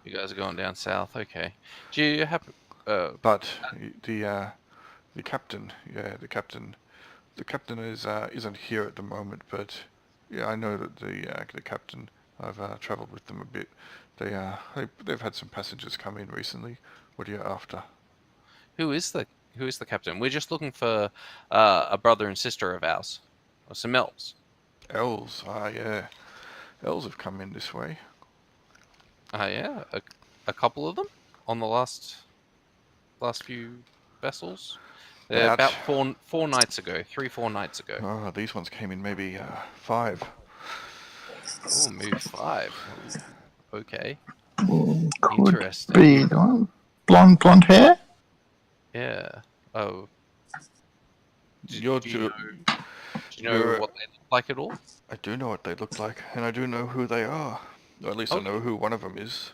F: You guys are going down south, okay. Do you have...
A: But the captain, the captain is isn't here at the moment. But yeah, I know that the captain. I've travelled with them a bit. They've had some passengers come in recently. What are you after?
F: Who is the captain? We're just looking for a brother and sister of ours, or some elves.
A: Elves, yeah. Elves have come in this way.
F: Yeah, a couple of them on the last few vessels. About 4 nights ago, 3-4 nights ago.
A: Oh, these ones came in maybe 5.
F: Oh, maybe 5. Okay.
D: Could
F: Interesting.
D: be blonde hair.
F: Yeah. Oh. Do you know what they look like at all?
A: I do know what they look like, and I do know who they are. Or at least I know who one of them is.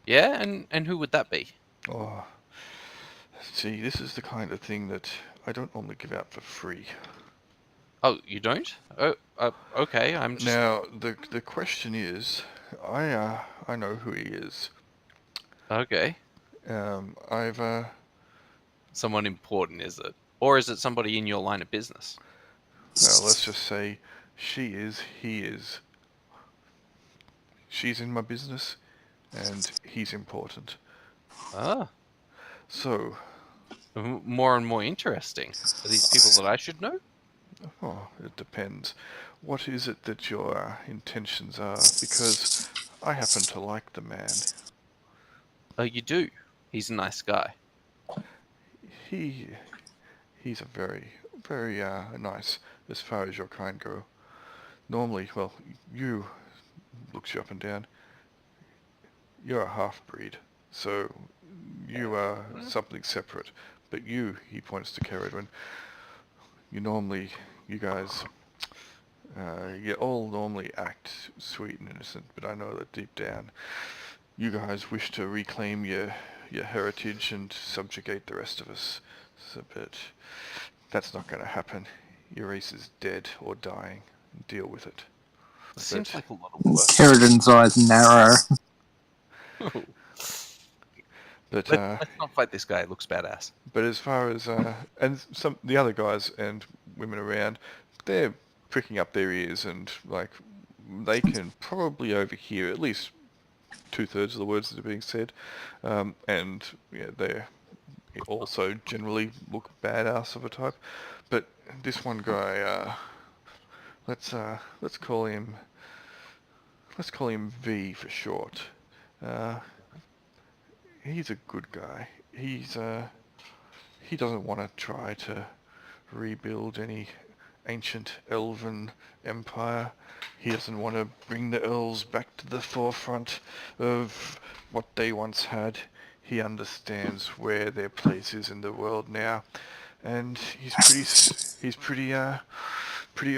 F: Yeah, and who would that be?
A: Oh, see, this is the kind of thing that I don't normally give out for free.
F: Oh, you don't? Oh, okay. I'm just...
A: Now the question is, I know who he is.
F: Okay.
A: I've
F: Someone important, is it? Or is it somebody in your line of business?
A: Well, let's just say he is. She's in my business, and he's important.
F: Ah.
A: So...
F: more and more interesting. Are these people that I should know?
A: Oh, it depends. What is it that your intentions are? Because I happen to like the man.
F: Oh, you do? He's a nice guy.
A: He's a very, very nice as far as your kind go. Normally, well, you looks you up and down. You're a half-breed, so you are something separate. But he points to Caradwin, you guys, you all normally act sweet and innocent, but I know that deep down, you guys wish to reclaim your heritage and subjugate the rest of us. But that's not going to happen. Your race is dead or dying. Deal with it.
F: Seems like a lot of work.
D: Caradwin's eyes narrow.
A: But
F: let's not fight this guy. It looks badass.
A: But as far as and the other guys and women around, they're pricking up their ears and like they can probably overhear at least 2/3 of the words that are being said, and yeah, they also generally look badass of a type. But this one guy, let's call him V for short. He's a good guy. He doesn't want to try to rebuild any ancient elven empire. He doesn't want to bring the elves back to the forefront of what they once had. He understands where their place is in the world now, and he's pretty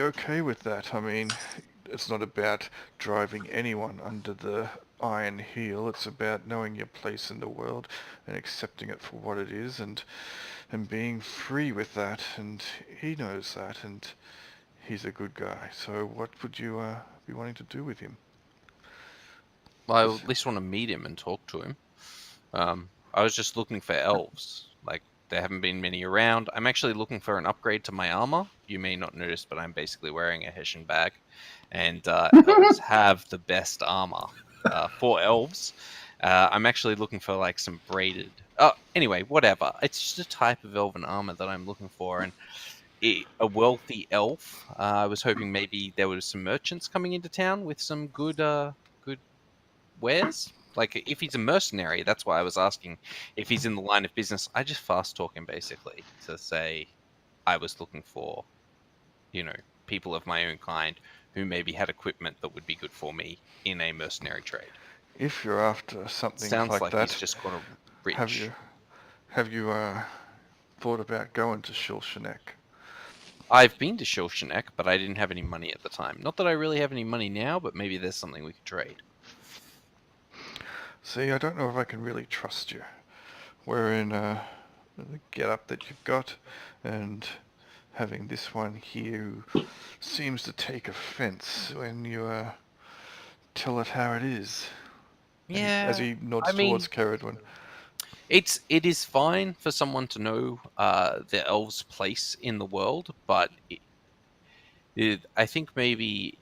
A: okay with that. I mean, it's not about driving anyone under the iron heel. It's about knowing your place in the world and accepting it for what it is, and being free with that. And he knows that, and he's a good guy. So what would you be wanting to do with him?
F: I at least want to meet him and talk to him. I was just looking for elves. Like, there haven't been many around. I'm actually looking for an upgrade to my armor. You may not notice, but I'm basically wearing a Hessian bag. And elves have the best armor for elves. I'm actually looking for, like, some braided... Oh, anyway, whatever. It's just a type of elven armor that I'm looking for. And a wealthy elf. I was hoping maybe there were some merchants coming into town with some good wares. Like, if he's a mercenary, that's why I was asking if he's in the line of business. I just fast talk him basically to say I was looking for, people of my own kind who maybe had equipment that would be good for me in a mercenary trade.
A: If you're after something
F: Sounds like
A: that,
F: he's just got a rich.
A: Have you thought about going to Shulshanek?
F: I've been to Shilshanek, but I didn't have any money at the time. Not that I really have any money now, but maybe there's something we could trade.
A: See, I don't know if I can really trust you. Wearing the get-up that you've got, and having this one here who seems to take offence when you tell it how it is.
F: Yeah.
A: As he nods towards Caradwin.
F: It is fine for someone to know the elves' place in the world, but I think maybe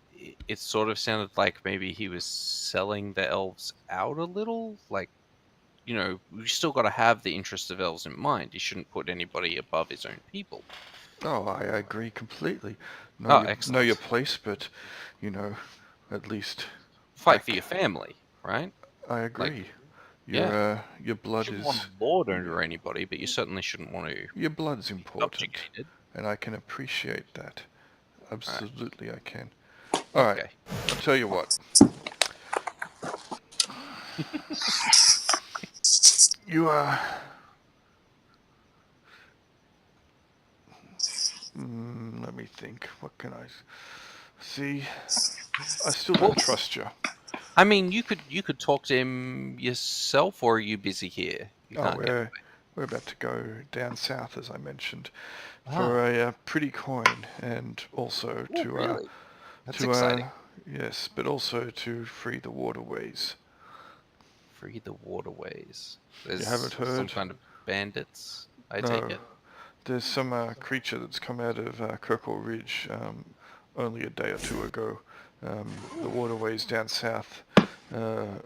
F: it sort of sounded like maybe he was selling the elves out a little. Like, we still got to have the interest of elves in mind. He shouldn't put anybody above his own people.
A: Oh, I agree completely.
F: Excellent.
A: Know your place, but, at least...
F: Fight for your family, right?
A: I agree.
F: Like,
A: your blood
F: you
A: is...
F: want to lord over anybody, but you certainly shouldn't want to...
A: Your blood's important,
F: subjugated.
A: And I can appreciate that. Absolutely, I can. All right, I'll tell you what. You let me think. What can I see? I still don't trust you.
F: I mean, you could talk to him yourself, or are you busy here?
A: We're about to go down south, as I mentioned, for a pretty coin, and also
F: really? That's exciting.
A: Yes, but also to free the waterways.
F: Free the waterways.
A: You haven't heard?
F: Some kind of bandits, I
A: No.
F: take it.
A: There's some creature that's come out of Kirkle Ridge only a day or two ago. The waterways down south are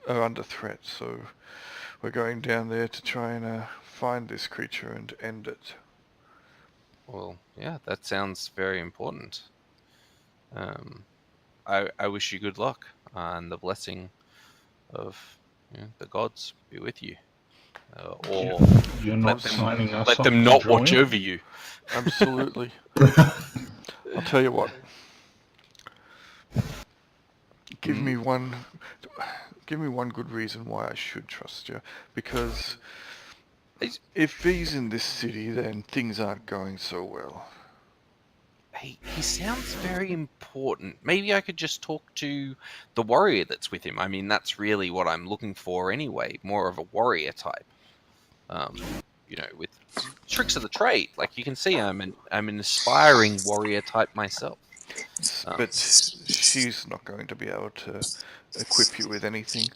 A: under threat, so we're going down there to try and find this creature and end it.
F: Well, yeah, that sounds very important. I wish you good luck, and the blessing of the gods be with you. Or
E: You're not signing us
F: let
E: up
F: them
E: to
F: not
E: join?
F: watch over you.
A: Absolutely. I'll tell you what. Give me one good reason why I should trust you. Because if he's in this city, then things aren't going so well.
F: He sounds very important. Maybe I could just talk to the warrior that's with him. I mean, that's really what I'm looking for anyway. More of a warrior type. With tricks of the trade. Like, you can see, I'm an aspiring warrior type myself.
A: But she's not going to be able to equip you with anything.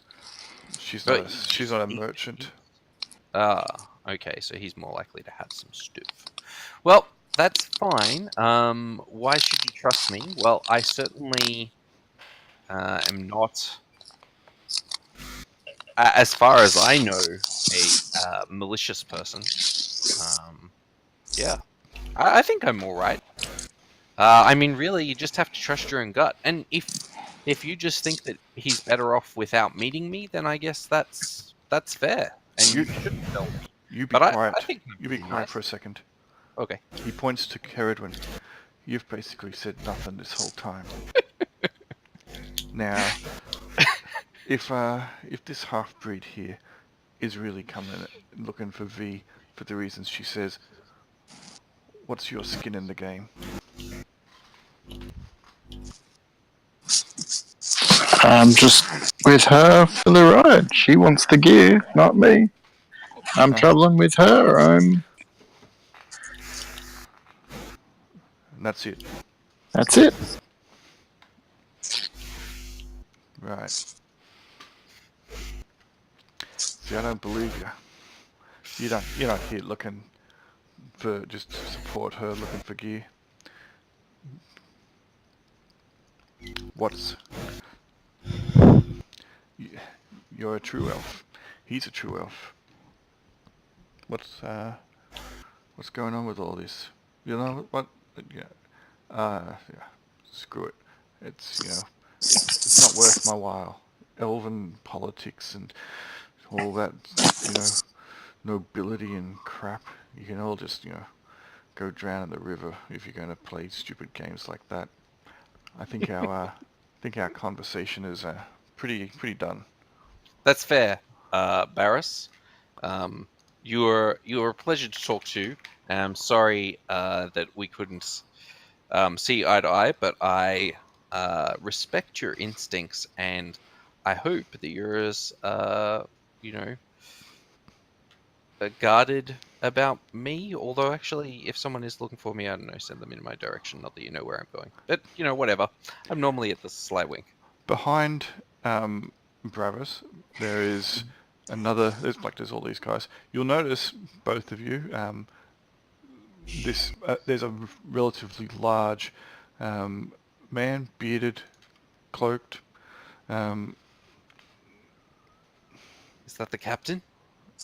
A: She's not a merchant.
F: Okay, so he's more likely to have some stuff. Well, that's fine. Why should you trust me? Well, I certainly am not, as far as I know, a malicious person. Yeah, I think I'm all right. I mean, really, you just have to trust your own gut. And if you just think that he's better off without meeting me, then I guess that's fair. And you shouldn't tell me.
A: You be quiet.
F: I think
A: you be quiet for a second.
F: Okay.
A: He points to Caradwin. You've basically said nothing this whole time. Now, if this half-breed here is really coming looking for V for the reasons she says, what's your skin in the game?
D: I'm just with her for the ride. She wants the gear, not me. I'm traveling with her.
A: And that's it.
D: That's it.
A: Right. See, I don't believe you. You're not here looking for just to support her, looking for gear. You're a true elf. He's a true elf. What's going on with all this? You know what? Yeah. Yeah. Screw it. It's not worth my while. Elven politics and all that, nobility and crap. You can all just, go drown in the river if you're going to play stupid games like that. I think our conversation is pretty done.
F: That's fair, Barris. You were a pleasure to talk to. I'm sorry that we couldn't see eye to eye, but I respect your instincts, and I hope that you're as guarded about me. Although, actually, if someone is looking for me, I don't know, send them in my direction. Not that you know where I'm going, but whatever. I'm normally at the Sly Wing.
A: Behind Bravis, there is another. There's all these guys. You'll notice, both of you, there's a relatively large man, bearded, cloaked.
F: Is that the captain?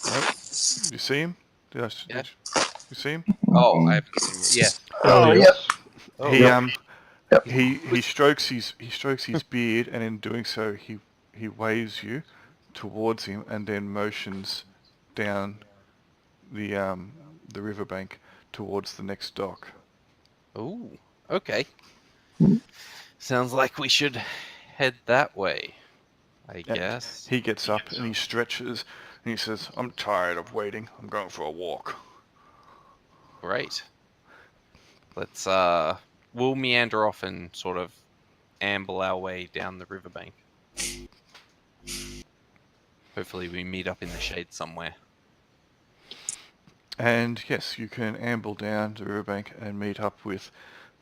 A: Nope. You see him?
F: Yeah.
A: You see him?
F: Oh, I haven't seen him. Yeah.
D: Oh,
E: yes.
A: He strokes his beard, and in doing so, he waves you towards him, and then motions down the riverbank towards the next dock.
F: Oh, okay. Sounds like we should head that way, I guess.
A: He gets up and he stretches and he says, "I'm tired of waiting. I'm going for a walk."
F: Great. Let's we'll meander off and sort of amble our way down the riverbank. Hopefully we meet up in the shade somewhere.
A: And yes, you can amble down the riverbank and meet up with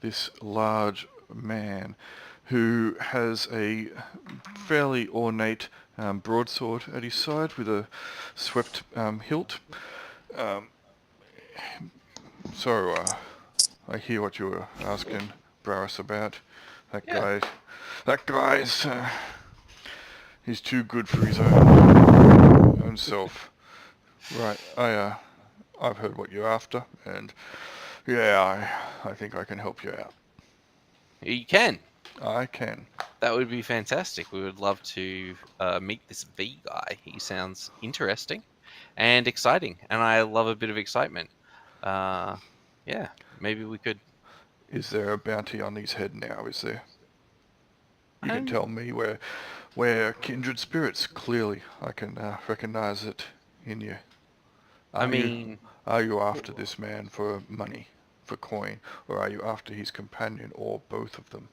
A: this large man who has a fairly ornate broadsword at his side with a swept hilt. So I hear what you were asking Barris about. That guy's he's too good for his own self. Right, I've heard what you're after, and yeah, I think I can help you out.
F: You can.
A: I can.
F: That would be fantastic. We would love to meet this V guy. He sounds interesting and exciting, and I love a bit of excitement. Yeah, maybe we could.
A: Is there a bounty on his head now? Is there? You can tell me where kindred spirits. Clearly, I can recognize it in you. Are you after this man for money, for coin, or are you after his companion, or both of them?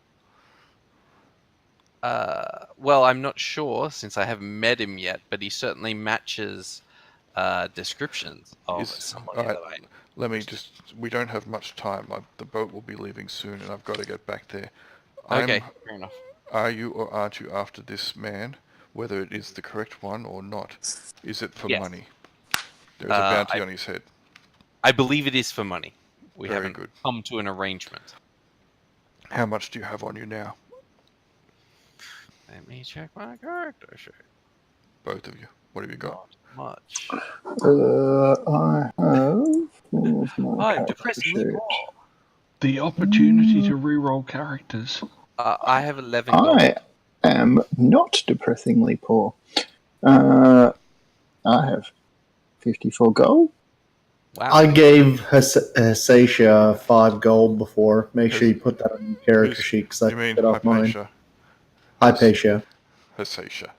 F: Well, I'm not sure since I haven't met him yet, but he certainly matches descriptions of somebody that I know.
A: We don't have much time. The boat will be leaving soon, and I've got to get back there.
F: Okay, fair enough.
A: Are you or aren't you after this man, whether it is the correct one or not? Is it for money? There's a bounty on his head.
F: I believe it is for money. We
A: Very
F: haven't
A: good.
F: come to an arrangement.
A: How much do you have on you now?
F: Let me check my character sheet.
A: Both of you. What have you got?
F: Not much.
D: I have.
F: I'm depressingly poor.
E: The opportunity to reroll characters.
F: I have 11 gold.
D: I am not depressingly poor. I have 54 gold.
F: Wow.
C: I gave Hasacia 5 gold before. Make sure you put that on your character sheet because I
A: You mean
C: took it off mine.
A: Hypatia?
C: Hypatia.
A: Hasacia.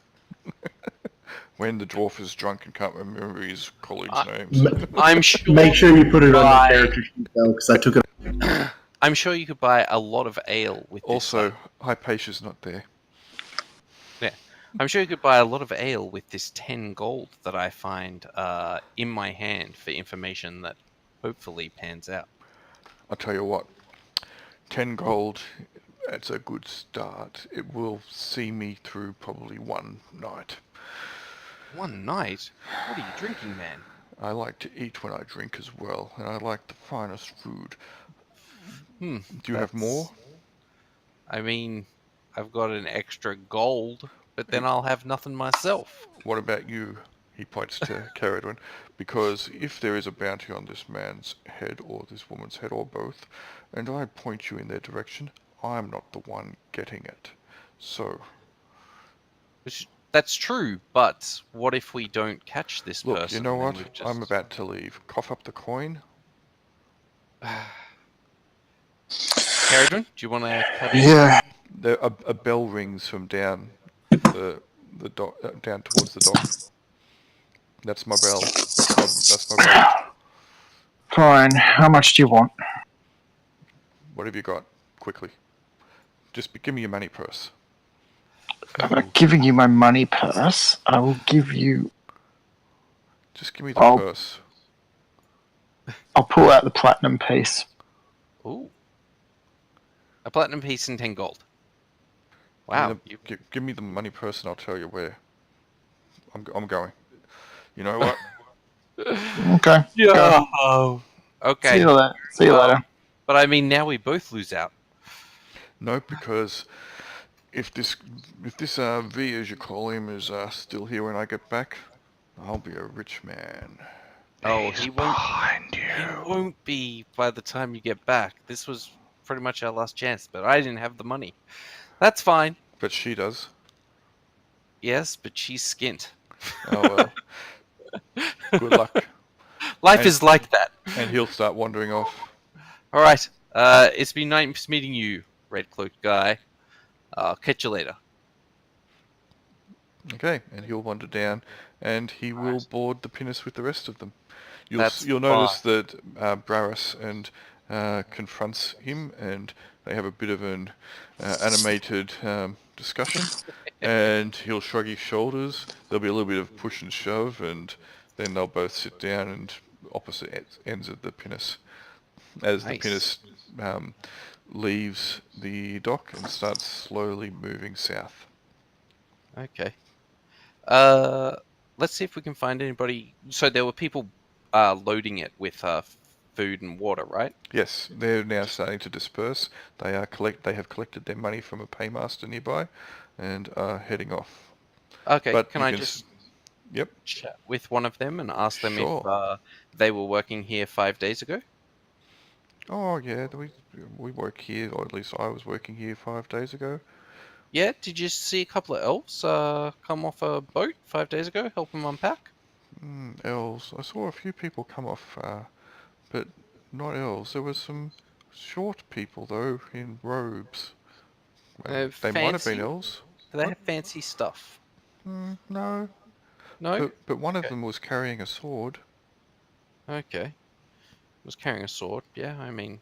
A: When the dwarf is drunk and can't remember his colleagues' names.
F: I'm sure.
C: Make sure you put it on your character sheet though, because I took it.
F: I'm sure you could buy a lot of ale with this
A: Also,
F: stuff.
A: Hypatia's not there.
F: I'm sure you could buy a lot of ale with this 10 gold that I find in my hand for information that hopefully pans out.
A: I'll tell you what, 10 gold, that's a good start. It will see me through probably one night.
F: One night? What are you drinking, man?
A: I like to eat when I drink as well, and I like the finest food. Do you have more?
F: I mean, I've got an extra gold, but then I'll have nothing myself.
A: What about you? He points to Caradwin, because if there is a bounty on this man's head or this woman's head or both, and I point you in their direction, I'm not the one getting it. So,
F: That's true, but what if we don't catch this
A: look,
F: person?
A: you know
F: then
A: what?
F: we've just-
A: I'm about to leave. Cough up the coin.
F: Caradwin, do you want to cut in?
D: Yeah.
A: There, a bell rings from down the dock, down towards the dock. That's my bell. That's my boat.
D: Fine. How much do you want?
A: What have you got? Quickly. Just give me your money purse.
D: I'm not giving you my money purse. I will give you.
A: Just give me the
D: I'll-
A: purse.
D: I'll pull out the platinum piece.
F: Ooh. A platinum piece and 10 gold. Wow.
A: Give me the money purse and I'll tell you where. I'm going. You know what?
D: Okay.
F: Yeah.
D: Go.
F: Okay.
D: See you later.
F: But I mean, now we both lose out.
A: No, because if this V, as you call him, is still here when I get back, I'll be a rich man.
F: Oh, he won't.
E: Behind
F: He
E: you.
F: won't be by the time you get back. This was pretty much our last chance, but I didn't have the money. That's fine.
A: But she does.
F: Yes, but she's skint.
A: Oh well. Good luck.
F: Life is like that.
A: And he'll start wandering off.
F: All right. It's been nice meeting you, red cloaked guy. I'll catch you later.
A: Okay, and he'll wander down, and he will board the pinnace with the rest of them.
F: That's
A: You'll notice that Braris and confronts him, and they have a bit of an animated discussion. And he'll shrug his shoulders. There'll be a little bit of push and shove, and then they'll both sit down and opposite ends of the pinnace. As the pinnace leaves the dock and starts slowly moving south.
F: Okay. Let's see if we can find anybody. So there were people loading it with food and water, right?
A: Yes, they're now starting to disperse. They have collected their money from a paymaster nearby, and are heading off.
F: Okay.
A: But
F: can
A: you
F: I
A: can
F: just
A: Yep.
F: chat with one of them and ask them
A: Sure.
F: if they were working here 5 days ago?
A: Oh yeah, we work here, or at least I was working here 5 days ago.
F: Yeah. Did you see a couple of elves come off a boat 5 days ago? Help them unpack.
A: Elves. I saw a few people come off, but not elves. There was some short people though in robes. They might have been
F: Fancy?
A: elves.
F: Do they have fancy stuff?
A: No,
F: No.
A: but one of
F: Okay.
A: them was carrying a sword.
F: Okay. Was carrying a sword. Yeah. I mean,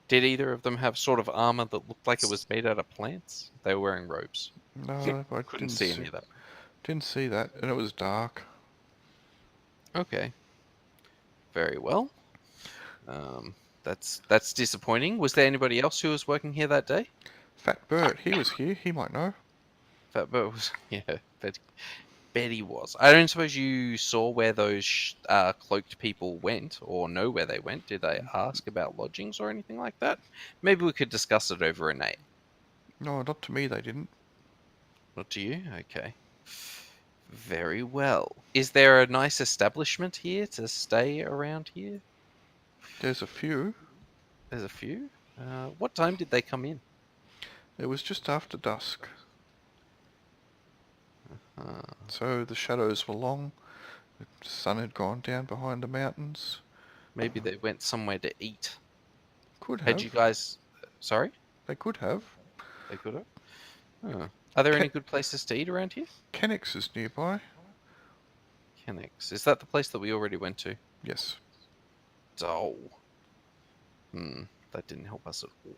F: did either of them have sort of armor that looked like it was made out of plants? They were wearing robes.
A: No, I
F: Couldn't see any of that.
A: Didn't see that, and it was dark.
F: Okay. Very well. That's disappointing. Was there anybody else who was working here that day?
A: Fat Bert, he was here. He might know.
F: That was yeah, but Betty was. I don't suppose you saw where those cloaked people went, or know where they went. Did they ask about lodgings or anything like that? Maybe we could discuss it over a night.
A: No, not to me. They didn't.
F: Not to you? Okay. Very well. Is there a nice establishment here to stay around here?
A: There's a few.
F: There's a few. What time did they come in?
A: It was just after dusk. So the shadows were long. The sun had gone down behind the mountains.
F: Maybe they went somewhere to eat.
A: Could have.
F: Had you guys... Sorry?
A: They could have.
F: They could have? Oh. Are there any good places to eat around here?
A: Kenix is nearby.
F: Kenix. Is that the place that we already went to?
A: Yes.
F: Oh. That didn't help us at all.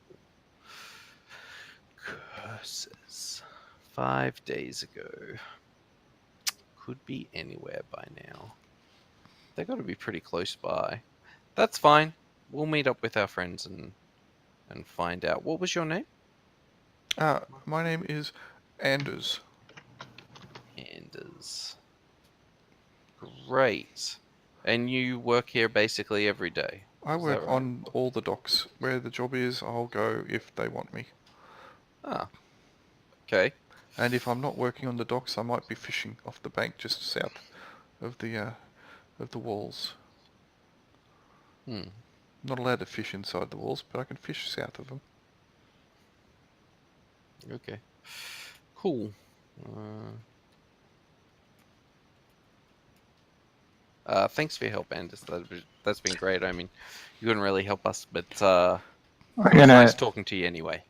F: Curses. 5 days ago. Could be anywhere by now. They got to be pretty close by. That's fine. We'll meet up with our friends and find out. What was your name?
A: My name is Anders.
F: Anders. Great. And you work here basically every day?
A: I
F: Is
A: work
F: that right?
A: on all the docks. Where the job is, I'll go if they want me.
F: Ah. Okay.
A: And if I'm not working on the docks, I might be fishing off the bank just south of the walls.
F: Hmm.
A: Not allowed to fish inside the walls, but I can fish south of them.
F: Okay. Cool. Thanks for your help, Anders. That's been great. I mean, you couldn't really help us, but it was nice talking to you anyway.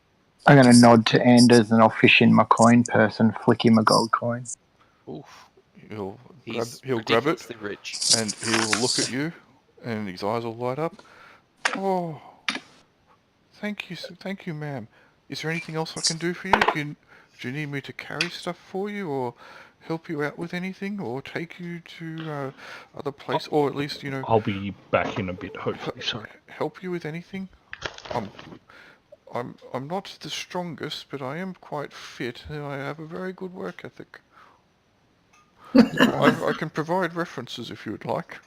D: I'm gonna nod to Anders and I'll fish in my coin purse and flick him a gold coin.
F: Oof.
A: He'll
F: He's
A: grab it,
F: ridiculously rich.
A: and he will look at you, and his eyes will light up. Oh, thank you, ma'am. Is there anything else I can do for you? Do you need me to carry stuff for you, or help you out with anything, or take you to other place, or at least
E: I'll be back in a bit, hopefully. Sorry.
A: help you with anything? I'm not the strongest, but I am quite fit, and I have a very good work ethic. I can provide references if you would like.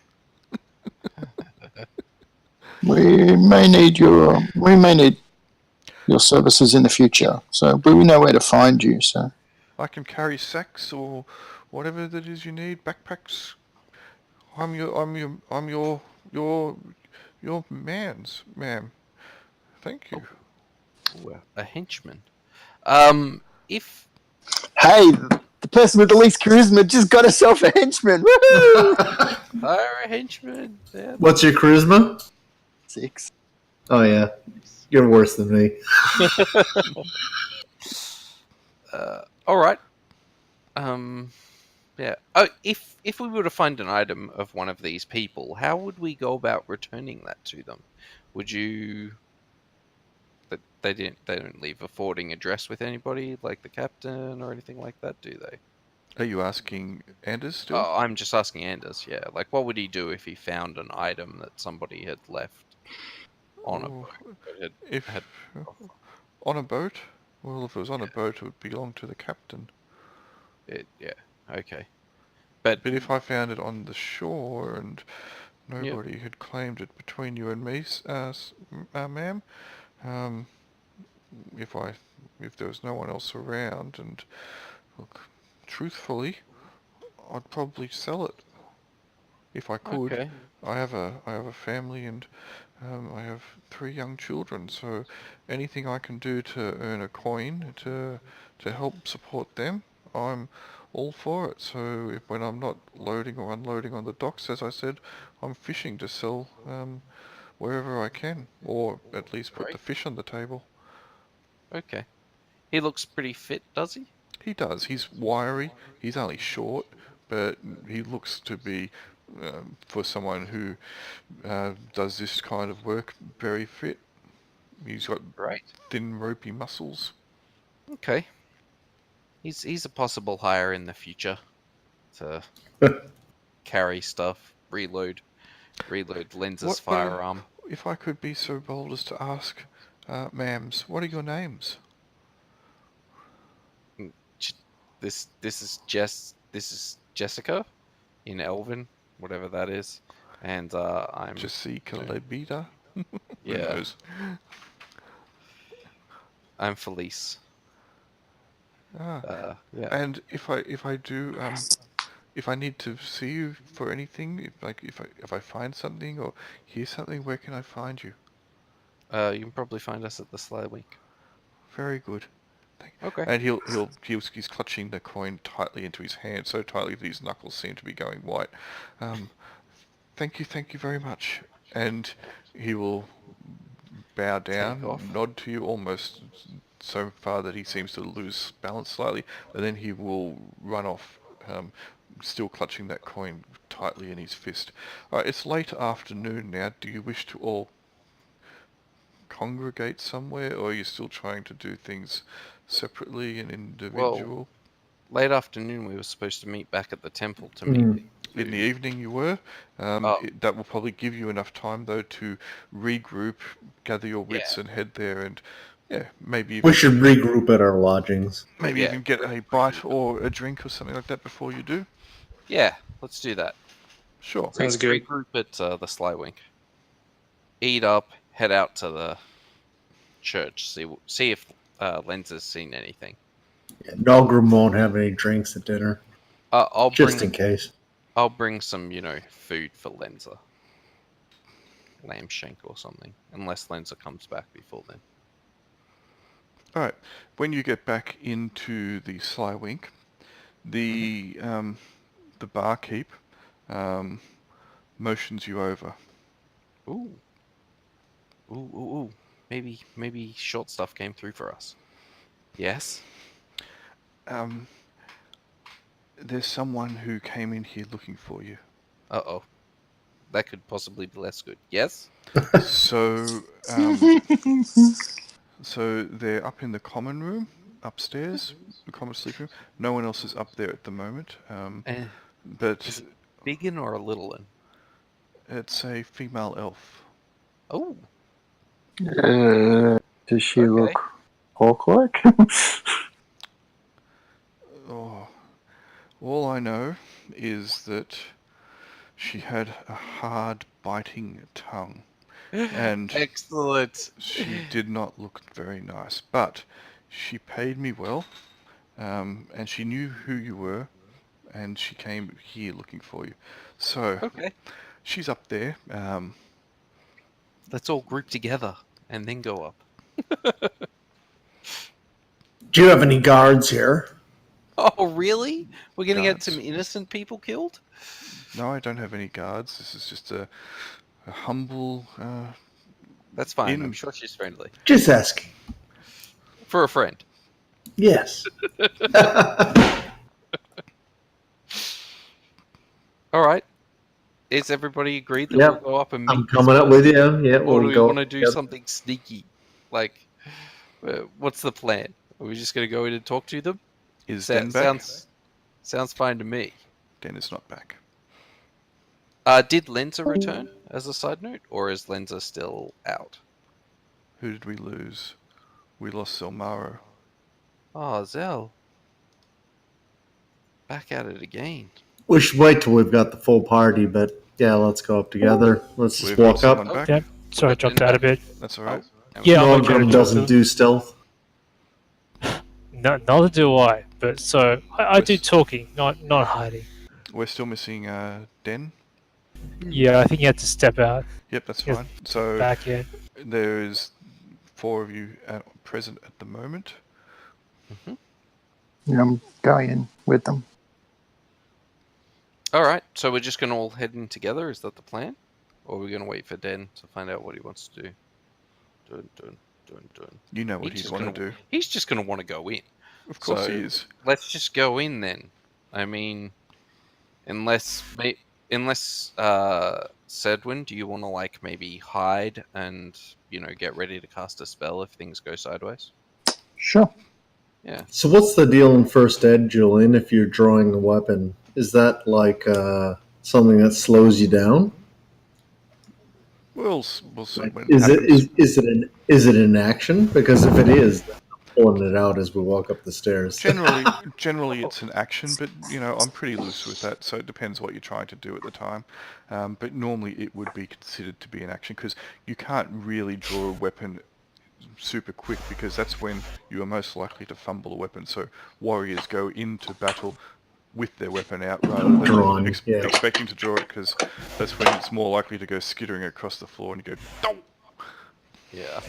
D: We may need your services in the future. So, but we know where to find you. So,
A: I can carry sacks or whatever that is you need, backpacks. I'm your man's, ma'am. Thank you.
F: Ooh, a henchman. If
D: hey, the person with the least charisma just got herself a henchman. Woohoo!
F: hire a henchman. Yeah.
C: What's your charisma?
D: 6.
C: Oh yeah, you're worse than me.
F: All right. Yeah. Oh, if we were to find an item of one of these people, how would we go about returning that to them? Would you? But they don't leave a forwarding address with anybody, like the captain or anything like that, do they?
A: Are you asking Anders still?
F: Oh, I'm just asking Anders. Yeah. Like, what would he do if he found an item that somebody had left on a boat?
A: On a boat? Well, if it was on a boat, it would belong to the captain.
F: Yeah. Okay. But
A: if I found it on the shore and nobody had claimed it between you and me, ma'am, if there was no one else around, and look, truthfully, I'd probably sell it if I could.
F: Okay.
A: I have a family, and I have 3 young children, so anything I can do to earn a coin to help support them, I'm all for it. So when I'm not loading or unloading on the docks, as I said, I'm fishing to sell wherever I can, or at least put the fish on the table.
F: Okay. He looks pretty fit, does he?
A: He does. He's wiry. He's only short, but he looks to be, for someone who does this kind of work, very fit. He's got thin, ropey muscles.
F: Okay. He's a possible hire in the future to carry stuff, reload lenses, firearm.
A: If I could be so bold as to ask, ma'ams, what are your names?
F: This is Jessica in Elven, whatever that is, and I'm
A: Jessica Lebita.
F: Yeah. I'm Felice. Yeah.
A: And if I do if I need to see you for anything, if I find something or hear something, where can I find you?
F: You can probably find us at the Sly Week.
A: Very good.
F: Okay.
A: And he's clutching the coin tightly into his hand, so tightly that his knuckles seem to be going white. Thank you very much. And he will bow down, nod to you almost so far that he seems to lose balance slightly, and then he will run off, still clutching that coin tightly in his fist. It's late afternoon now. Do you wish to all congregate somewhere, or are you still trying to do things separately and individual?
F: Late afternoon, we were supposed to meet back at the temple to meet.
A: In the evening you were. That will probably give you enough time, though, to regroup, gather your wits, and head there, and maybe even,
C: We should regroup at our lodgings.
A: maybe even get a bite or a drink or something like that before you do.
F: Yeah, let's do that.
A: Sure.
G: Sounds good.
F: Regroup at the Slywink. Eat up, head out to the church, see if Lenz has seen anything.
C: Yeah, Nogrum won't have any drinks at dinner,
F: I'll
C: just
F: bring
C: in case.
F: I'll bring some, food for Lenza. Lamb shank or something, unless Lenza comes back before then.
A: All right. When you get back into the Slywink, the barkeep motions you over.
F: Ooh. Maybe short stuff came through for us. Yes?
A: There's someone who came in here looking for you.
F: Uh-oh. That could possibly be less good. Yes?
A: So, so they're up in the common room, upstairs, the common sleep room. No one else is up there at the moment. But
F: Is it big in or a little in?
A: it's a female elf.
F: Oh.
D: Does she look orc-like?
A: Oh, all I know is that she had a hard, biting tongue, and
F: Excellent.
A: she did not look very nice. But she paid me well, and she knew who you were, and she came here looking for you. So
F: Okay.
A: she's up there.
F: Let's all group together and then go up.
C: Do you have any guards here?
F: Oh, really? We're going to get
A: Guards.
F: some innocent people killed?
A: No, I don't have any guards. This is just a humble.
F: That's fine.
A: In-
F: I'm sure she's friendly.
C: Just asking.
F: For a friend.
C: Yes.
F: All right. Is everybody agreed that
C: Yep.
F: we'll go up and meet
C: I'm
F: this
C: coming up
F: person?
C: with you. Yeah,
F: Or
C: we'll
F: do we
C: go.
F: want to do
C: Yep.
F: something sneaky? Like, what's the plan? Are we just going to go in and talk to them?
A: Is Den back?
F: Sounds fine to me.
A: Den is not back.
F: Did Lenza return, as a side note, or is Lenza still out?
A: Who did we lose? We lost Zelmarro.
F: Oh, Zell. Back at it again.
C: We should wait till we've got the full party, but yeah, let's go up together. Let's just
A: We've got
C: walk up.
A: someone back.
B: Yeah. Sorry, I dropped out a bit.
A: That's all right.
B: Yeah, I'm
C: Nogrum
B: okay to
C: doesn't
B: talk
C: do stealth.
B: No, neither do I. But so I do talking, not hiding.
A: We're still missing Den.
B: Yeah, I think you had to step out
A: Yep, that's
B: Yes.
A: fine. So
B: back in.
A: there's 4 of you present at the moment.
D: Yeah, I'm going in with them.
F: All right, so we're just going to all head in together. Is that the plan? Or are we going to wait for Den to find out what he wants to do? Dun.
A: You know what
F: He's
A: he'd
F: just
A: want
F: gonna-
A: to do.
F: He's just going to want to go in.
A: Of course
F: So-
A: he is.
F: Let's just go in then. I mean, unless Sedwin, do you want to maybe hide and get ready to cast a spell if things go sideways?
D: Sure.
F: Yeah.
C: So what's the deal in first ed, Julian, if you're drawing a weapon? Is that something that slows you down?
A: We'll see when
C: Is it
A: happens.
C: is it an action? Because if it is, then I'm pulling it out as we walk up the stairs.
A: Generally it's an action, but I'm pretty loose with that, so it depends what you're trying to do at the time. But normally it would be considered to be an action because you can't really draw a weapon super quick because that's when you are most likely to fumble a weapon. So warriors go into battle with their weapon out rather than
C: Drawn, yeah.
A: expecting to draw it because that's when it's more likely to go skittering across the floor and you go, "Dow!"
F: Yeah.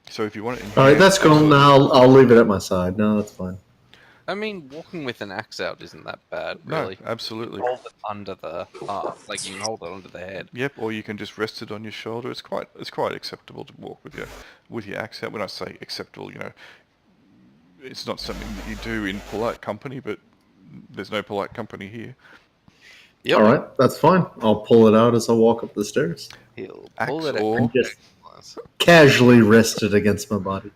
A: So if you want it in
C: All right,
A: hand,
C: that's cool. Now I'll leave it at my side. No, that's fine.
F: I mean, walking with an axe out isn't that bad, really.
A: No, absolutely.
F: Hold it under the arm, you can hold it under the head.
A: Yep, or you can just rest it on your shoulder. It's quite acceptable to walk with your axe out. When I say acceptable, it's not something that you do in polite company, but there's no polite company here.
F: Yep.
C: All right, that's fine. I'll pull it out as I walk up the stairs.
F: He'll
A: Axe
F: pull it
A: or
F: out.
C: Just
F: honest.
C: Casually rested against my body.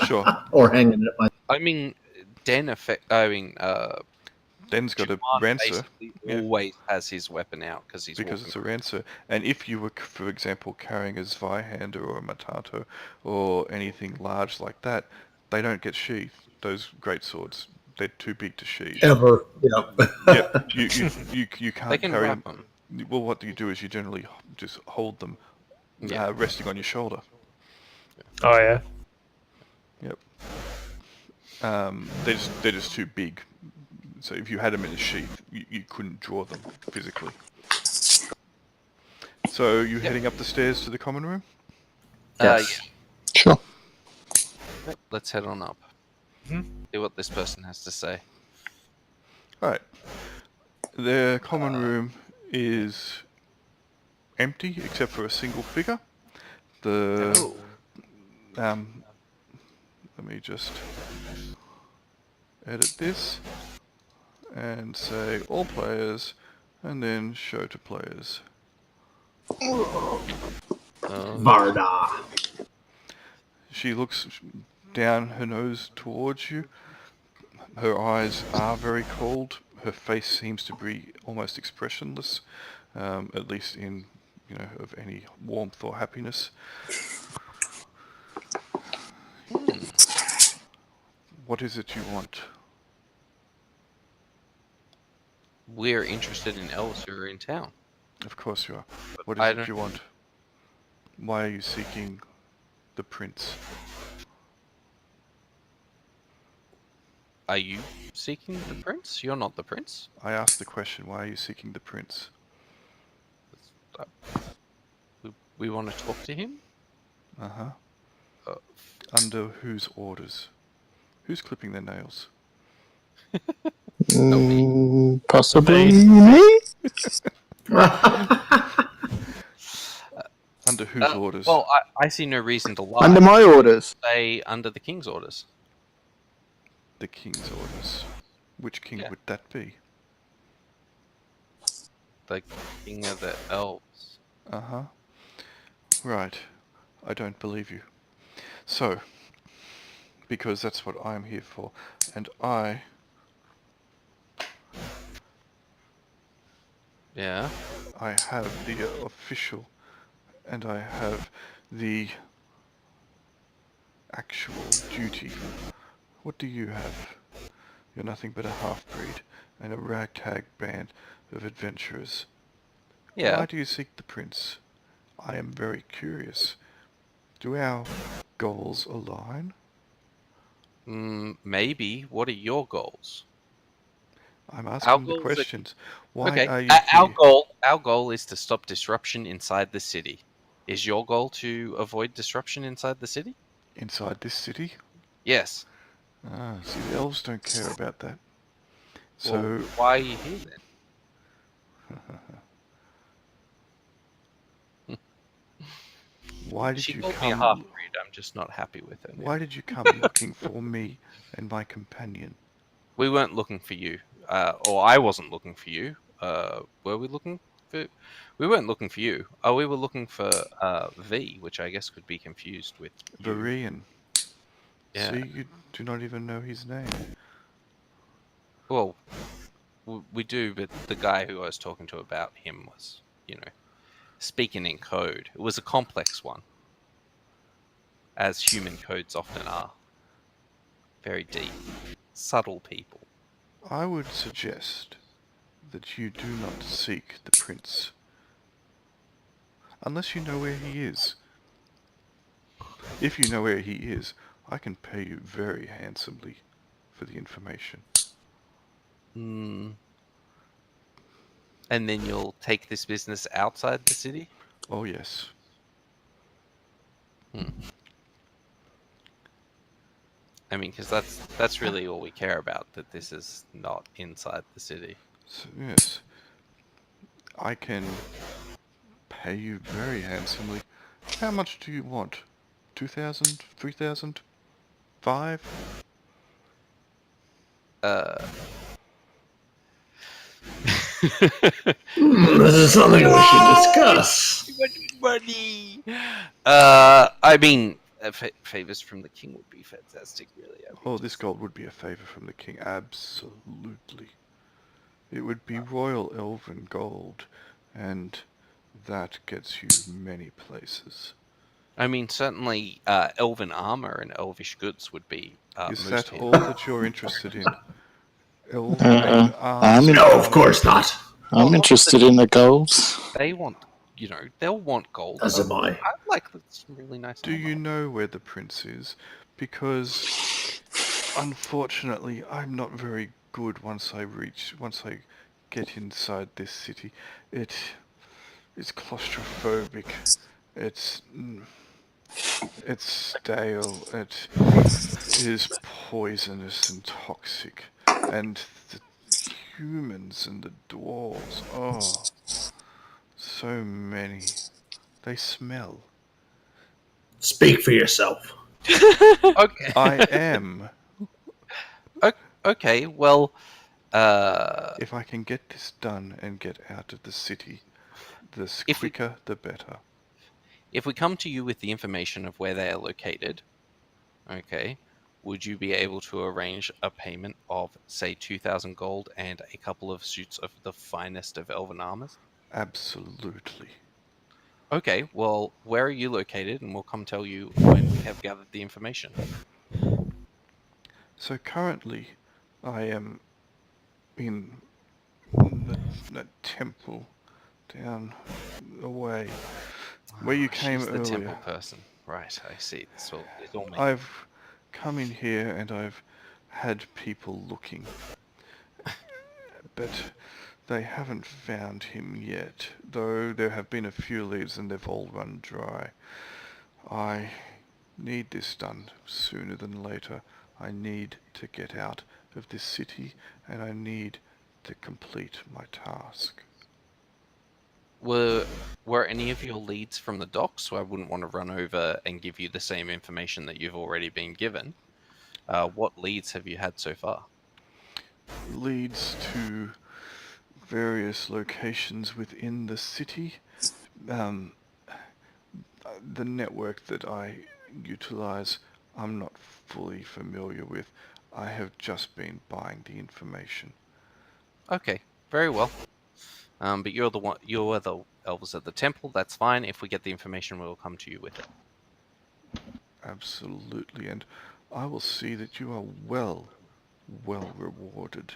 A: Sure.
C: Or hanging at my...
F: I mean, Den's
A: Den's got a rancer.
F: basically
A: Yeah.
F: always has his weapon out because he's
A: Because it's a rancer. And if you were, for example, carrying a Zweihander or a Matato or anything large like that, they don't get sheathed. Those great swords, they're too big to sheathe.
C: Ever. Yep.
A: Yeah, you can't
F: They can
A: carry
F: wrap
A: them.
F: them.
A: Well, what do you do is you generally just hold them
F: Yeah.
A: resting on your shoulder.
B: Oh yeah.
A: Yep. They're just too big. So if you had them in a sheath, you couldn't draw them physically. So you heading up the stairs to the common room?
C: Yes.
D: Sure.
F: Yeah. Let's head on up.
B: Mhm.
F: See what this person has to say.
A: Alright. The common room is empty except for a single figure.
F: Oh.
A: Let me just edit this and say all players and then show to players.
C: Varda.
A: She looks down her nose towards you. Her eyes are very cold. Her face seems to be almost expressionless, at least in, of any warmth or happiness. What is it you want?
F: We're interested in elves who are in town.
A: Of course you are.
F: But
A: What
F: I
A: is it
F: don't-
A: you want? Why are you seeking the prince?
F: Are you seeking the prince? You're not the prince.
A: I asked the question, why are you seeking the prince?
F: We want to talk to him.
A: Uh-huh.
F: Uh,
A: Under whose orders? Who's clipping their nails?
D: Possibly me?
A: Under whose orders?
F: Well, I see no reason to lie.
D: Under my orders.
F: Say under the king's orders.
A: The king's orders. Which king
F: Yeah.
A: would that be?
F: The king of the elves.
A: Uh-huh. Right. I don't believe you. So, because that's what I'm here for, and I
F: Yeah.
A: have the official, and I have the actual duty. What do you have? You're nothing but a half-breed and a ragtag band of adventurers.
F: Yeah.
A: Why do you seek the prince? I am very curious. Do our goals align?
F: Maybe. What are your goals?
A: I'm asking the
F: goals are-
A: questions. Why
F: Okay.
A: are you
F: Our
A: here?
F: goal is to stop disruption inside the city. Is your goal to avoid disruption inside the city?
A: Inside this city?
F: Yes.
A: Ah, see, the elves don't care about that. So,
F: Well, why are you here then?
A: why did
F: She
A: you
F: called me a
A: come?
F: half-breed. I'm just not happy with it.
A: Why did you come looking for me and my companion?
F: We weren't looking for you, or I wasn't looking for you. Were we looking for? We weren't looking for you. Oh, we were looking for V, which I guess could be confused with you.
A: Varian.
F: Yeah.
A: See, you do not even know his name.
F: Well, we do, but the guy who I was talking to about him was, speaking in code. It was a complex one, as human codes often are. Very deep, subtle people.
A: I would suggest that you do not seek the prince. Unless you know where he is. If you know where he is, I can pay you very handsomely for the information.
F: And then you'll take this business outside the city?
A: Oh yes.
F: I mean, because that's really all we care about, that this is not inside the city.
A: So, yes. I can pay you very handsomely. How much do you want? 2,000? 3,000? 5?
C: This is something we should discuss.
F: Money. I mean, favors from the king would be fantastic, really.
A: Oh, this gold would be a favour from the king. Absolutely. It would be royal elven gold, and that gets you many places.
F: I mean, certainly elven armor and elvish goods would be.
A: Is
F: most
A: that all that you're interested in? Elven
D: I'm in-
C: No, of course not.
D: I'm interested in the gold.
F: They want, they'll want gold.
C: As am I.
F: I like some really nice.
A: Do you know where the prince is? Because, unfortunately, I'm not very good once I get inside this city. It's claustrophobic. It's stale. It is poisonous and toxic. And the humans and the dwarves, oh, so many. They smell.
C: Speak for yourself.
F: Okay.
A: I am.
F: Okay. Well.
A: If I can get this done and get out of the city, the quicker the better.
F: If we come to you with the information of where they are located, okay, would you be able to arrange a payment of, say, 2,000 gold and a couple of suits of the finest of elven armors?
A: Absolutely.
F: Okay, well, where are you located, and we'll come tell you when we have gathered the information.
A: So currently, I am in the temple down away where you came
F: She's the
A: earlier.
F: temple person. Right, I see. It's all makes
A: I've come in here and I've had people looking, but they haven't found him yet, though there have been a few leads and they've all run dry. I need this done sooner than later. I need to get out of this city and I need to complete my task.
F: Were any of your leads from the docks? So I wouldn't want to run over and give you the same information that you've already been given. What leads have you had so far?
A: Leads to various locations within the city. The network that I utilize, I'm not fully familiar with. I have just been buying the information.
F: Okay, very well. But you're the elves at the temple. That's fine. If we get the information, we'll come to you with it.
A: Absolutely, and I will see that you are well rewarded.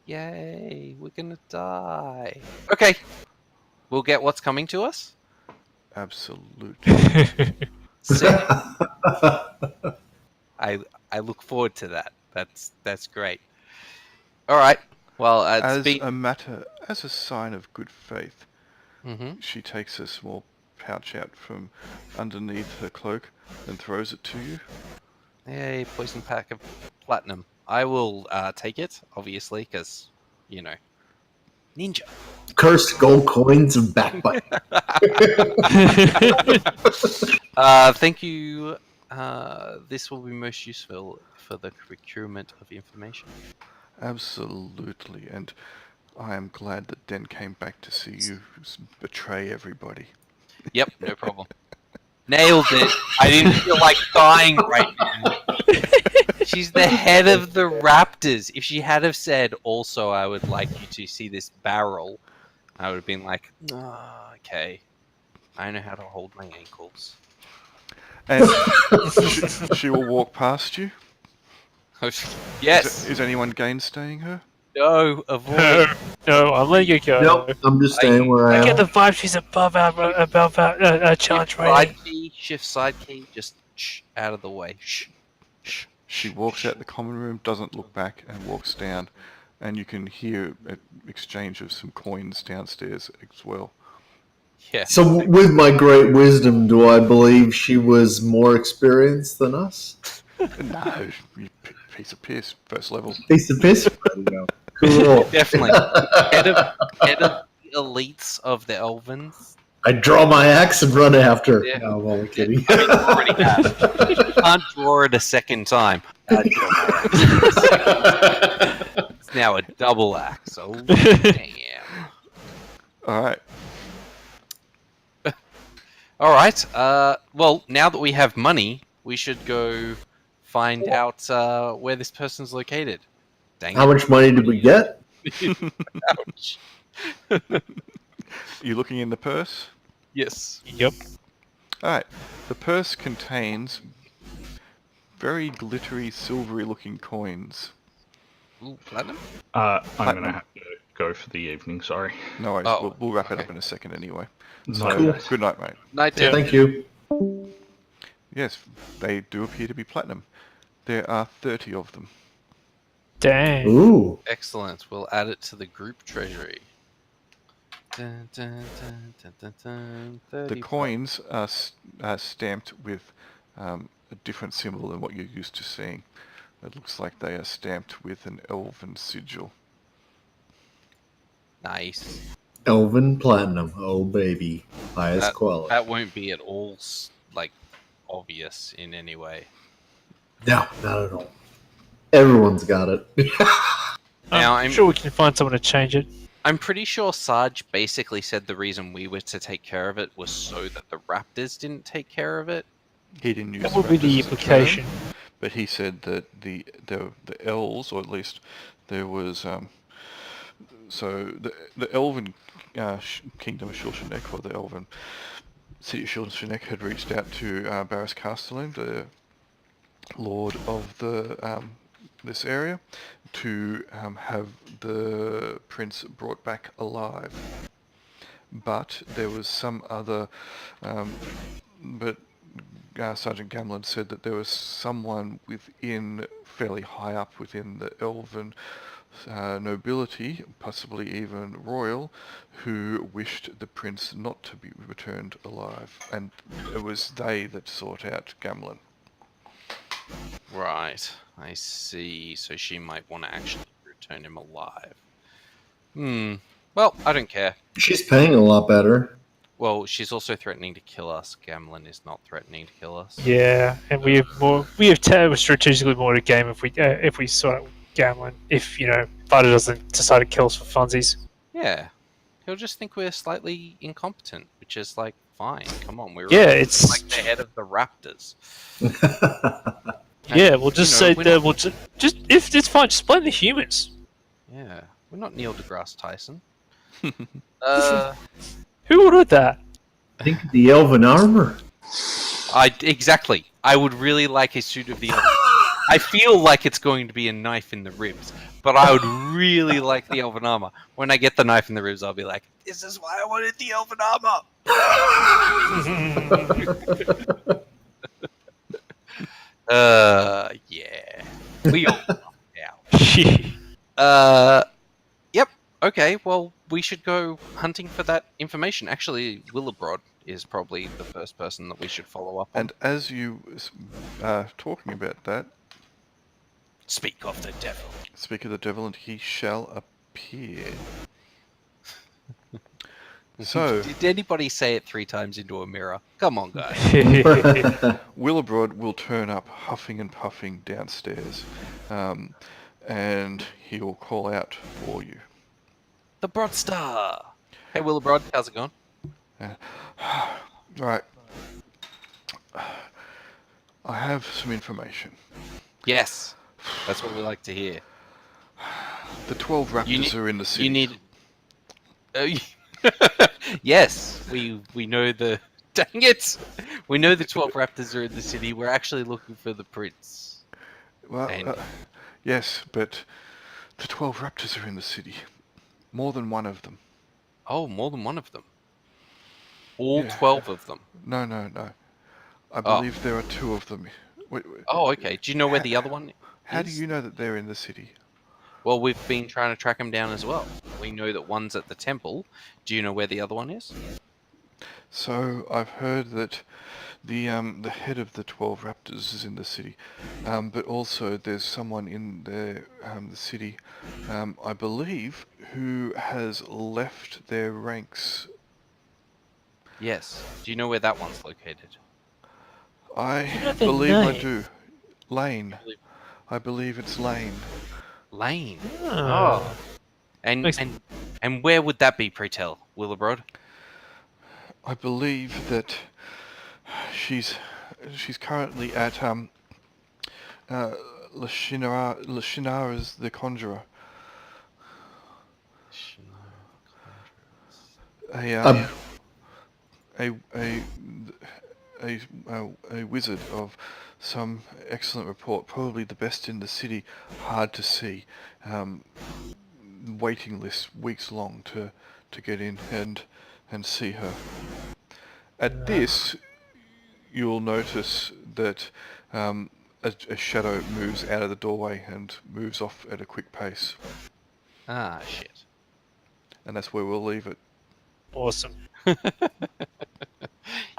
F: Yay, we're gonna die. Okay, we'll get what's coming to us.
A: Absolutely.
F: Sick. I look forward to that. That's great. All right. Well,
A: as a sign of good faith, she takes a small pouch out from underneath her cloak and throws it to you.
F: Hey, poison pack of platinum. I will take it, obviously, because, ninja.
C: Cursed gold coins of backbite.
F: Thank you. This will be most useful for the procurement of information.
A: Absolutely, and I am glad that Den came back to see you betray everybody.
F: Yep, no problem. Nailed it. I didn't feel like dying right now. She's the head of the Raptors. If she had have said, also, I would like you to see this barrel, I would have been like, oh, okay. I know how to hold my ankles.
A: And she will walk past you.
F: Yes.
A: Is anyone gainsaying her?
F: No, avoid.
B: No, I'm letting you go.
C: Nope, I'm just staying where I
B: I
C: am.
B: get the vibe she's above our challenge rating.
F: Shift side key, just out of the way.
A: She walks out the common room, doesn't look back, and walks down. And you can hear an exchange of some coins downstairs as well.
F: Yeah.
C: So, with my great wisdom, do I believe she was more experienced than us?
A: No, you piece of piss, first level.
C: Piece of piss. Cool.
F: Definitely. Head of the elites of the Elvens.
C: I draw my axe and run after.
F: Yeah.
C: No, I'm only kidding.
F: I mean, you already have. You can't draw it a second time. It's now a double axe. Oh, damn.
A: Alright.
F: All right. Well, now that we have money, we should go find out where this person's located. Dang
C: How
F: it.
C: much money did we get?
F: Ouch.
A: You looking in the purse?
F: Yes.
B: Yep.
A: Alright, the purse contains very glittery, silvery-looking coins.
F: Ooh, platinum?
E: I'm
A: Platinum.
E: gonna have to go for the evening. Sorry.
A: No worries,
F: Oh,
A: we'll wrap it
F: okay.
A: up in a second anyway.
E: No,
A: So,
E: guys.
A: good night, mate.
F: Night,
B: Yeah.
C: Thank you.
A: Yes, they do appear to be platinum. There are 30 of them.
B: Dang.
C: Ooh.
F: Excellent. We'll add it to the group treasury. Dun, dun, dun, dun, dun, dun,
A: The
F: 30
A: coins are stamped with a different symbol than what you're used to seeing. It looks like they are stamped with an elven sigil.
F: Nice.
C: Elven Platinum. Oh, baby. Highest quality.
F: That won't be at all like obvious in any way.
C: No, not at all. Everyone's got it.
F: Now,
B: I'm sure we can find someone to change it.
F: I'm pretty sure Sarge basically said the reason we were to take care of it was so that the Raptors didn't take care of it.
A: He didn't use
B: That would be
A: raptors
B: the
A: as a term,
B: implication.
A: but he said that the elves, or at least there was so the elven kingdom of Shulshanek, or the elven city of Shulshanek, had reached out to Barris Castellan, the lord of the this area, to have the prince brought back alive. But there was some other, but Sergeant Gamlin said that there was someone within, fairly high up within the elven nobility, possibly even royal, who wished the prince not to be returned alive, and it was they that sought out Gamlin.
F: Right, I see. So she might want to actually return him alive. Well, I don't care.
C: She's paying a lot better.
F: Well, she's also threatening to kill us. Gamlin is not threatening to kill us.
B: Yeah, and we have more. We have strategically more to game if we sort out Gamlin. If Fighter doesn't decide to kill us for funsies.
F: Yeah, he'll just think we're slightly incompetent, which is like fine. Come on, we're
B: It's
F: like the head of the Raptors.
B: Yeah, we'll just say
F: we're
B: that
F: not-
B: we'll just if it's fine, just blame the humans.
F: Yeah, we're not Neil deGrasse Tyson.
B: Who ordered that?
C: Think of the elven armor.
F: Exactly. I would really like a suit of the elven armor. I feel like it's going to be a knife in the ribs, but I would really like the elven armor. When I get the knife in the ribs, I'll be like, "This is why I wanted the elven armor." Yeah. We all now. Yep. Okay. Well, we should go hunting for that information. Actually, Willebrod is probably the first person that we should follow up on.
A: And as you are talking about that,
F: Speak of the devil.
A: speak of the devil, and he shall appear. So,
F: Did anybody say it 3 times into a mirror? Come on, guys.
A: Willebrod will turn up huffing and puffing downstairs, and he will call out for you.
F: The Broadstar. Hey, Willebrod, how's it going?
A: Right. I have some information.
F: Yes. That's what we like to hear.
A: The 12 raptors are in the city.
F: You need... yes, we know the... Dang it! We know the 12 raptors are in the city. We're actually looking for the prince.
A: Well,
F: And-
A: yes, but the 12 raptors are in the city. More than one of them.
F: Oh, more than one of them. All
A: Yeah.
F: 12 of them.
A: No. I believe there are 2 of them. Wait,
F: Oh, okay. Do you know where the other one
A: how do
F: is?
A: you know that they're in the city?
F: Well, we've been trying to track them down as well. We know that one's at the temple. Do you know where the other one is?
A: So I've heard that the head of the 12 raptors is in the city, but also there's someone in the city, I believe, who has left their ranks.
F: Yes. Do you know where that one's located?
A: I
B: know their
A: believe I
B: name?
A: do. Lane. I believe it's Lane.
F: Lane.
B: Oh.
F: And
B: Makes-
F: and where would that be, pray tell, Willebrod?
A: I believe that she's currently at Lashinara's the Conjurer. A wizard of some excellent report, probably the best in the city. Hard to see. Waiting list weeks long to get in and see her. At this, you'll notice that a shadow moves out of the doorway and moves off at a quick pace.
F: Ah, shit.
A: And that's where we'll leave it.
B: Awesome.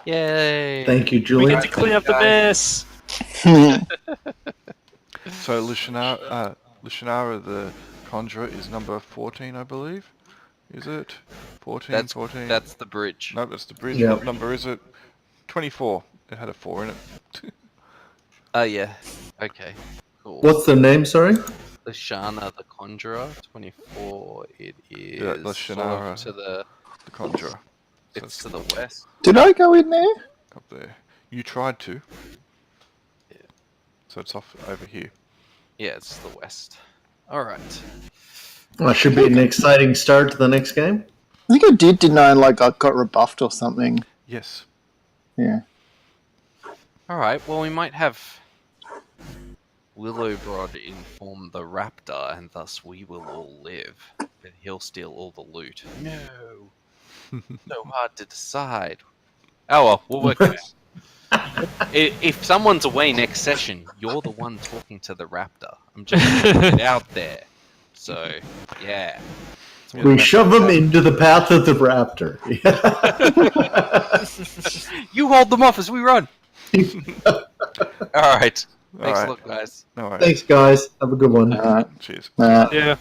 F: Yay!
C: Thank you,
B: We
C: Julian.
B: get to clean up the mess.
A: So Lashinara the Conjurer is number 14, I believe. Is it? 14, 14?
F: That's the bridge.
A: No, that's the bridge.
C: Yep.
A: What number is it? 24. It had a 4 in it.
F: Oh, yeah. Okay. Cool.
C: What's the name, sorry?
F: Lashana the Conjurer, 24. It is
A: Yeah, Lashinara.
F: sort of to the...
A: The Conjurer. So
F: It's to the west.
D: Did I go in there?
A: up there. You tried to.
F: Yeah.
A: So it's off over here.
F: Yeah, it's to the west. Alright.
C: Well, should be an exciting start to the next game.
D: I think I didn't I? Like, I got rebuffed or something.
A: Yes.
D: Yeah.
F: Alright, well, we might have Willowbrod inform the Raptor, and thus we will all live. And he'll steal all the loot. No! So hard to decide. Oh well, we'll work it out. If someone's away next session, you're the one talking to the Raptor. I'm just putting it out there. So, yeah.
C: We shove him into the path of the raptor.
F: You hold them off as we run! Alright. Thanks a lot, guys.
A: All right.
C: Thanks, guys. Have a good one.
D: All right.
A: Cheers.
B: Yeah.